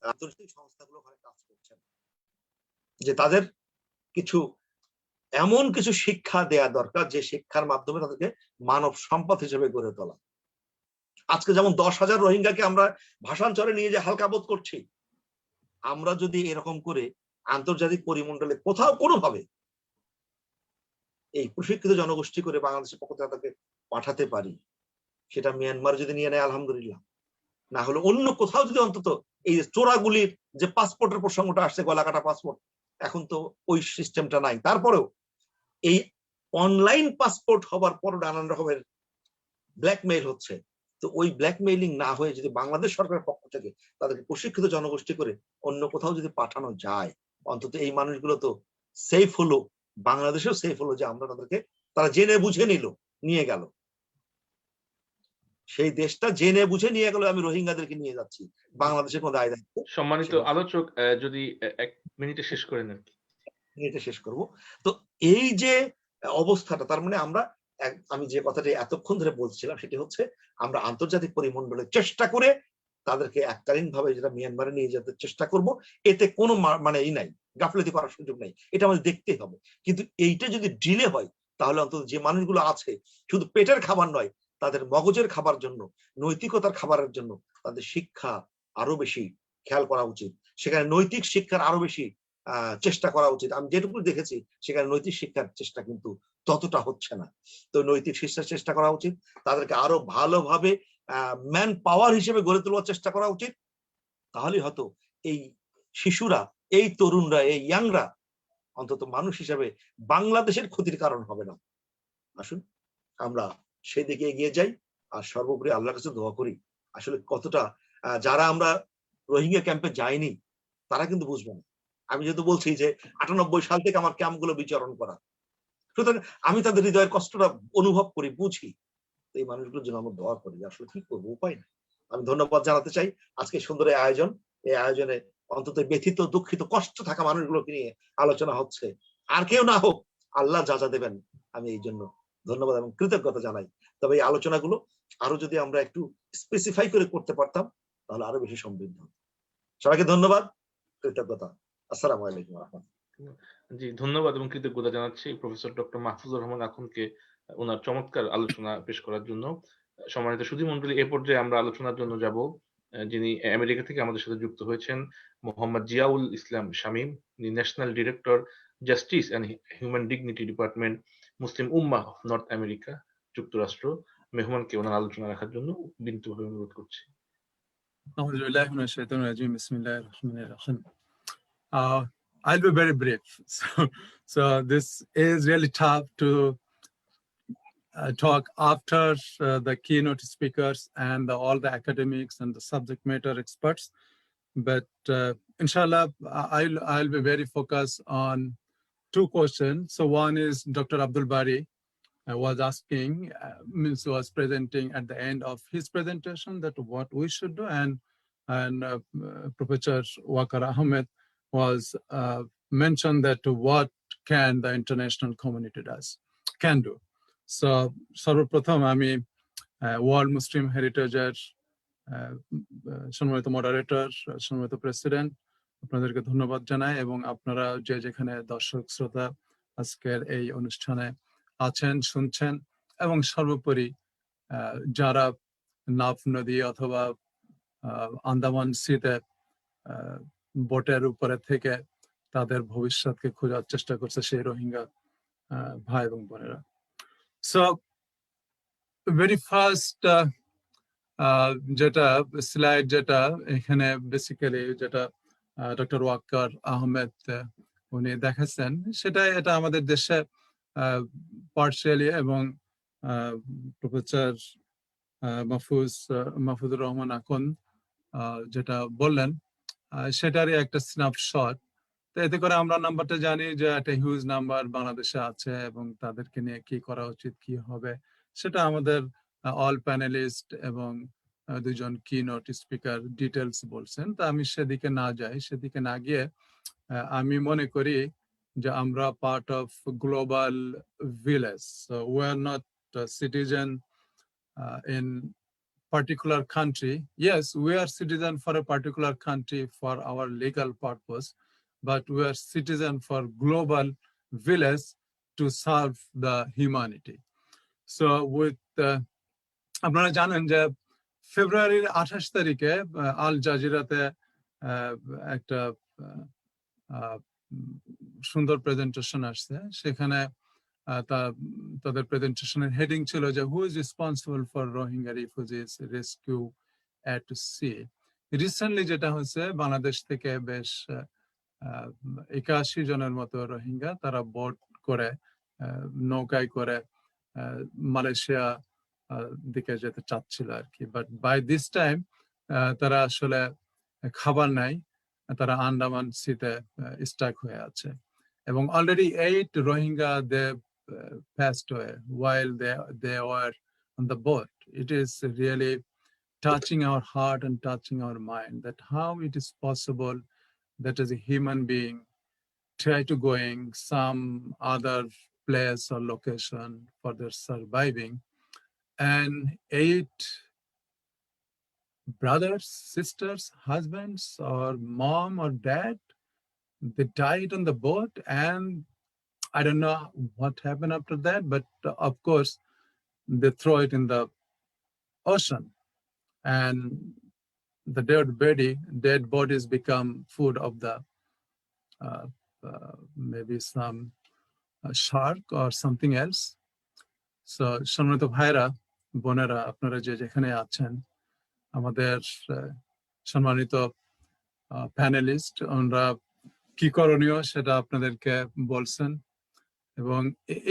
আন্তর্জাতিক সংস্থাগুলো ওখানে কাজ করছেন, যে তাদের কিছু এমন কিছু শিক্ষা দেয়া দরকার যে শিক্ষার মাধ্যমে তাদেরকে মানব সম্পদ হিসেবে গড়ে তোলা। আজকে যেমন 10,000 রোহিঙ্গাকে আমরা ভাষান্তরে নিয়ে যে হালকা বোধ করছি, আমরা যদি এরকম করে আন্তর্জাতিক পরিমণ্ডলে কোথাও কোনোভাবে এই প্রশিক্ষিত জনগোষ্ঠী করে বাংলাদেশের পক্ষ থেকে তাদেরকে পাঠাতে পারি, সেটা মিয়ানমার যদি নিয়ে নেয় আলহামদুলিল্লাহ, না হলে অন্য কোথাও যদি অন্তত এই চোরাগুলির যে পাসপোর্টের প্রসঙ্গটা আসছে, গলাকাটা পাসপোর্ট, এখন তো ওই সিস্টেমটা নাই, তারপরেও এই অনলাইন পাসপোর্ট হবার পর নানান রকমের ব্ল্যাকমেইল হচ্ছে। তো ওই ব্ল্যাকমেইলিং না হয়ে যদি বাংলাদেশ সরকারের পক্ষ থেকে তাদেরকে প্রশিক্ষিত জনগোষ্ঠী করে অন্য কোথাও যদি পাঠানো যায়, অন্তত এই মানুষগুলো তো সেফ হলো, বাংলাদেশেও সেফ হলো, যে আমরা তাদেরকে, তারা জেনে বুঝে নিয়ে গেল, সেই দেশটা জেনে বুঝে নিয়ে গেল, আমি রোহিঙ্গাদেরকে নিয়ে যাচ্ছি, বাংলাদেশের কোনো দায় দায়িত্ব। সম্মানিত আলোচক, যদি 1 মিনিটে শেষ করে নেন। এটা শেষ করব। তো এই যে অবস্থাটা, তার মানে আমরা, আমি যে কথাটি এতক্ষণ ধরে বলছিলাম সেটি হচ্ছে, আমরা আন্তর্জাতিক পরিমণ্ডলে চেষ্টা করে তাদেরকে এককালীন ভাবে যেটা মিয়ানমারে নিয়ে যেতে চেষ্টা করব, এতে কোনো মানে নাই, গাফলতি করার সুযোগ নেই, এটা আমাদের দেখতেই হবে। কিন্তু এইটা যদি ডিলে হয়, তাহলে অন্তত যে মানুষগুলো আছে শুধু পেটের খাবার নয়, তাদের মগজের খাবার জন্য, নৈতিকতার খাবারের জন্য তাদের শিক্ষা আরো বেশি খেয়াল করা উচিত, সেখানে নৈতিক শিক্ষার আরো বেশি চেষ্টা করা উচিত। আমি যেটুকু দেখেছি সেখানে নৈতিক শিক্ষার চেষ্টা কিন্তু ততটা হচ্ছে না। তো নৈতিক শিক্ষার চেষ্টা করা উচিত, তাদেরকে আরো ভালোভাবে ম্যান পাওয়ার হিসেবে গড়ে তোলার চেষ্টা করা উচিত। তাহলে হয়তো এই শিশুরা, এই তরুণরা, এই ইয়াংরা অন্তত মানুষ হিসেবে বাংলাদেশের ক্ষতির কারণ হবে না। আসুন আমরা সেই দিকে এগিয়ে যাই, আর সর্বোপরি আল্লাহর কাছে দোয়া করি। আসলে কতটা যারা আমরা রোহিঙ্গা ক্যাম্পে যাইনি তারা কিন্তু বুঝবে না। আমি যেহেতু বলছি যে 98 সাল থেকে আমার ক্যাম্পগুলো বিচরণ করা, সুতরাং আমি তাদের হৃদয়ের কষ্টটা অনুভব করি, বুঝি। এই মানুষগুলোর জন্য আমরা দোয়া করি, আসলে কি করবো, উপায় না। আমি ধন্যবাদ জানাতে চাই আজকে সুন্দর এই আয়োজন। এই আয়োজনে অন্তত ব্যথিত, দুঃখিত, কষ্ট থাকা মানুষগুলোকে নিয়ে আলোচনা হচ্ছে। আর কেউ না হোক, আল্লাহ যা দেবেন, আমি এই জন্য ধন্যবাদ এবং কৃতজ্ঞতা জানাই। তবে এই আলোচনাগুলো আরো যদি আমরা একটু স্পেসিফাই করে করতে পারতাম, তাহলে আরো বেশি সমৃদ্ধ হতো। সবাইকে ধন্যবাদ, কৃতজ্ঞতা। আসসালামু আলাইকুম ওয়া রাহমাতুল্লাহ। জি, ধন্যবাদ এবং কৃতজ্ঞতা জানাচ্ছি প্রফেসর ডক্টর মাহফুজুর রহমান আখুনকে ওনার চমৎকার আলোচনা পেশ করার জন্য। সম্মানিত সুধীমণ্ডলী, এ পর্যায়ে আমরা আলোচনার জন্য যাব যিনি আমেরিকা থেকে আমাদের সাথে যুক্ত হয়েছেন, মোহাম্মদ জিয়াউল ইসলাম শামীম, যিনি national director justice and human dignity department, Muslim Ummah of North America, যুক্তরাষ্ট্র। মেহমানকে ওনার আলোচনা রাখার জন্য বিনীতভাবে অনুরোধ করছি। أعوذ بالله من الشيطان الرجيم. بسم الله الرحمن الرحيم. I'll be very brief. So this is really tough to talk after the keynote speakers and all the academics and the subject matter experts. But inshallah, I'll be very focused on 2 questions. So one is Dr. Abdul Bari was asking, was presenting at the end of his presentation that what we should do, and Professor Waqar Ahmed was mentioned that what can the international community can do. So সর্বপ্রথম আমি world মুসলিম হেরিটেজের সম্মানিত moderator, সম্মানিত president, আপনাদেরকে ধন্যবাদ জানাই, এবং আপনারা যে যেখানে দর্শক শ্রোতা আজকের এই অনুষ্ঠানে আছেন, শুনছেন, এবং সর্বোপরি যারা নাফ নদী অথবা আন্দামান সিতে বোটের উপরে থেকে তাদের ভবিষ্যৎকে খোঁজার চেষ্টা করছে সেই রোহিঙ্গা ভাই এবং বোনেরা। সো ভেরি ফার্স্ট যেটা স্লাইড, যেটা এখানে বেসিক্যালি যেটা ডক্টর ওয়াকার আহমেদ উনি দেখাচ্ছেন, এটা আমাদের দেশে পার্সিয়ালি, এবং প্রফেসর মাহফুজুর রহমান আখুন যেটা বললেন সেটারই একটা স্ন্যাপশট। তো এতে করে আমরা নাম্বারটা জানি যে একটা হিউজ নাম্বার বাংলাদেশে আছে, এবং তাদেরকে নিয়ে কি করা উচিত, কি হবে, সেটা আমাদের অল প্যানেলিস্ট এবং দুজন কিনোট স্পিকার ডিটেলস বলছেন, তা আমি সেদিকে না যাই। সেদিকে না গিয়ে আমি মনে করি যে আমরা part of global village. So we are not a citizen in particular country. Yes, we are citizen for a particular country for our legal purpose, but we are citizen for global village to serve the humanity. So with আপনারা জানেন যে ফেব্রুয়ারির 28 তারিখে আল জাজিরাতে একটা সুন্দর presentation আসছে। সেখানে তাদের প্রেজেন্টেশনের হেডিং ছিল যে who is responsible for Rohingya refugees rescue at sea. Recently যেটা হচ্ছে, বাংলাদেশ থেকে বেশ 81 জনের মতো রোহিঙ্গা তারা বোট করে নৌকায় করে মালয়েশিয়া দিকে যেতে চাচ্ছিল আর কি। বাট বাই দিস টাইম তারা আসলে খাবার নাই, তারা আন্দামান সিতে স্টাক হয়ে আছে। এবং already 8 Rohingya they passed away while they were on the boat. It is really touching our heart and touching our mind that how it is possible that as a human being try to going some other place or location for their surviving, and 8 brothers, sisters, husbands, or mom or dad, they died on the boat. And I don't know what happened after that, but of course they throw it in the ocean, and the dead bodies become food of the maybe some shark or something else. So সম্মানিত ভাইরা, বোনেরা, আপনারা যেখানে আছেন, আমাদের সম্মানিত panelist, ওনারা কি করণীয় সেটা আপনাদেরকে বলছেন, এবং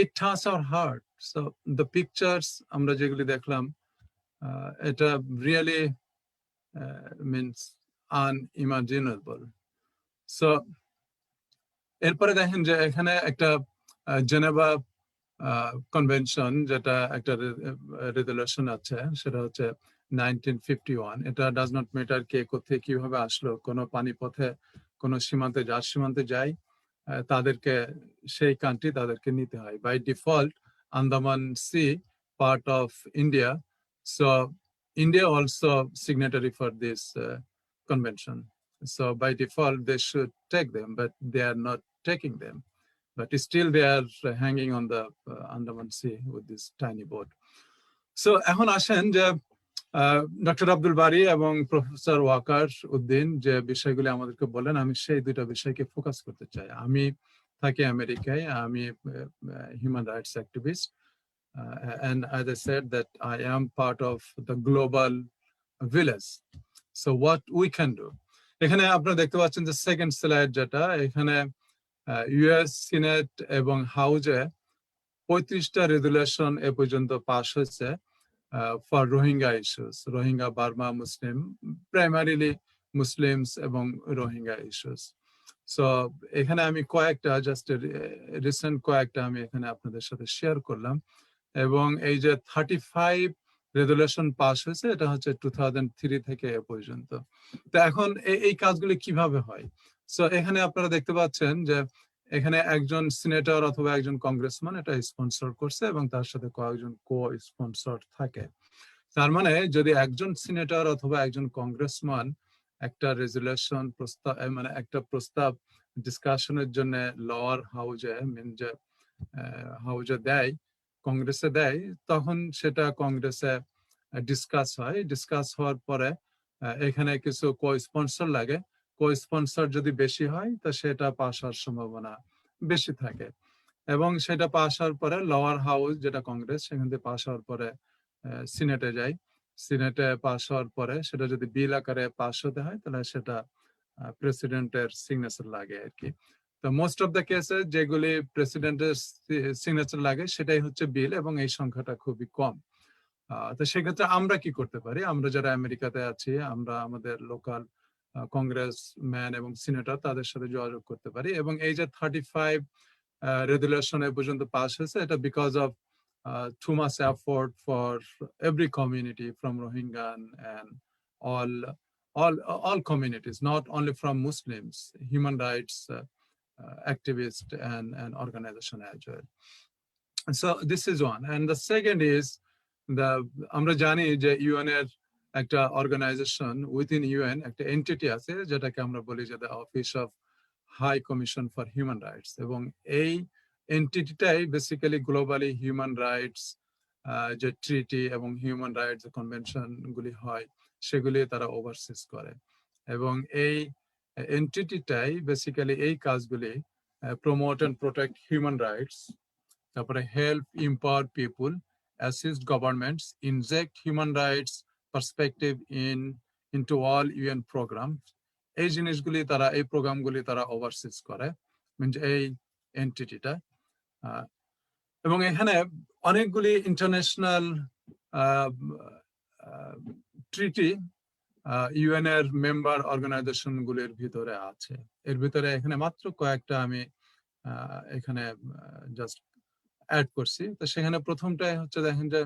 it touches our heart. So the pictures আমরা যেগুলি দেখলাম, এটা really means unimaginable. So এরপরে দেখেন যে এখানে একটা জেনেভা কনভেনশন, যেটা একটা রেজুলেশন আছে, সেটা হচ্ছে 1951। এটা ডাজ নট ম্যাটার কে কোথায় কিভাবে আসলো, কোনো পানিপথে কোনো সীমান্তে যার সীমান্তে যায় তাদেরকে সেই কান্ট্রি তাদেরকে নিতে হয়। By default Andaman sea part of India, so India also signatory for this convention. So by default they should take them, but they are not taking them, but still they are hanging on the Andaman Sea with this tiny boat. So এখন আসেন যে doctor Abdul বারী এবং professor Waker Uddin যে বিষয়গুলি আমাদেরকে বলেন, আমি সেই দুইটা বিষয়কে ফোকাস করতে চাই। আমি থাকি আমেরিকায়, আমি human rights activist, and as I said that I am part of the global village. So what we can do, এখানে আপনারা দেখতে পাচ্ছেন যে সেকেন্ড স্লাইড, যেটা এখানে ইউএস সিনেট এবং হাউজে 35টা রেজুলেশন এ পর্যন্ত পাস হয়েছে for Rohingya issues, Rohingya Burma Muslim, primarily Muslims এবং রোহিঙ্গা ইস্যুস। সো এখানে আমি কয়েকটা জাস্ট রিসেন্ট কয়েকটা আমি এখানে আপনাদের সাথে শেয়ার করলাম। এবং এই যে 35 রেজুলেশন পাস হয়েছে, এটা হচ্ছে 2003 থেকে এ পর্যন্ত। তো এখন এই কাজগুলি কিভাবে হয়? সো এখানে আপনারা দেখতে পাচ্ছেন যে এখানে একজন সিনেটর অথবা একজন কংগ্রেসম্যান এটা স্পন্সর করছে এবং তার সাথে কয়েকজন কো স্পন্সর থাকে। তার মানে যদি একজন সিনেটর অথবা একজন কংগ্রেসম্যান একটা রেজুলেশন প্রস্তাব, মানে একটা প্রস্তাব ডিসকাশনের জন্য লোয়ার হাউজে হাউজে দেয়, কংগ্রেসে দেয়, তখন সেটা কংগ্রেসে ডিসকাস হয়। ডিসকাস হওয়ার পরে এখানে কিছু কো স্পন্সর লাগে। কো স্পন্সর যদি বেশি হয় তো সেটা পাস হওয়ার সম্ভাবনা বেশি থাকে, এবং সেটা পাস হওয়ার পরে লোয়ার হাউস যেটা কংগ্রেস, সেখান থেকে পাস হওয়ার পরে সিনেটে যায়। সিনেটে পাস হওয়ার পরে সেটা যদি বিল আকারে পাস হতে হয় তাহলে সেটা প্রেসিডেন্টের সিগনেচার লাগে আর কি। তো মোস্ট অফ দ্য কেসে যেগুলি প্রেসিডেন্টের সিগনেচার লাগে সেটাই হচ্ছে বিল, এবং এই সংখ্যাটা খুবই কম। তো সেক্ষেত্রে আমরা কি করতে পারি? আমরা যারা আমেরিকাতে আছি, আমরা আমাদের লোকাল কংগ্রেসম্যান এবং সিনেটর তাদের সাথে যোগাযোগ করতে পারি। এবং এই যে 35 রেজুলেশন এ পর্যন্ত পাস হয়েছে, এটা because of too much effort for every community from Rohingya and all communities, not only from Muslims, human rights activists and organization as well. And so this is one. And the second is আমরা জানি যে UN এর একটা organization within UN একটা entity আছে যেটাকে আমরা বলি যে the Office of High Commission for Human Rights, এবং এই এন্টিটিটাই বেসিক্যালি গ্লোবালি হিউম্যান রাইটস যে ট্রিটি এবং হিউম্যান রাইটস কনভেনশন গুলি হয় সেগুলি তারা ওভারসিজ করে, এবং এই এন্টিটিটাই বেসিক্যালি এই কাজগুলি promote and protect human rights, তারপরে help empower people, assist governments, inject human rights perspective into all UN programs. এই জিনিসগুলি তারা এই প্রোগ্রামগুলি তারা ওভারসিজ করে এই এন্টিটিটা। এবং এখানে অনেকগুলি ইন্টারন্যাশনাল ট্রিটি ইউএন এর মেম্বার অর্গানাইজেশন গুলির ভিতরে আছে। এর ভিতরে এখানে মাত্র কয়েকটা আমি এখানে জাস্ট অ্যাড করছি। তো সেখানে প্রথমটাই হচ্ছে দেখেন যে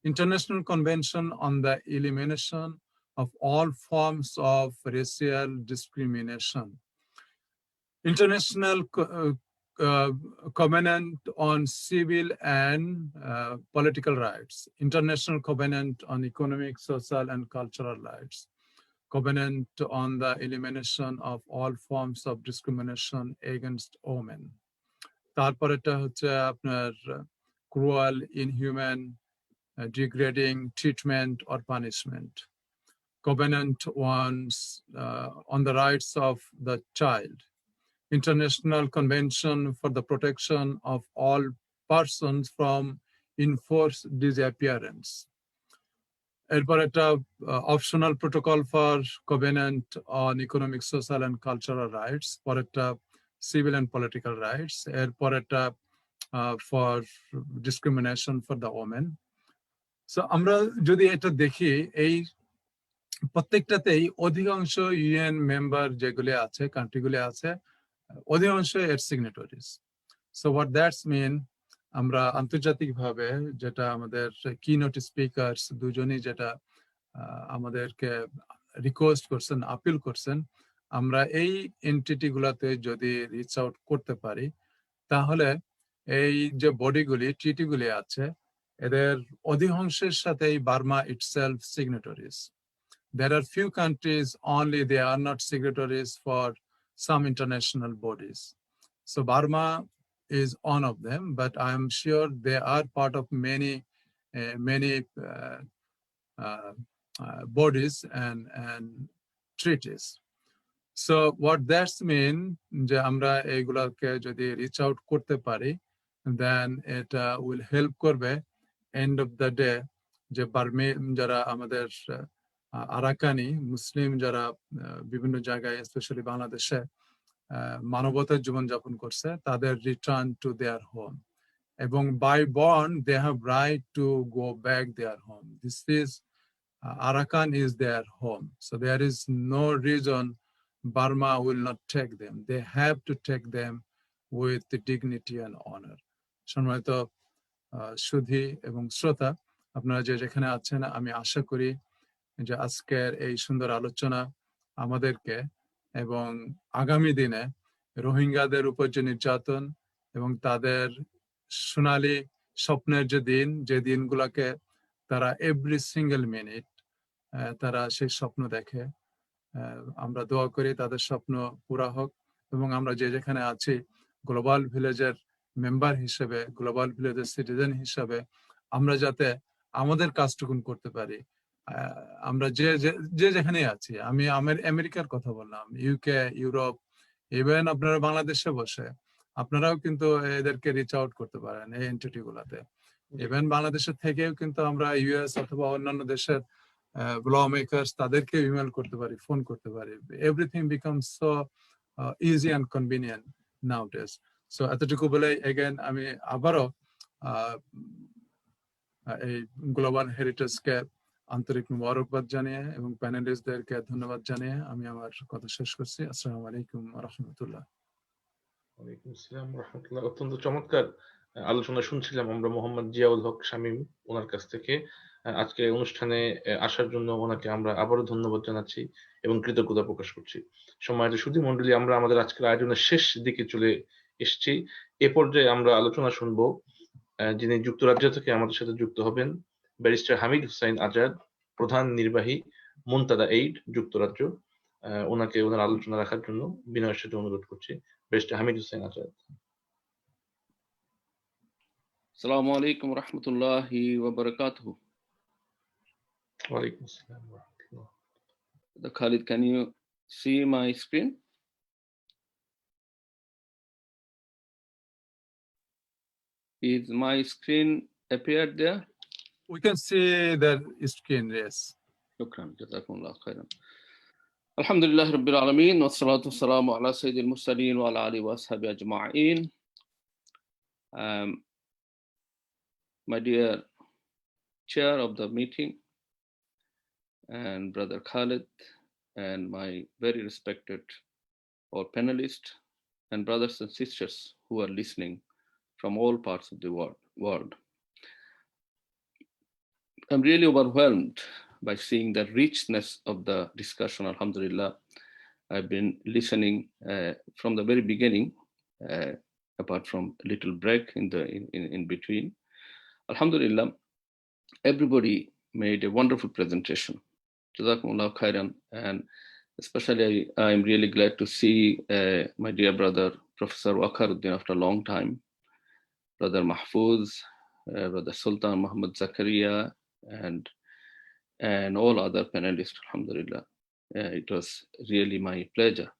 international convention on the elimination of all forms of racial discrimination, International Covenant on Civil and Political Rights, International Covenant on Economic, Social and Cultural Rights, Covenant on the Elimination of all forms of discrimination against women. তারপরেটা হচ্ছে আপনার cruel, inhuman, degrading treatment or punishment. Covenant on the rights of the child, International Convention for the Protection of all persons from enforced disappearance. এরপর একটা optional protocol for Covenant on Economic, Social and Cultural Rights, পর একটা Civil and Political Rights, এরপর একটা for discrimination for the women. So আমরা যদি এটা দেখি এই প্রত্যেকটাতেই অধিকাংশ ইউএন মেম্বার যেগুলি আছে, কান্ট্রিগুলি আছে, অধিকাংশ এর সিগনেটরিজ। সো হোয়াট দ্যাটস মিন, আমরা আন্তর্জাতিকভাবে যেটা আমাদের কিনোট স্পিকারস দুজনই যেটা আমাদেরকে রিকোয়েস্ট করছেন, আপিল করছেন, আমরা এই এন্টিটি গুলাতে যদি রিচ আউট করতে পারি তাহলে এই যে বডিগুলি ট্রিটিগুলি আছে এদের অধিকাংশের সাথেই Burma itself signatories. There are few countries only they are not signatories for some international bodies. So Burma is one of them, but I am sure they are part of many bodies and treaties. So what that's mean, যে আমরা এইগুলাকে যদি reach out করতে পারি, then it will help করবে end of the day যে বার্মে যারা আমাদের আরাকানি মুসলিম যারা বিভিন্ন জায়গায় স্পেশালি বাংলাদেশে মানবতার জীবনযাপন করছে তাদের রিটার্ন টু দেয়ার হোম, এবং by born they have right to go back their home. This is Arakan is their home, so there is no reason Burma will not take them. They have to take them with the dignity and honor. সম্মানিত সুধী এবং শ্রোতা, আপনারা যে যেখানে আছেন, আমি আশা করি যে আজকের এই সুন্দর আলোচনা আমাদেরকে এবং আগামী দিনে রোহিঙ্গাদের উপর যে নির্যাতন এবং তাদের সোনালী স্বপ্নের যে দিনগুলোকে তারা এভরি সিঙ্গেল মিনিট তারা সেই স্বপ্ন দেখে, আমরা দোয়া করি তাদের স্বপ্ন পুরা হোক, এবং আমরা যে যেখানে আছি গ্লোবাল ভিলেজের মেম্বার হিসেবে, গ্লোবাল ভিলেজের সিটিজেন হিসেবে আমরা যাতে আমাদের কাজটুকুন করতে পারি। আমরা যে যেখানে আছি, আমি আমেরিকার কথা বললাম, ইউকে, ইউরোপ, ইভেন আপনারা বাংলাদেশে বসে আপনারাও কিন্তু এদেরকে রিচ আউট করতে পারেন এই এন্টিটি গুলাতে। ইভেন বাংলাদেশের থেকেও কিন্তু আমরা ইউএস অথবা অন্যান্য দেশের ল মেকার্স তাদেরকে ইমেল করতে পারি, ফোন করতে পারি। Everything becomes so easy and convenient নাউডেজ। So এতটুকু বলে এগেন আমি আবারও এই গ্লোবাল হেরিটেজকে আন্তরিক মুবারকবাদ জানিয়ে এবং প্যানেলিস্টদেরকে ধন্যবাদ জানিয়ে আমি আমার কথা শেষ করছি। আসসালামু আলাইকুম ওয়া রাহমাতুল্লাহ। ওয়ালাইকুম আসসালাম ওয়া রাহমাতুল্লাহ। অত্যন্ত চমৎকার আলোচনা শুনছিলাম আমরা মোহাম্মদ জিয়াউল হক শামীম ওনার কাছ থেকে। আজকে অনুষ্ঠানে আসার জন্য ওনাকে আমরা আবারও ধন্যবাদ জানাচ্ছি এবং কৃতজ্ঞতা প্রকাশ করছি। সম্মানিত সুধী মণ্ডলী, আমরা আমাদের আজকের আয়োজনের শেষ দিকে চলে এসেছি। এ পর্যায়ে আমরা আলোচনা শুনবো যিনি যুক্তরাজ্য থেকে আমাদের সাথে যুক্ত হবেন, ব্যারিস্টার হামিদ হুসাইন আজাদ, প্রধান নির্বাহী মুনতাদা এইড যুক্তরাজ্য। ওনাকে ওনার আলোচনা রাখার জন্য বিনয়ের সাথে অনুরোধ করছি। Barrister Hamid Hussain Azad. Assalamu alaikum warahmatullahi wabarakatuh. ওয়ালাইকুম আসসালাম ওয়া রাহমাতুল্লাহ। Khalid, can you see my screen? Is my screen appeared there? We can see the screen, yes. Shukran, jazakumullah khairan. Alhamdulillah Rabbil Alameen, wa salatu wassalamu ala Sayyidil Mursaleen wa ala alihi wa ashabihi ajma'in. My dear chair of the meeting, and brother Khalid, and my very respected all panelists, and brothers and sisters who are listening from all parts of the world. I'm really overwhelmed by seeing the richness of the discussion, alhamdulillah. I've been listening from the very beginning, apart from a little break in between. Alhamdulillah, everybody made a wonderful presentation. Jazakumullah khairan. And especially I'm really glad to see my dear brother, Professor Waqaruddin, after a long time, Brother Mahfouz, Brother Sultan Muhammad Zakaria, and all other panelists, alhamdulillah. It was really my pleasure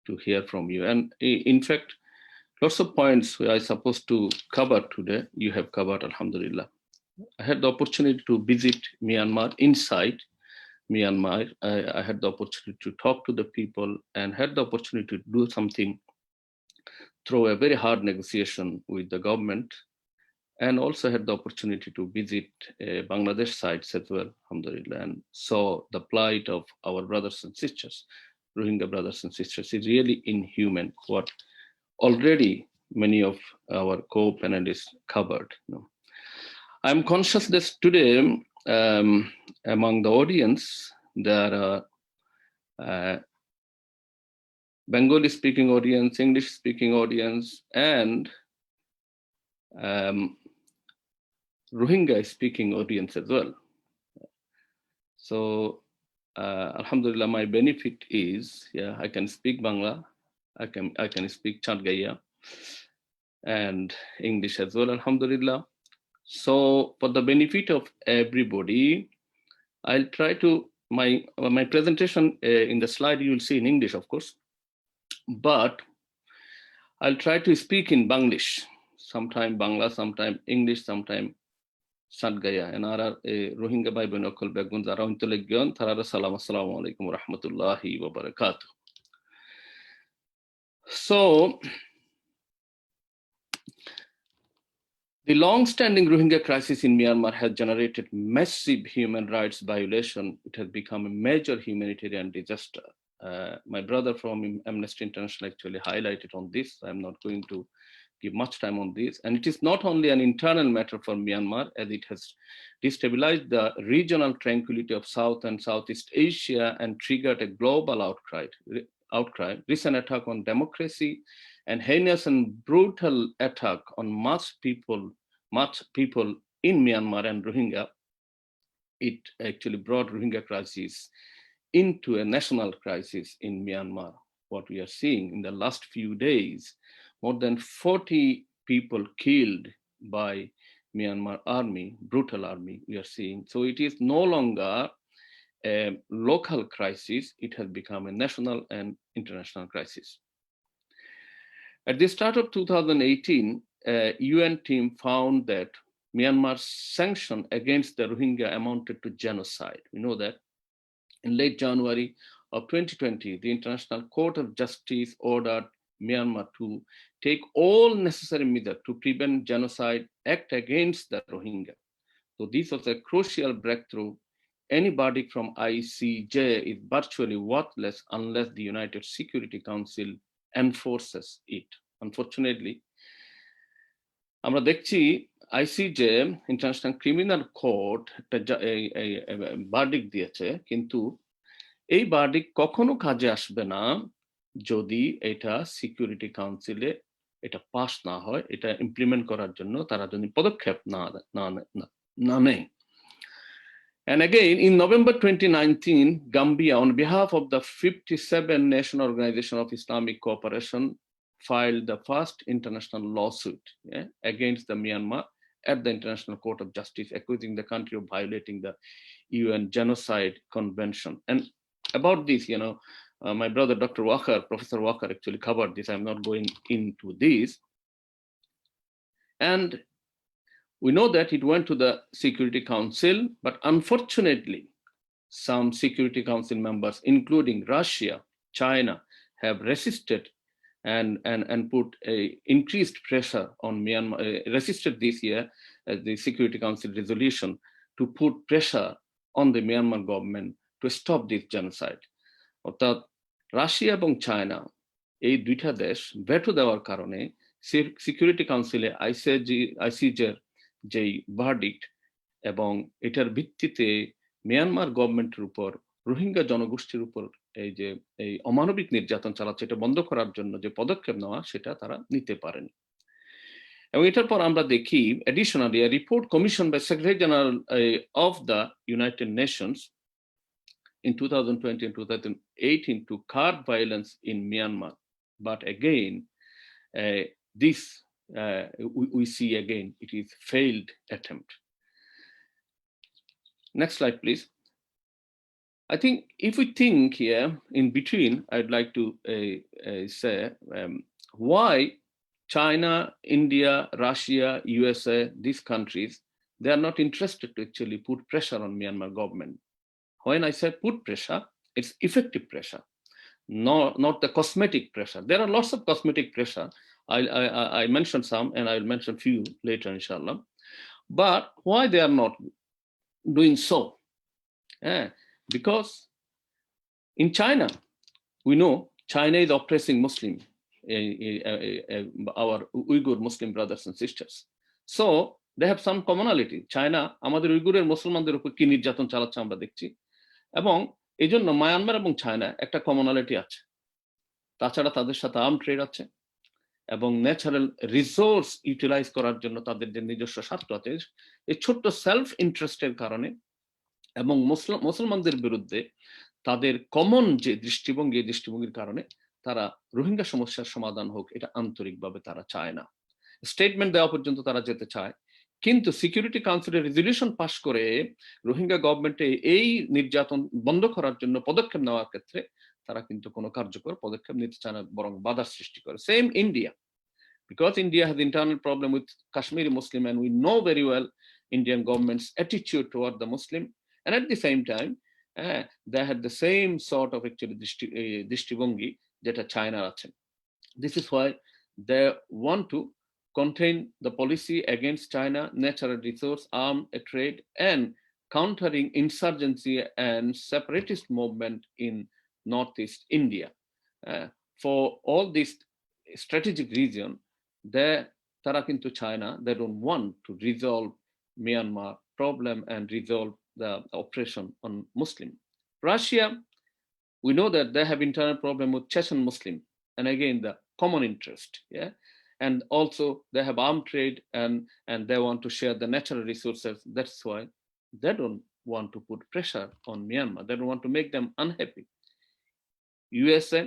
to hear from you. And in fact, lots of points we are supposed to cover today, you have covered, alhamdulillah. I had the opportunity to visit Myanmar, inside Myanmar. I had the opportunity to talk to the people and had the opportunity to do something through a very hard negotiation with the government, and also had the opportunity to visit Bangladesh sites as well, alhamdulillah, and saw the plight of our brothers and sisters, Rohingya brothers and sisters. Is really inhuman what already many of our co-panelists covered. I'm conscious that today among the audience there are Bengali speaking audience, English speaking audience, and Rohingya speaking audience as well. So alhamdulillah, my benefit is, I can speak Bangla, I can speak Chatgaya and English as well, alhamdulillah. So for the benefit of everybody, I'll try to, my presentation in the slide you will see in English, of course, but I'll try to speak in Banglish, sometime Bangla, sometime English, sometime Chatgaya. And our Rohingya Bhai Boin Okol Begun Jara Intelligent Tarara Salam Assalamu alaikum wa rahmatullahi wa barakatuh. So the long-standing Rohingya crisis in Myanmar has generated massive human rights violation. It has become a major humanitarian disaster. My brother from Amnesty International actually highlighted on this. I'm not going to give much time on this. And it is not only an internal matter for Myanmar, as it has destabilized the regional tranquility of South and Southeast Asia and triggered a global outcry. Recent attack on democracy and heinous and brutal attack on much people in Myanmar and Rohingya, it actually brought Rohingya crisis into a national crisis in Myanmar. What we are seeing in the last few days, more than 40 people killed by Myanmar army, brutal army we are seeing. So it is no longer a local crisis, it has become a national and international crisis. At the start of 2018, a UN team found that Myanmar's sanction against the Rohingya amounted to genocide. We know that. In late January of 2020, the International Court of Justice ordered Myanmar to take all necessary measures to prevent genocide act against the Rohingya. So this was a crucial breakthrough. Any verdict from ICJ is virtually worthless unless the United Security Council enforces it. Unfortunately, আমরা দেখছি ICJ international criminal court একটা verdict দিয়েছে, কিন্তু এই verdict কখনো কাজে আসবে না যদি এটা সিকিউরিটি কাউন্সিলে এটা পাস না হয়, এটা ইমপ্লিমেন্ট করার জন্য তারা যদি পদক্ষেপ না নেয়। And again, in November 2019, Gambia, on behalf of the 57 Nation Organization of Islamic Cooperation, filed the first international lawsuit against the Myanmar at the International Court of Justice, accusing the country of violating the UN Genocide Convention. And about this, my brother, Dr. Walker, Professor Walker actually covered this. I'm not going into this. And we know that it went to the Security Council, but unfortunately, some Security Council members, including Russia, China, have resisted and put a increased pressure on Myanmar, resisted this year the Security Council resolution to put pressure on the Myanmar government to stop this genocide. অর্থাৎ Russia এবং China এই দুইটা দেশ veto দেওয়ার কারণে security কাউন্সিলে আইসিজের যেই verdict এবং এটার ভিত্তিতে মিয়ানমার গভর্নমেন্টের উপর রোহিঙ্গা জনগোষ্ঠীর উপর এই অমানবিক নির্যাতন চালাচ্ছে, এটা বন্ধ করার জন্য যে পদক্ষেপ নেওয়া সেটা তারা নিতে পারেনি। এবং এটার পর আমরা দেখি additionally a report commissioned by Secretary General of the United Nations in 2020 and 2018 to curb violence in Myanmar, but again this we see again it is failed attempt. Next slide, please. I think if we think here in between, I'd like to say why China, India, Russia, USA, these countries, they are not interested to actually put pressure on Myanmar government. When I say put pressure, it's effective pressure, not the cosmetic pressure. There are lots of cosmetic pressure. I mentioned some, and I'll mention few later, inshallah. But why they are not doing so? Because in China, we know China is oppressing Muslim, our Uyghur Muslim brothers and sisters. So they have some commonality. China, আমাদের উইগুরের মুসলমানদের উপর কি নির্যাতন চালাচ্ছে আমরা দেখছি, এবং এই জন্য মায়ানমার এবং চায়না একটা কমনালিটি আছে। তাছাড়া তাদের সাথে আর্ম ট্রেড আছে এবং ন্যাচারাল রিসোর্স ইউটিলাইজ করার জন্য তাদের যে নিজস্ব স্বার্থ আছে, এই ছোট্ট সেলফ ইন্টারেস্টের কারণে এবং মুসলমানদের বিরুদ্ধে তাদের কমন যে দৃষ্টিভঙ্গি, এই দৃষ্টিভঙ্গির কারণে তারা রোহিঙ্গা সমস্যার সমাধান হোক এটা আন্তরিকভাবে তারা চায় না। স্টেটমেন্ট দেওয়া পর্যন্ত তারা যেতে চায়, কিন্তু সিকিউরিটি কাউন্সিলের রেজলিউশন পাস করে রোহিঙ্গা গভর্নমেন্টে এই নির্যাতন বন্ধ করার জন্য পদক্ষেপ নেওয়ার ক্ষেত্রে তারা কিন্তু কোনো কার্যকর পদক্ষেপ নিতে চায় না, বরং বাধার সৃষ্টি করে। Same India, because India has internal problem with Kashmiri Muslim, and we know very well Indian government's attitude toward the Muslim, and at the same time they had the same sort of actually drishtibhangi that China আছে. This is why they want to contain the policy against China, natural resource, arms trade, and countering insurgency and separatist movement in Northeast India. For all this strategic reason, তারা কিন্তু China, they don't want to resolve Myanmar problem and resolve the oppression on Muslim. Russia, we know that they have internal problem with Chechen Muslim, and again the common interest, and also they have armed trade and they want to share the natural resources. That's why they don't want to put pressure on Myanmar. They don't want to make them unhappy. USA,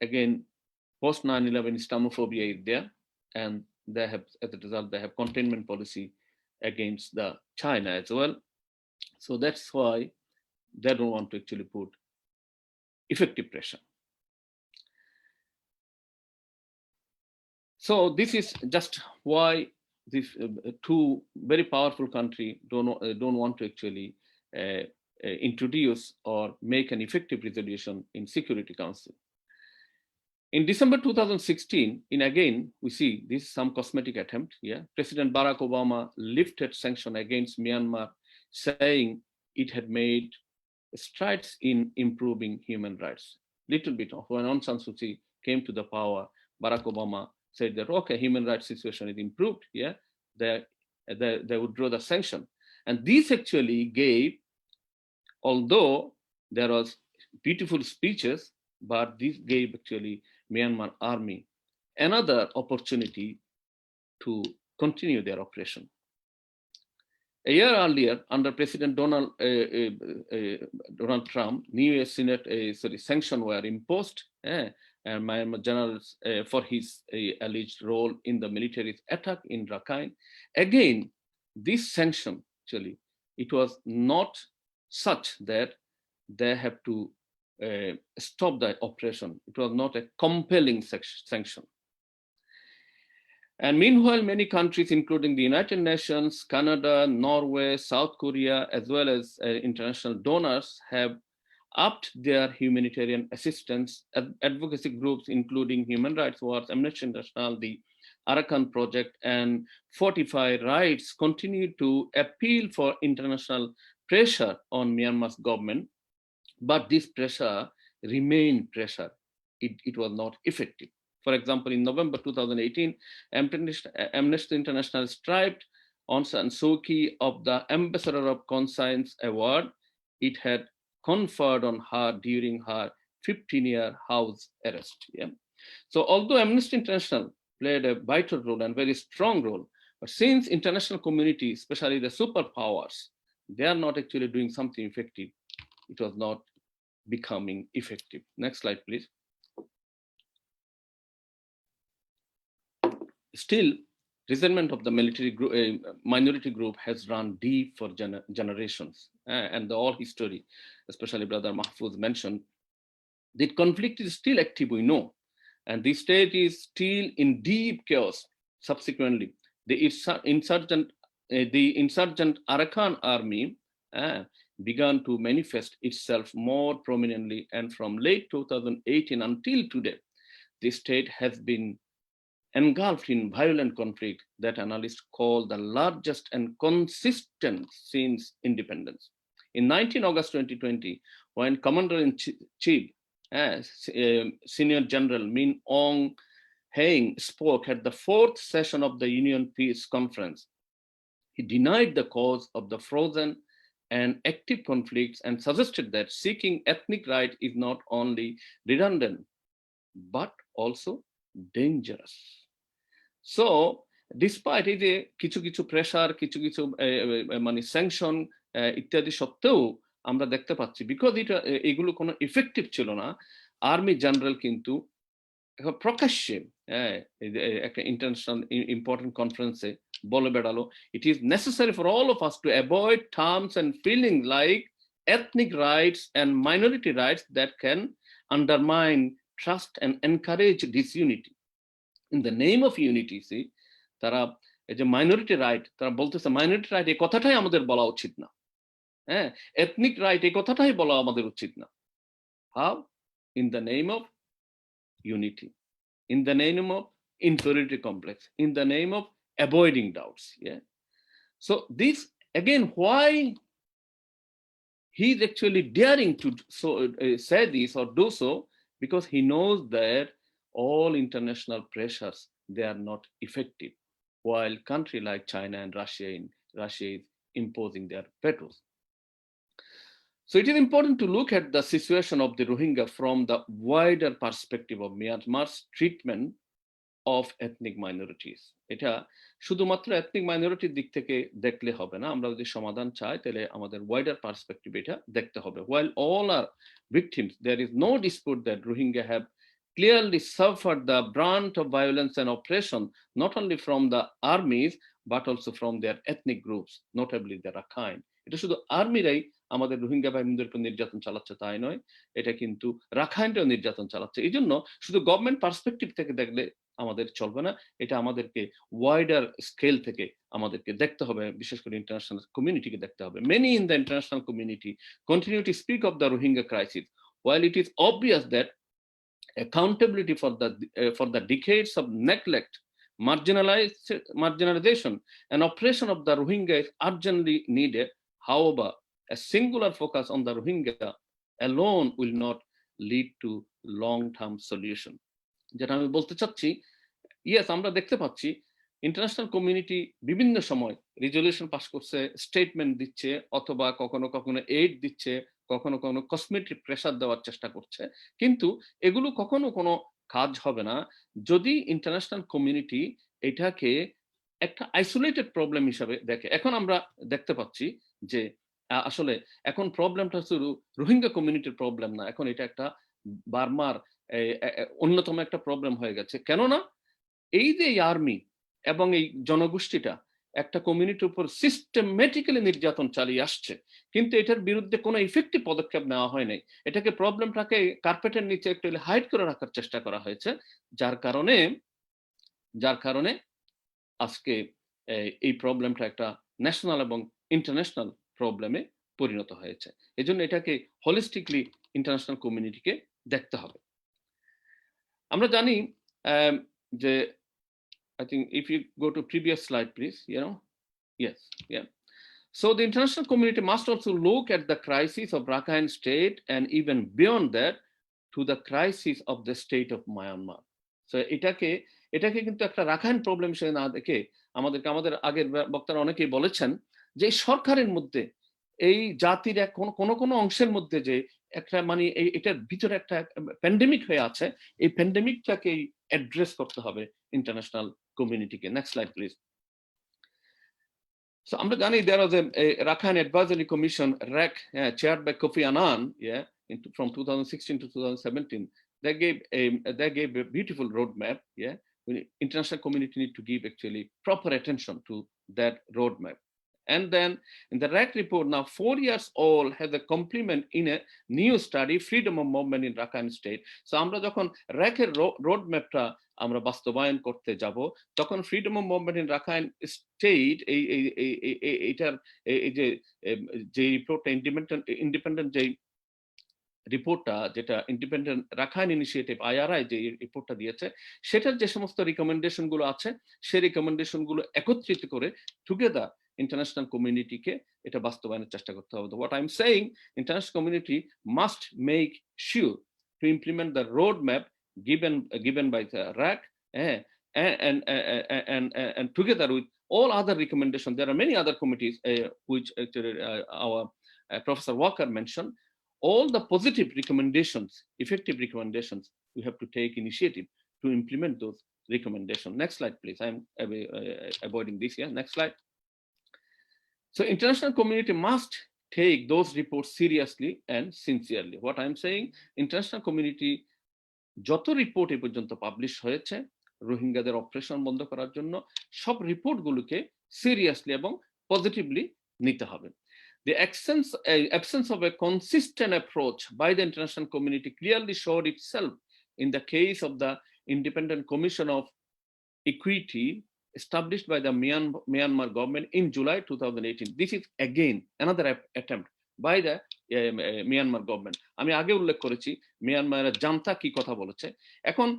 again, post 9/11 Islamophobia is there, and they have, as a result, they have containment policy against the China as well. So that's why they don't want to actually put effective pressure. So this is just why these two very powerful countries don't want to actually introduce or make an effective resolution in Security Council. In December 2016, again, we see this is some cosmetic attempt. President Barack Obama lifted sanction against Myanmar, saying it had made strides in improving human rights. Little bit of when Aung San Suu Kyi came to the power, Barack Obama said that, okay, human rights situation is improved, yeah, they withdraw the sanction. And this actually gave, although there was beautiful speeches, but this gave actually Myanmar army another opportunity to continue their operation. A year earlier, under President Donald Trump, new Senate sanctions were imposed, and Myanmar generals for his alleged role in the military attack in Rakhine. Again, this sanction actually, it was not such that they have to stop the operation. It was not a compelling sanction. And meanwhile, many countries, including the United Nations, Canada, Norway, South Korea, as well as international donors, have upped their humanitarian assistance. Advocacy groups, including Human Rights Watch, Amnesty International, the Arakan Project, and Fortify Rights, continue to appeal for international pressure on Myanmar's government. But this pressure remained pressure. It was not effective. For example, in November 2018, Amnesty International stripped Aung San Suu Kyi of the Ambassador of Conscience Award it had conferred on her during her 15-year house arrest. Yeah? So although Amnesty International played a vital role and very strong role, but since international community, especially the superpowers, they are not actually doing something effective, it was not becoming effective. Next slide, please. Still, resentment of the military group, minority group has run deep for generations, and the all history, especially Brother Mahfouz mentioned, the conflict is still active, we know, and the state is still in deep chaos. Subsequently, the insurgent Arakan army began to manifest itself more prominently, and from late 2018 until today, the state has been engulfed in violent conflict that analysts call the largest and consistent since independence. In 19 August 2020, when Commander-in-Chief, Senior General Min Aung Hlaing spoke at the 4th session of the Union Peace Conference, he denied the cause of the frozen and active conflicts and suggested that seeking ethnic right is not only redundant, but also dangerous. So, despite এই যে কিছু কিছু pressure, কিছু কিছু মানে sanction ইত্যাদি সত্ত্বেও আমরা দেখতে পাচ্ছি, বিকজ এগুলো কোনো ইফেক্টিভ ছিল না, আর্মি জেনারেল কিন্তু প্রকাশ্যে একটা ইন্টারন্যাশনাল ইম্পর্টেন্ট কনফারেন্সে বলে বেড়ালো, it is necessary for all of us to avoid terms and feeling like ethnic rights and minority rights that can undermine trust and encourage disunity. In the name of unity, see, তারা এই যে minority right, তারা বলতেছে minority right এই কথাটাই আমাদের বলা উচিত না, হ্যাঁ, এথনিক রাইট এই কথাটাই বলা আমাদের উচিত না। How? In the name of unity, in the name of inferiority complex, in the name of avoiding doubts. Yeah. So this again, why he's actually daring to say this or do so, because he knows that all international pressures, they are not effective, while country like China and Russia is imposing their vetoes. So it is important to look at the situation of the Rohingya from the wider perspective of Myanmar's treatment of ethnic minorities. এটা শুধুমাত্র ethnic মাইনরিটির দিক থেকে দেখলে হবে না, আমরা যদি সমাধান চাই তাহলে আমাদের ওয়াইডার পার্সপেক্টিভ এটা দেখতে হবে. While all are victims, there is no dispute that Rohingya have clearly suffered the brunt of violence and oppression, not only from the armies, but also from their ethnic groups, notably the Rakhine. এটা শুধু আর্মিরাই আমাদের রোহিঙ্গা ভাইদের উপর নির্যাতন চালাচ্ছে তাই নয়, এটা কিন্তু রাখাইনরাও নির্যাতন চালাচ্ছে। এই জন্য শুধু গভর্নমেন্ট পার্সপেক্টিভ থেকে দেখলে আমাদের চলবে না, এটা আমাদেরকে ওয়াইডার স্কেল থেকে আমাদেরকে দেখতে হবে, বিশেষ করে ইন্টারন্যাশনাল কমিউনিটিকে দেখতে হবে। Many in the international community continue to speak of the Rohingya crisis, while it is obvious that accountability for the decades of neglect, marginalization, and oppression of the Rohingya is urgently needed. However, a singular focus on the Rohingya alone will not lead to long-term solution. যেটা আমি বলতে চাচ্ছি, yes আমরা দেখতে পাচ্ছি international community বিভিন্ন সময় resolution pass করছে, স্টেটমেন্ট দিচ্ছে, অথবা কখনো কখনো এইড দিচ্ছে, কখনো কখনো কসমেটিক প্রেসার দেওয়ার চেষ্টা করছে, কিন্তু এগুলো কখনো কোনো কাজ হবে না যদি ইন্টারন্যাশনাল কমিউনিটি এটাকে একটা আইসোলেটেড প্রবলেম হিসাবে দেখে। এখন আমরা দেখতে পাচ্ছি যে আসলে এখন প্রবলেমটা শুধু রোহিঙ্গা কমিউনিটির প্রবলেম না, এখন এটা একটা বার্মার অন্যতম একটা প্রবলেম হয়ে গেছে। কেননা এই যে আর্মি এবং এই জনগোষ্ঠীটা একটা কমিউনিটির উপর সিস্টেমেটিক্যালি নির্যাতন চালিয়ে আসছে, কিন্তু এটার বিরুদ্ধে কোনো ইফেক্টিভ পদক্ষেপ নেওয়া হয় নাই। এটাকে প্রবলেমটাকে কার্পেটের নিচে একটু হাইড করে রাখার চেষ্টা করা হয়েছে, যার কারণে আজকে এই প্রবলেমটা একটা ন্যাশনাল এবং ইন্টারন্যাশনাল প্রবলেমে পরিণত হয়েছে। এজন্য এটাকে হলিস্টিকলি ইন্টারন্যাশনাল কমিউনিটিকে দেখতে হবে। আমরা জানি যে I think if you go to previous slide, please, yes, yeah. So the international community must also look at the crisis of Rakhine State and even beyond that to the crisis of the state of Myanmar. So এটাকে কিন্তু একটা Rakhine problem হিসেবে না দেখে আমাদের আগের বক্তারা অনেকেই বলেছেন যে সরকারের মধ্যে এই জাতির কোন অংশের মধ্যে যে একটা মানে এটার ভিতরে একটা প্যান্ডেমিক হয়ে আছে, এই প্যান্ডেমিকটাকেই অ্যাড্রেস করতে হবে ইন্টারন্যাশনাল কমিউনিটিকে। Next slide please. So আমরা জানি there was a Rakhine Advisory Commission, RAC, chaired by Kofi Annan, from 2016 to 2017. They gave a beautiful roadmap. International community need to give actually proper attention to that roadmap. And then in the RAC report, now 4 years old, has a complement in a new study, freedom of movement in Rakhine State. So আমরা যখন RAC এর রোডম্যাপটা আমরা বাস্তবায়ন করতে যাব, তখন freedom of movement in Rakhine state এইটার এই যে রিপোর্টটা ইন্ডিপেন্ডেন্ট যে রিপোর্টটা, যেটা ইন্ডিপেন্ডেন্ট রাখাইন ইনিশিয়েটিভ IRI যে রিপোর্টটা দিয়েছে, সেটার যে সমস্ত রিকমেন্ডেশন গুলো আছে, সেই রিকমেন্ডেশন গুলো একত্রিত করে টুগেদার ইন্টারন্যাশনাল কমিউনিটিকে এটা বাস্তবায়নের চেষ্টা করতে হবে। What I'm saying, international community must make sure to implement the roadmap given by the RAC and together with all other recommendations. There are many other committees which actually our Professor Walker mentioned. All the positive recommendations, effective recommendations, we have to take initiative to implement those recommendations. Next slide, please. I'm avoiding this here. Next slide. So international community must take those reports seriously and sincerely. What I'm saying, international community যত report এ পর্যন্ত publish হয়েছে রোহিঙ্গাদের operation বন্ধ করার জন্য, সব রিপোর্টগুলোকে seriously এবং positively নিতে হবে। The absence of a consistent approach by the international community clearly showed itself in the case of the Independent Commission of Equity established by the Myanmar government in July 2018. This is again another attempt by the Myanmar government. আমি আগে উল্লেখ করেছি মিয়ানমারের junta কি কথা বলেছে। এখন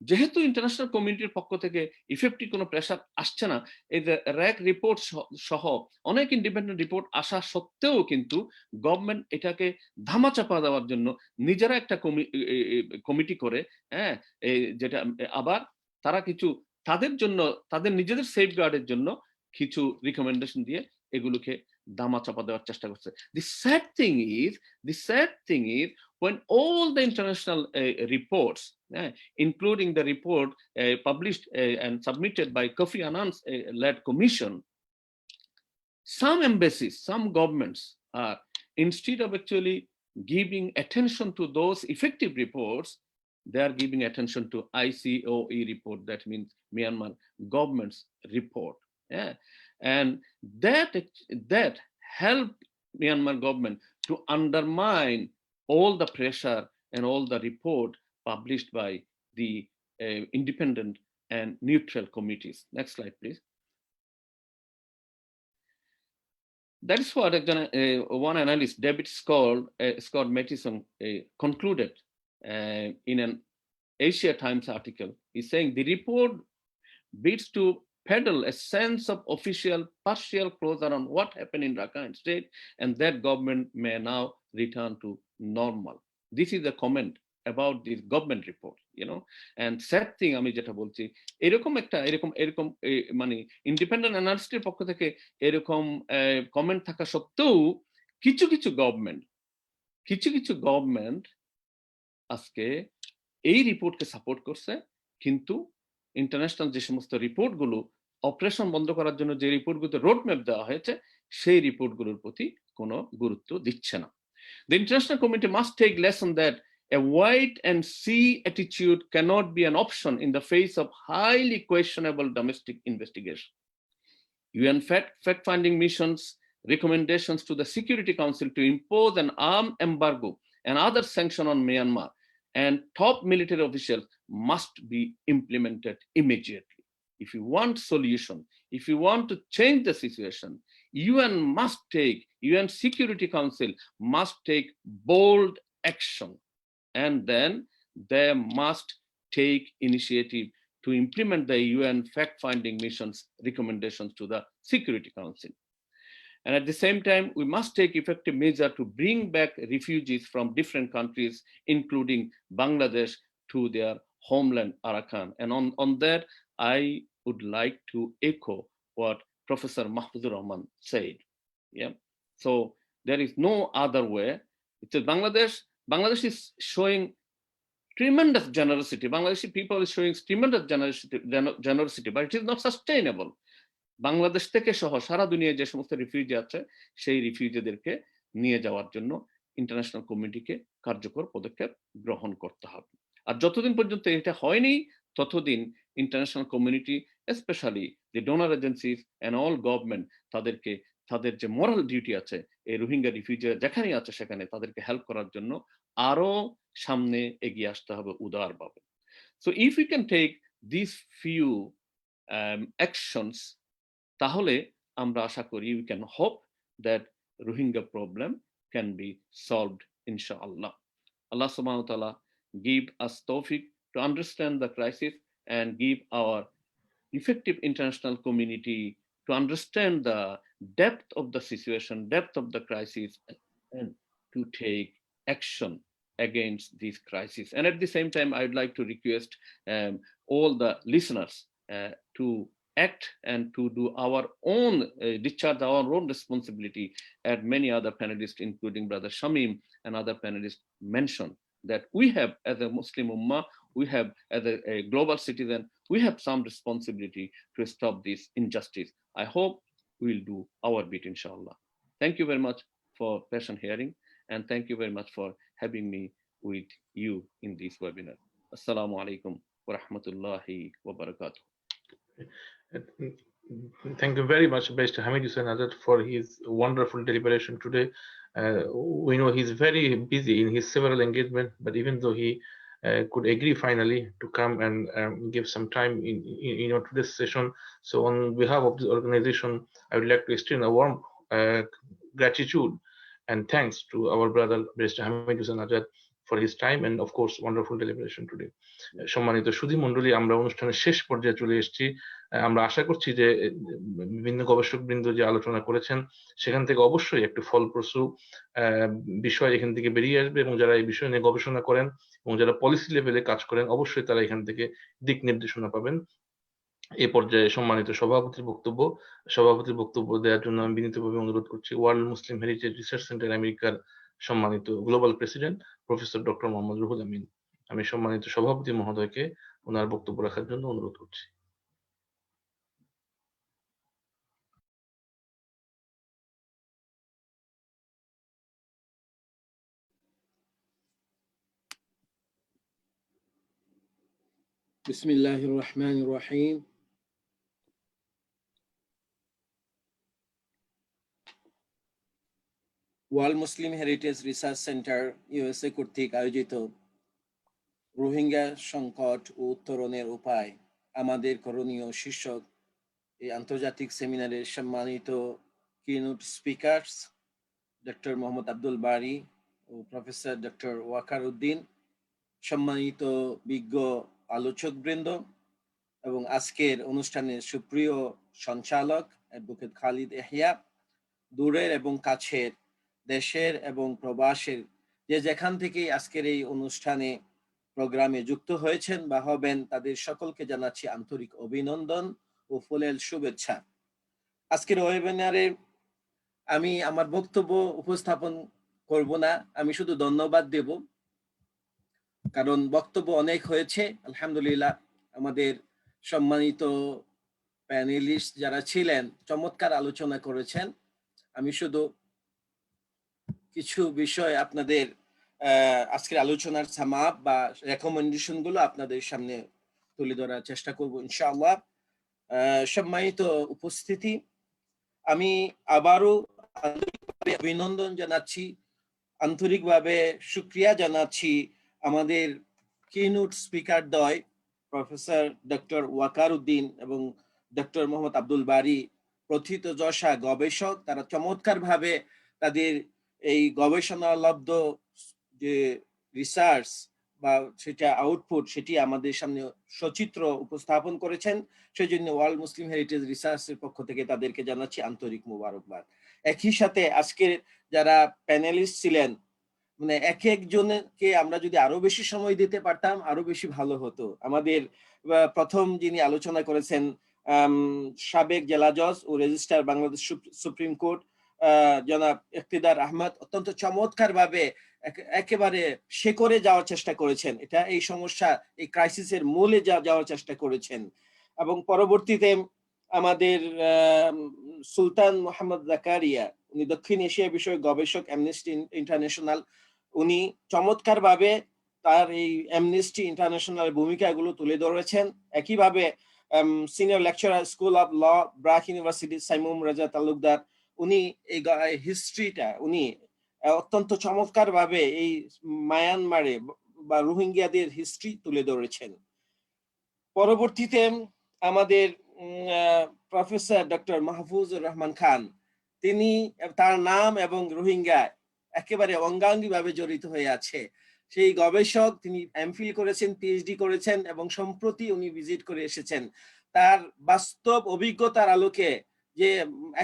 যেহেতু ইন্টারন্যাশনাল কমিউনিটির পক্ষ থেকে ইফেক্টিভ কোনো প্রেসার আসছে না, এই যে র্যাক রিপোর্ট সহ অনেক ইন্ডিপেন্ডেন্ট রিপোর্ট আসা সত্ত্বেও কিন্তু গভর্নমেন্ট এটাকে ধামাচাপা দেওয়ার জন্য নিজেরা একটা কমিটি করে, যেটা আবার তারা কিছু তাদের জন্য, তাদের নিজেদের সেফগার্ডের জন্য কিছু রিকমেন্ডেশন দিয়ে এগুলোকে দামাচাপা দেওয়ার চেষ্টা করছে। The sad thing is when all the international reports, including the report published and submitted by Kofi Annan's led commission, some embassies, some governments are, instead of actually giving attention to those effective reports, they are giving attention to ICOE report, that means Myanmar government's report. And that helped Myanmar government to undermine all the pressure and all the report published by the independent and neutral committees. Next slide, please. That is what one analyst, David Scott Mattison, concluded in an Asia Times article. He's saying the report bids to peddle a sense of official partial closure on what happened in Rakhine State, and that government may now return to normal. This is a comment about this government report, you know. And sad thing আমি যেটা বলছি, এরকম মানে independent অ্যানালিস্টের পক্ষ থেকে এরকম comment থাকা সত্ত্বেও কিছু কিছু গভর্নমেন্ট আজকে এই রিপোর্টকে সাপোর্ট করছে, কিন্তু ইন্টারন্যাশনাল যে সমস্ত রিপোর্টগুলো অপারেশন বন্ধ করার জন্য যে রিপোর্টগুলোতে রোড ম্যাপ দেওয়া হয়েছে সেই রিপোর্টগুলোর প্রতি কোনো গুরুত্ব দিচ্ছে না। The international community must take lesson that a wait and see attitude cannot be an option in the face of highly questionable domestic investigation. UN fact-finding missions recommendations to the Security Council to impose an armed embargo and other sanction on Myanmar and top military officials must be implemented immediately. If you want solution, if you want to change the situation, UN Security Council must take bold action, and then they must take initiative to implement the UN fact-finding missions recommendations to the Security Council. And at the same time, we must take effective measures to bring back refugees from different countries, including Bangladesh, to their homeland, Arakan. And on that, I would like to echo what Professor Mahfuzur Rahman said. Yeah. So there is no other way. It's Bangladesh is showing tremendous generosity. Bangladeshi people is showing tremendous generosity, but it is not sustainable. Bangladesh থেকে সহ সারা দুনিয়ায় যে সমস্ত refugee আছে সেই রিফিউজিদেরকে নিয়ে যাওয়ার জন্য ইন্টারন্যাশনাল কমিউনিটিকে কার্যকর পদক্ষেপ গ্রহণ করতে হবে। আর যতদিন পর্যন্ত এটা হয়নি ততদিন international community, specially the donor agencies and all government, তাদেরকে তাদের যে মোরাল ডিউটি আছে এই রোহিঙ্গা রিফিউজি যেখানে আছে সেখানে তাদেরকে হেল্প করার জন্য আরো সামনে এগিয়ে আসতে হবে উদারভাবে। So if you can take this few actions, তাহলে আমরা আশা করি we can hope that Rohingya problem can be solved, inshallah. Allah subhanahu wa ta'ala give us tawfiq to understand the crisis and give our effective international community to understand the depth of the situation, depth of the crisis, and to take action against this crisis. And at the same time, I would like to request all the listeners to act and to do our own, discharge our own responsibility, as many other panelists, including Brother Shamim and other panelists mentioned, that we have, as a Muslim Ummah, we have, as a global citizen, we have some responsibility to stop this injustice. I hope we will do our bit, inshallah. Thank you very much for patient hearing, and thank you very much for having me with you in this webinar. Assalamu alaikum wa rahmatullahi wa barakatuh. Thank you very much, Mr. Hamid Hussain Azad, for his wonderful deliberation today. We know he's very busy in his several engagements, but even though he could agree finally to come and give some time to this session, so on behalf of this organization, I would like to extend a warm gratitude and thanks to our brother Mr. Hamid Hussain Azad for his time and of course wonderful deliberation today. সম্মানিত সুধী মণ্ডলী, আমরা অনুষ্ঠানের শেষ পর্যায়ে চলে এসেছি। আমরা আশা করছি যে বিভিন্ন গবেষকবৃন্দ যে আলোচনা করেছেন সেখান থেকে অবশ্যই একটু ফলপ্রসূ বিষয় এখান থেকে বেরিয়ে আসবে, এবং যারা এই বিষয় নিয়ে গবেষণা করেন এবং যারা পলিসি লেভেলে কাজ করেন অবশ্যই তারা এখান থেকে দিক নির্দেশনা পাবেন। এই পর্যায়ে সম্মানিত সভাপতির বক্তব্য দেওয়ার জন্য আমি বিনীতভাবে অনুরোধ করছি world Muslim heritage research centre আমেরিকার সম্মানিত global president professor doctor Mohammad Ruhul Amin. আমি সম্মানিত সভাপতি মহোদয়কে ওনার বক্তব্য রাখার জন্য অনুরোধ করছি। বিসমিল্লাহির রহমানির রহিম। World Muslim heritage research centre USA কর্তৃক আয়োজিত রোহিঙ্গা সংকট ও উত্তরণের উপায় আমাদের করণীয় শীর্ষক এই আন্তর্জাতিক সেমিনারের সম্মানিত keynote speakers doctor Mohammad Abdul Bari ও প্রফেসর ডক্টর ওয়াকার উদ্দিন, সম্মানিত বিজ্ঞ আলোচকবৃন্দ এবং আজকের অনুষ্ঠানের সুপ্রিয় সঞ্চালক অ্যাডভোকেট খালিদ এহিয়া, দূরের এবং কাছের, দেশের এবং প্রবাসের যে যেখান থেকে আজকের এই অনুষ্ঠানে প্রোগ্রামে যুক্ত হয়েছেন বা হবেন তাদের সকলকে জানাচ্ছি আন্তরিক অভিনন্দন ও ফুলেল শুভেচ্ছা। আজকের ওয়েবিনারে আমি আমার বক্তব্য উপস্থাপন করব না, আমি শুধু ধন্যবাদ দেব, কারণ বক্তব্য অনেক হয়েছে। আলহামদুলিল্লাহ আমাদের সম্মানিত প্যানেলিস্ট যারা ছিলেন চমৎকার আলোচনা করেছেন। আমি শুধু কিছু বিষয় আপনাদের আজকের আলোচনার সামাপ বা রেকমেন্ডেশন গুলো আপনাদের সামনে তুলে ধরার চেষ্টা করব ইনশাআল্লাহ। সম্মানিত উপস্থিতি, আমি আবারও অভিনন্দন জানাচ্ছি, আন্তরিকভাবে শুকরিয়া জানাচ্ছি আমাদের কিনোট স্পিকার দ্বয় প্রফেসর ডক্টর ওয়াকার উদ্দিন এবং ডক্টর মোহাম্মদ আব্দুল বারী, প্রথিতযশা গবেষক। তারা চমৎকারভাবে তাদের এই গবেষণালব্ধ যে রিসার্চ বা সেটা আউটপুট সেটি আমাদের সামনে সচিত্র উপস্থাপন করেছেন। সেই জন্য ওয়ার্ল্ড মুসলিম হেরিটেজ রিসার্চের পক্ষ থেকে তাদেরকে জানাচ্ছি আন্তরিক মোবারকবাদ। একই সাথে আজকের যারা প্যানেলিস্ট ছিলেন, মানে এক একজনকে আমরা যদি আরো বেশি সময় দিতে পারতাম আরো বেশি ভালো হতো। আমাদের প্রথম যিনি আলোচনা করেছেন সাবেক জেলা জজ ও রেজিস্ট্রার বাংলাদেশ সুপ্রিম কোর্ট জনাব ইকতিদার আহমদ, অত্যন্ত চমৎকার ভাবে একেবারে শেকড়ে যাওয়ার চেষ্টা করেছেন, এটা এই সমস্যা এই ক্রাইসিসের মূলে যাওয়ার চেষ্টা করেছেন। এবং পরবর্তীতে আমাদের সুলতান মোহাম্মদ জাকারিয়া, উনি দক্ষিণ এশিয়া বিষয়ক গবেষক অ্যামনেস্টি ইন্টারন্যাশনাল, উনি চমৎকার ভাবে তার এই অ্যামনেস্টি ইন্টারন্যাশনাল ভূমিকাগুলো তুলে ধরেছেন। একইভাবে senior lecturer school of law, BRAC university Saimum Raza Talukder, উনি এই হিস্ট্রিটা উনি অত্যন্ত চমৎকার ভাবে এই মায়ানমারে বা রোহিঙ্গিয়াদের হিস্ট্রি তুলে ধরেছেন। পরবর্তীতে আমাদের প্রফেসর ডক্টর মাহফুজুর রহমান খান, তিনি তার নাম এবং রোহিঙ্গা একেবারে অঙ্গাঙ্গি ভাবে জড়িত হয়ে আছে। সেই গবেষক, তিনি এমফিল করেছেন, পিএইচডি করেছেন এবং সম্প্রতি উনি ভিজিট করে এসেছেন। তার বাস্তব অভিজ্ঞতার আলোকে যে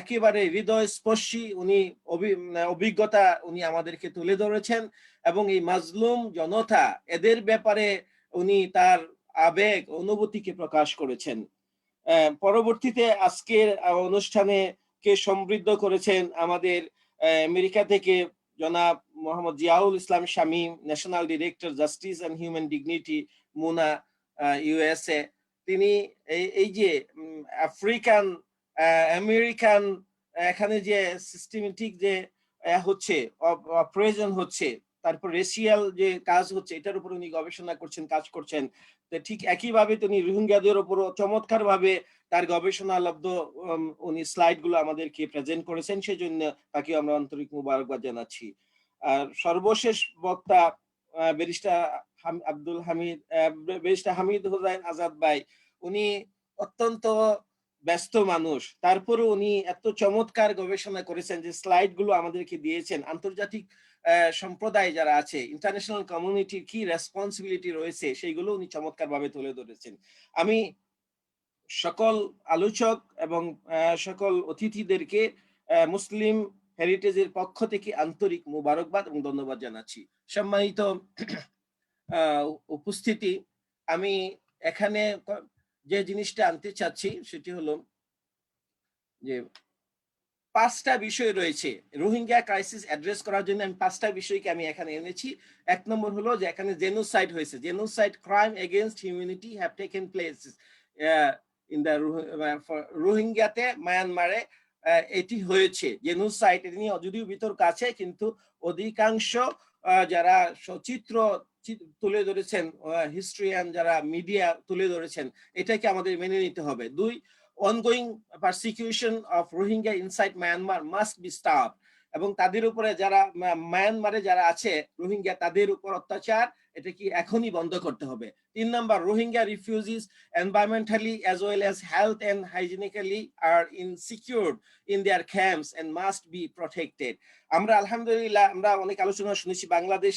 একেবারে হৃদয়স্পর্শী উনি অভিজ্ঞতা উনি আমাদেরকে তুলে ধরেছেন এবং এই মাজলুম জনতা এদের ব্যাপারে উনি তার আবেগ অনুভূতিকে প্রকাশ করেছেন। পরবর্তীতে আজকের অনুষ্ঠানে কে সমৃদ্ধ করেছেন আমাদের আমেরিকা থেকে জনাব Mohammad Ziaul Islam Shamim, national director justice and human dignity MUNA USA. তিনি এই যে আফ্রিকান আমেরিকান এখানে যে সিস্টেমেটিক যে হচ্ছে প্রয়োজন হচ্ছে, তারপর রেশিয়াল যে কাজ হচ্ছে, এটার উপর উনি গবেষণা করছেন, কাজ করছেন। ঠিক একইভাবে তিনি রোহিঙ্গাদের উপর চমৎকার ভাবে তার গবেষণালব্ধ উনি স্লাইড গুলো আমাদেরকে প্রেজেন্ট করেছেন, সেই জন্য তাকে আমরা আন্তরিক মুবারকবাদ জানাচ্ছি। আর সর্বশেষ বক্তা ব্যারিস্টার আব্দুল হামিদ, ব্যারিস্টার হামিদ হোসাইন আজাদ ভাই, উনি অত্যন্ত ব্যস্ত মানুষ, তারপরেও উনি এত চমৎকার গবেষণা করেছেন যে স্লাইড গুলো আমাদেরকে দিয়েছেন। আন্তর্জাতিক সম্প্রদায় যারা আছে, ইন্টারন্যাশনাল কমিউনিটির কি রেসপন্সিবিলিটি রয়েছে সেইগুলো উনি চমৎকার ভাবে তুলে ধরেছেন। আমি সকল আলোচক এবং সকল অতিথিদেরকে মুসলিম হেরিটেজের পক্ষ থেকে আন্তরিক মোবারকবাদ এবং ধন্যবাদ জানাচ্ছি। সম্মানিত উপস্থিতি, আমি এখানে যে জিনিসটা আনতে চাচ্ছি সেটি হলো যে 5টা বিষয় রয়েছে রোহিঙ্গা ক্রাইসিস অ্যাড্রেস করার জন্য। আমি 5টা বিষয়কে আমি এখানে এনেছি। 1 নম্বর হলো যে এখানে জেনোসাইড হয়েছে, genocide crime against humanity have taken place in the রোহিঙ্গাতে, মায়ানমারে এটি হয়েছে জেনোসাইড। এটি নিয়ে যদিও বিতর্ক আছে, কিন্তু অধিকাংশ যারা সচিত্র তুলে ধরেছেন, হিস্ট্রিয়ান যারা মিডিয়া তুলে ধরেছেন, এটাকে আমাদের মেনে নিতে হবে। 2, ongoing persecution of Rohingya inside Myanmar must be stopped, এবং তাদের উপরে যারা মায়ানমারে যারা আছে রোহিঙ্গা, তাদের উপর অত্যাচার এটা কি এখনই বন্ধ করতে হবে। 3 নম্বর, Rohingya refugees environmentally as well as health and hygienically are insecure in their camps and must be protected. আমরা আলহামদুলিল্লাহ আমরা অনেক আলোচনা শুনেছি, বাংলাদেশ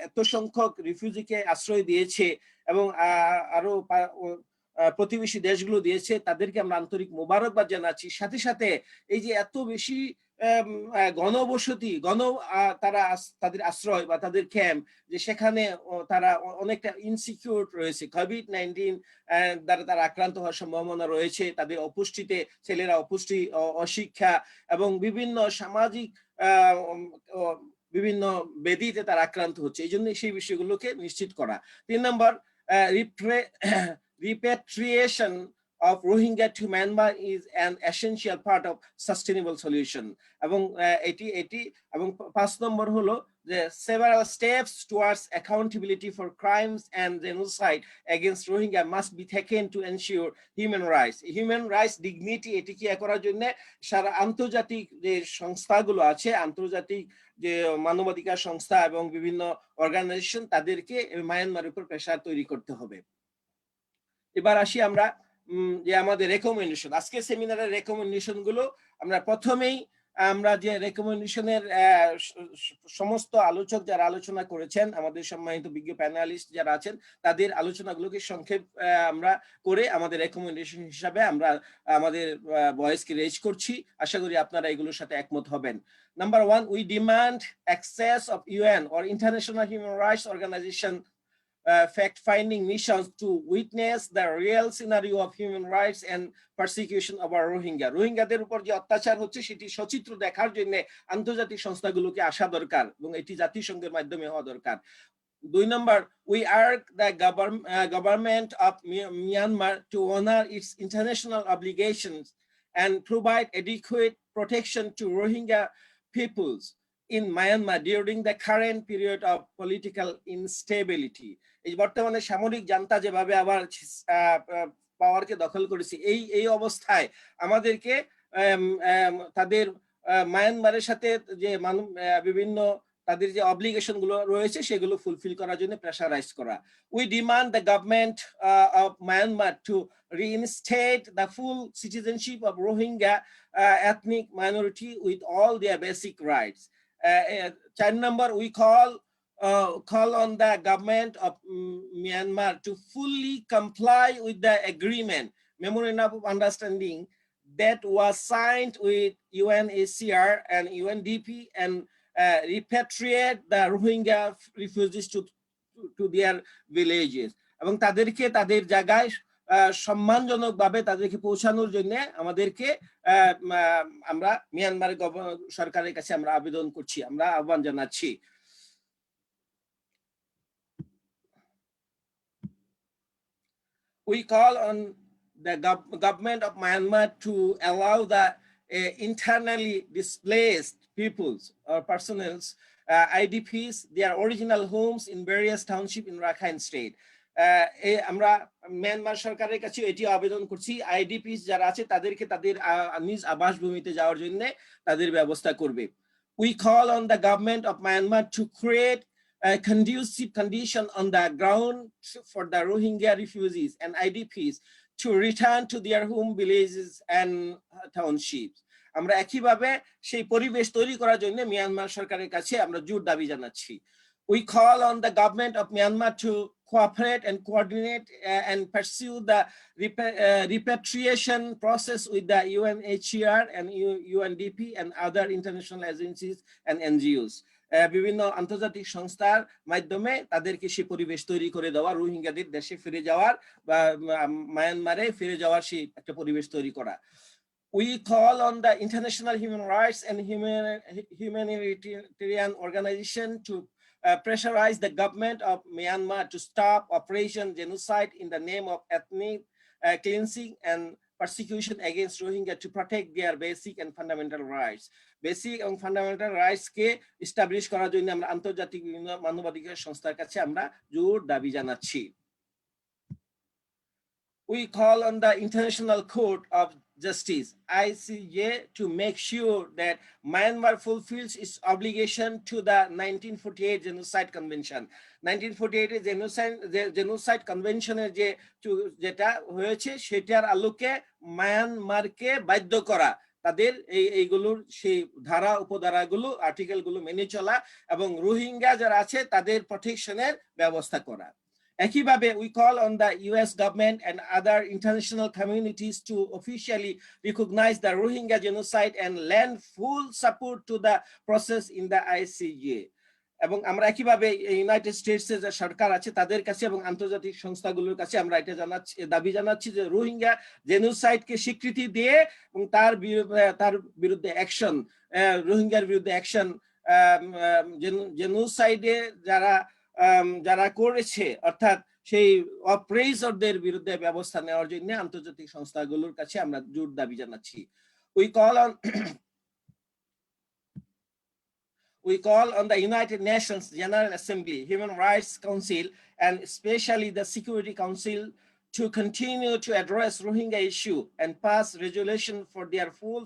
এত সংখ্যক রিফিউজিকে আশ্রয় দিয়েছে এবং আরো প্রতিবেশী দেশগুলো দিয়েছে, তাদেরকে আমরা আন্তরিক মোবারকবাদ জানাচ্ছি। সাথে সাথে এই যে এত বেশি গণবসতি তাদের আশ্রয় বা তাদের ক্যাম্প, যে সেখানে তারা অনেকটা ইনসিকিউর রয়েছে, কোভিড-19 দ্বারা তারা আক্রান্ত হওয়ার সম্ভাবনা রয়েছে, তাদের অপুষ্টিতে, ছেলেরা অপুষ্টি, অশিক্ষা এবং বিভিন্ন সামাজিক বিভিন্ন ব্যাধিতে তারা আক্রান্ত হচ্ছে। এই জন্য সেই বিষয়গুলোকে নিশ্চিত করা। 3 নম্বর, repatriation of Rohingya to Myanmar is an essential part of sustainable solution. এবং এটি এবং 5 নম্বর হলো যে several steps towards accountability for crimes and genocide against Rohingya must be taken to ensure human rights dignity এটি কি করার জন্য সারা আন্তর্জাতিক যে সংস্থাগুলো আছে, আন্তর্জাতিক যে মানবাধিকার সংস্থা এবং বিভিন্ন অর্গানাইজেশন, তাদেরকে মায়ানমারের উপর প্রেসার তৈরি করতে হবে। এবার আসি আমরা যে আমাদের রেকমেন্ডেশন, আজকে সেমিনারের রেকমেন্ডেশন গুলো আমরা প্রথমেই আমরা যে রেকমেন্ডেশনের সমস্ত আলোচক যারা আলোচনা করেছেন, আমাদের সম্মানিত বিজ্ঞ প্যানেলিস্ট যারা আছেন, তাদের আলোচনাগুলোকে সংক্ষেপ আমরা করে আমাদের রেকমেন্ডেশন হিসাবে আমরা আমাদের ভয়েসকে রেজ করছি। আশা করি আপনারা এগুলোর সাথে একমত হবেন। Number 1, we demand access of UN or international human rights organization fact-finding missions to witness the real scenario of human rights and persecution of our Rohingya. রোহিঙ্গাদের উপর যে অত্যাচার হচ্ছে সেটি সচিত্র দেখার জন্য আন্তর্জাতিক সংস্থাগুলোকে আসা দরকার এবং এটি জাতিসংঘের মাধ্যমে হওয়া দরকার। 2 নম্বর, we urge the government of Myanmar to honor its international obligations and provide adequate protection to Rohingya peoples in Myanmar during the current period of political instability. এই বর্তমানে সামরিক জান্তা যেভাবে আবার পাওয়ারকে দখল করেছে, এই অবস্থায় আমাদেরকে তাদের মায়ানমারের সাথে যে বিভিন্ন তাদের যে অব্লিগেশন গুলো রয়েছে সেগুলো ফুলফিল করার জন্য প্রেসারাইজ করা। We demand the government of Myanmar to reinstate the full citizenship of Rohingya ethnic minority with all their basic rights. 4 number, we call on the government of Myanmar to fully comply with the agreement, memorandum of understanding that was signed with UNHCR and UNDP and repatriate the Rohingya refugees to their villages. এবং তাদেরকে তাদের জায়গায় সম্মানজনকভাবে তাদেরকে পৌঁছানোর জন্য আমাদেরকে আমরা Myanmar সরকারের কাছে আমরা আবেদন করছি, আমরা আহ্বান জানাচ্ছি। We call on the government of Myanmar to allow the internally displaced peoples or personnels, IDPs, their original homes in various townships in Rakhine State. আমরা মিয়ানমার সরকারের কাছে এটি আবেদন করছি, আইডিপিস যারা আছে তাদেরকে তাদের নিজ আবাসভূমিতে যাওয়ার জন্য তাদের ব্যবস্থা করবে। We call on the government of Myanmar to create a conducive condition on the ground for the Rohingya refugees and IDPs to return to their home villages and townships. আমরা একইভাবে সেই পরিবেশ তৈরি করার জন্য মিয়ানমার সরকারের কাছে আমরা জোর দাবি জানাচ্ছি। We call on the government of Myanmar to cooperate and coordinate and pursue the repatriation process with the UNHCR and UNDP and other international agencies and NGOs. বিভিন্ন আন্তর্জাতিক সংস্থার মাধ্যমে তাদেরকে সেই পরিবেশ তৈরি করে দেওয়া, রোহিঙ্গাদের দেশে ফিরে যাওয়ার বা মায়ানমারে ফিরে যাওয়ার সেই একটা পরিবেশ তৈরি করা। We call on the international human rights and humanitarian organization to pressurize the government of Myanmar to stop Operation Genocide in the name of ethnic cleansing and persecution against Rohingya to protect their basic and fundamental rights. Basic and fundamental rights K establish করার জন্য আমরা আন্তর্জাতিক বিভিন্ন মানবাধিকার সংস্থার কাছে আমরা জোর দাবি জানাচ্ছি। We call on the International Court of Justice, ICJ, to make sure that Myanmar fulfills its obligation to the 1948 Genocide Convention. 1948 Genocide Convention যেটা হয়েছে সেটার আলোকে মায়ানমারকে বাধ্য করা, তাদের এইগুলোর সেই ধারা উপধারাগুলো আর্টিকেলগুলো মেনে চলা এবং রোহিঙ্গা যারা আছে তাদের প্রোটেকশনের ব্যবস্থা করা। একইভাবে we call on the US government and other international communities to officially recognize the Rohingya genocide and lend full support to the process in the ICJ. এবং আমরা একইভাবে ইউনাইটেড স্টেটসের যে সরকার আছে তাদের কাছে এবং আন্তর্জাতিক সংস্থাগুলোর কাছে আমরা এটা দাবি জানাচ্ছি যে রোহিঙ্গা জেনোসাইডকে স্বীকৃতি দিয়ে এবং তার বিরুদ্ধে অ্যাকশন, রোহিঙ্গার বিরুদ্ধে অ্যাকশন, জেনোসাইডে যারা করেছে অর্থাৎ সেই অপ্রেজরদের বিরুদ্ধে ব্যবস্থা নেওয়ার জন্য আন্তর্জাতিক সংস্থাগুলোর কাছে আমরা জোর দাবি জানাচ্ছি। We call on the United Nations General Assembly, Human Rights Council, and especially the Security Council to continue to address Rohingya issue and pass resolution for their full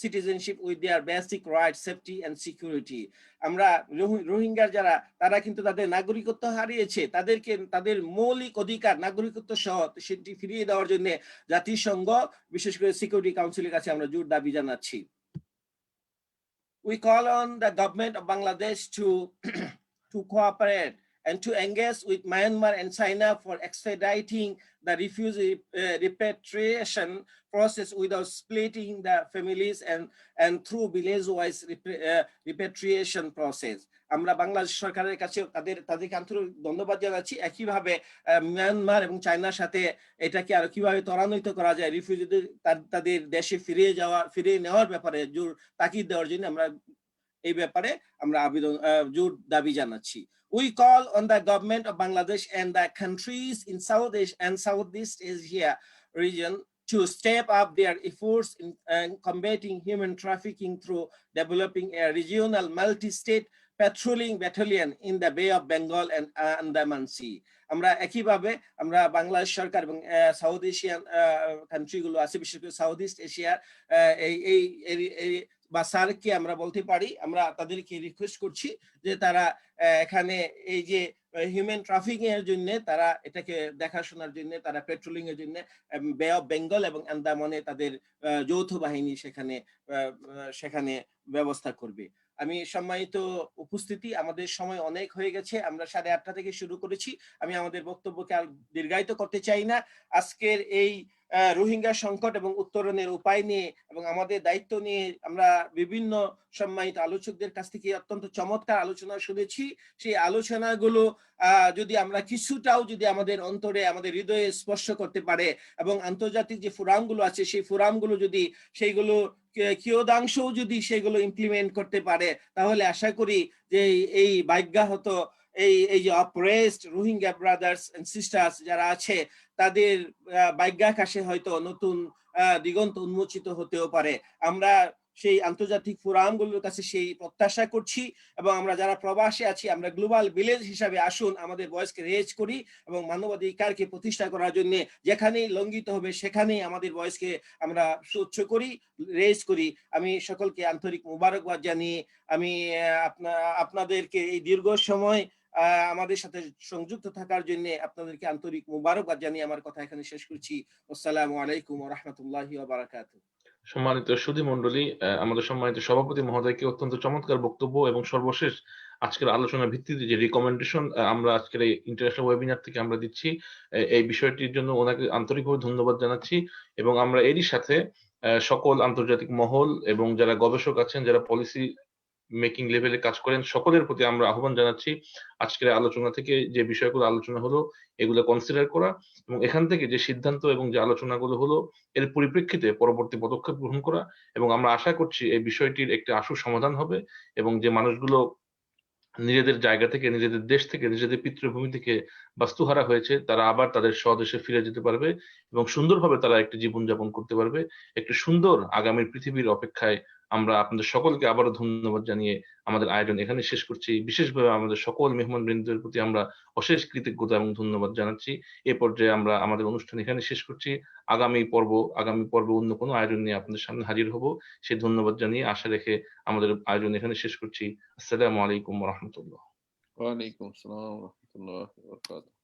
citizenship with their basic rights, safety and security. আমরা রোহিঙ্গার যারা তারা কিন্তু তাদের নাগরিকত্ব হারিয়েছে, তাদেরকে তাদের মৌলিক অধিকার নাগরিকত্ব সহ সেটি ফিরিয়ে দেওয়ার জন্য জাতিসংঘ বিশেষ করে সিকিউরিটি কাউন্সিলের কাছে আমরা জোর দাবি জানাচ্ছি। We call on the government of Bangladesh to cooperate and to engage with Myanmar and China for expediting the refugee repatriation process without splitting the families and through village-wise repatriation process. আমরা বাংলাদেশ সরকারের কাছে তাদেরকে আন্তরিক ধন্যবাদ জানাচ্ছি। একইভাবে Myanmar এবং চায়নার সাথে এটাকে আরো কিভাবে ত্বরান্বিত করা যায়, রিফিউজিদের তাদের দেশে ফিরিয়ে নেওয়ার ব্যাপারে জোর তাকিদ দেওয়ার জন্য আমরা এই ব্যাপারে আমরা জোর দাবি জানাচ্ছি। We call on the government of Bangladesh and the countries in Southeast Asia region to step up their efforts in combating human trafficking through developing a regional multi-state patrolling battalion in the Bay of Bengal and Andaman Sea. আমরা একইভাবে আমরা বাংলাদেশ সরকার এবং south Asian কান্ট্রিগুলো আছে, বিশেষ করে south east এশিয়ার এই বা সার্ককে আমরা বলতে পারি, আমরা তাদেরকে রিকোয়েস্ট করছি যে তারা এখানে এই যে হিউম্যান ট্রাফিকিং এর জন্য তারা এটাকে দেখাশোনার জন্য তারা পেট্রোলিং এর জন্য বে অফ বেঙ্গল এবং আন্দামানে তাদের যৌথ বাহিনী সেখানে ব্যবস্থা করবে। আমি সম্মানিত উপস্থিতি, আমাদের সময় অনেক হয়ে গেছে, আমরা 8:30 থেকে শুরু করেছি, আমি আমাদের বক্তব্যকে আর দীর্ঘায়িত করতে চাই না। আজকের এই রোহিঙ্গা সংকট এবং উত্তরণের উপায় নিয়ে এবং আমাদের দায়িত্ব নিয়ে আমরা বিভিন্ন সম্মানিত আলোচকদের কাছ থেকে অত্যন্ত চমৎকার আলোচনা শুনেছি। সেই আলোচনাগুলো যদি আমরা কিছুটাও যদি আমাদের অন্তরে আমাদের হৃদয়ে স্পর্শ করতে পারে এবং আন্তর্জাতিক যে ফোরামগুলো আছে সেই ফোরামগুলো যদি সেইগুলো কিয়দাংশও যদি সেগুলো ইমপ্লিমেন্ট করতে পারে, তাহলে আশা করি যে এই ভাগ্যাহত এই যে অপরেসড রোহিঙ্গা ব্রাদার্স এন্ড সিস্টার্স যারা আছে তাদের ভাগ্যাকাশে হয়তো নতুন দিগন্ত উন্মোচিত হতেও পারে। আমরা সেই আন্তর্জাতিক ফোরামগুলোর কাছে সেই প্রত্যাশা করছি এবং আমরা যারা প্রবাসে আছি আমরা গ্লোবাল ভিলেজ হিসাবে আসুন আমাদের ভয়েসকে রেজ করি এবং মানবাধিকারকে প্রতিষ্ঠা করার জন্য যেখানেই লঙ্ঘিত হবে সেখানেই আমাদের ভয়েসকে আমরা সুউচ্চ করি, রেজ করি। আমি সকলকে আন্তরিক মোবারকবাদ জানিয়ে আমি আপনাদেরকে এই দীর্ঘ সময় আমাদের সাথে সংযুক্ত থাকার জন্য আপনাদেরকে আন্তরিক মোবারকবাদ জানিয়ে আমার কথা এখানে শেষ করছি। আসসালামু আলাইকুম ওয়া রাহমাতুল্লাহি ওয়া বারাকাতুহু। সম্মানিত সুধী মণ্ডলী, আমাদের সম্মানিত সভাপতি মহোদয়কে অত্যন্ত চমৎকার বক্তব্য এবং সর্বশেষ আজকের আলোচনার ভিত্তিতে যে রিকমেন্ডেশন আমরা আজকের এই ইন্টারন্যাশনাল ওয়েবিনার থেকে আমরা দিচ্ছি, এই বিষয়টির জন্য ওনাকে আন্তরিকভাবে ধন্যবাদ জানাচ্ছি। এবং আমরা এরই সাথে সকল আন্তর্জাতিক মহল এবং যারা গবেষক আছেন, যারা পলিসি মেকিং লেভেলে কাজ করেন, সকলের প্রতি আমরা আহ্বান জানাচ্ছি আজকের আলোচনা থেকে যে বিষয়গুলো আলোচনা হলো এগুলো কনসিডার করা এবং এখান থেকে যে সিদ্ধান্ত এবং যে আলোচনাগুলো হলো এর পরিপ্রেক্ষিতে পরবর্তী পদক্ষেপ গ্রহণ করা। এবং আমরা আশা করছি এই বিষয়টির একটি আশু সমাধান হবে এবং যে মানুষগুলো নিজেদের জায়গা থেকে, নিজেদের দেশ থেকে, নিজেদের পিতৃভূমি থেকে বাস্তুহারা হয়েছে তারা আবার তাদের স্বদেশে ফিরে যেতে পারবে এবং সুন্দরভাবে তারা একটি জীবনযাপন করতে পারবে। একটি সুন্দর আগামীর পৃথিবীর অপেক্ষায় আমরা আপনাদের সকলকে আবারও ধন্যবাদ জানিয়ে আমাদের আয়োজন এখানে শেষ করছি। বিশেষভাবে আমাদের সকল মেহমান বৃন্দের প্রতি আমরা অশেষ কৃতজ্ঞতা এবং ধন্যবাদ জানাচ্ছি। এ পর্যায়ে আমরা আমাদের অনুষ্ঠান এখানে শেষ করছি। আগামী পর্বে অন্য কোনো আয়োজন নিয়ে আপনাদের সামনে হাজির হব, সেই ধন্যবাদ জানিয়ে আশা রেখে আমাদের আয়োজন এখানে শেষ করছি। আসসালামু আলাইকুম ওয়া রাহমাতুল্লাহ। ওয়া আলাইকুম আসসালাম ওয়া রাহমাতুল্লাহি ওয়া বারাকাতুহু।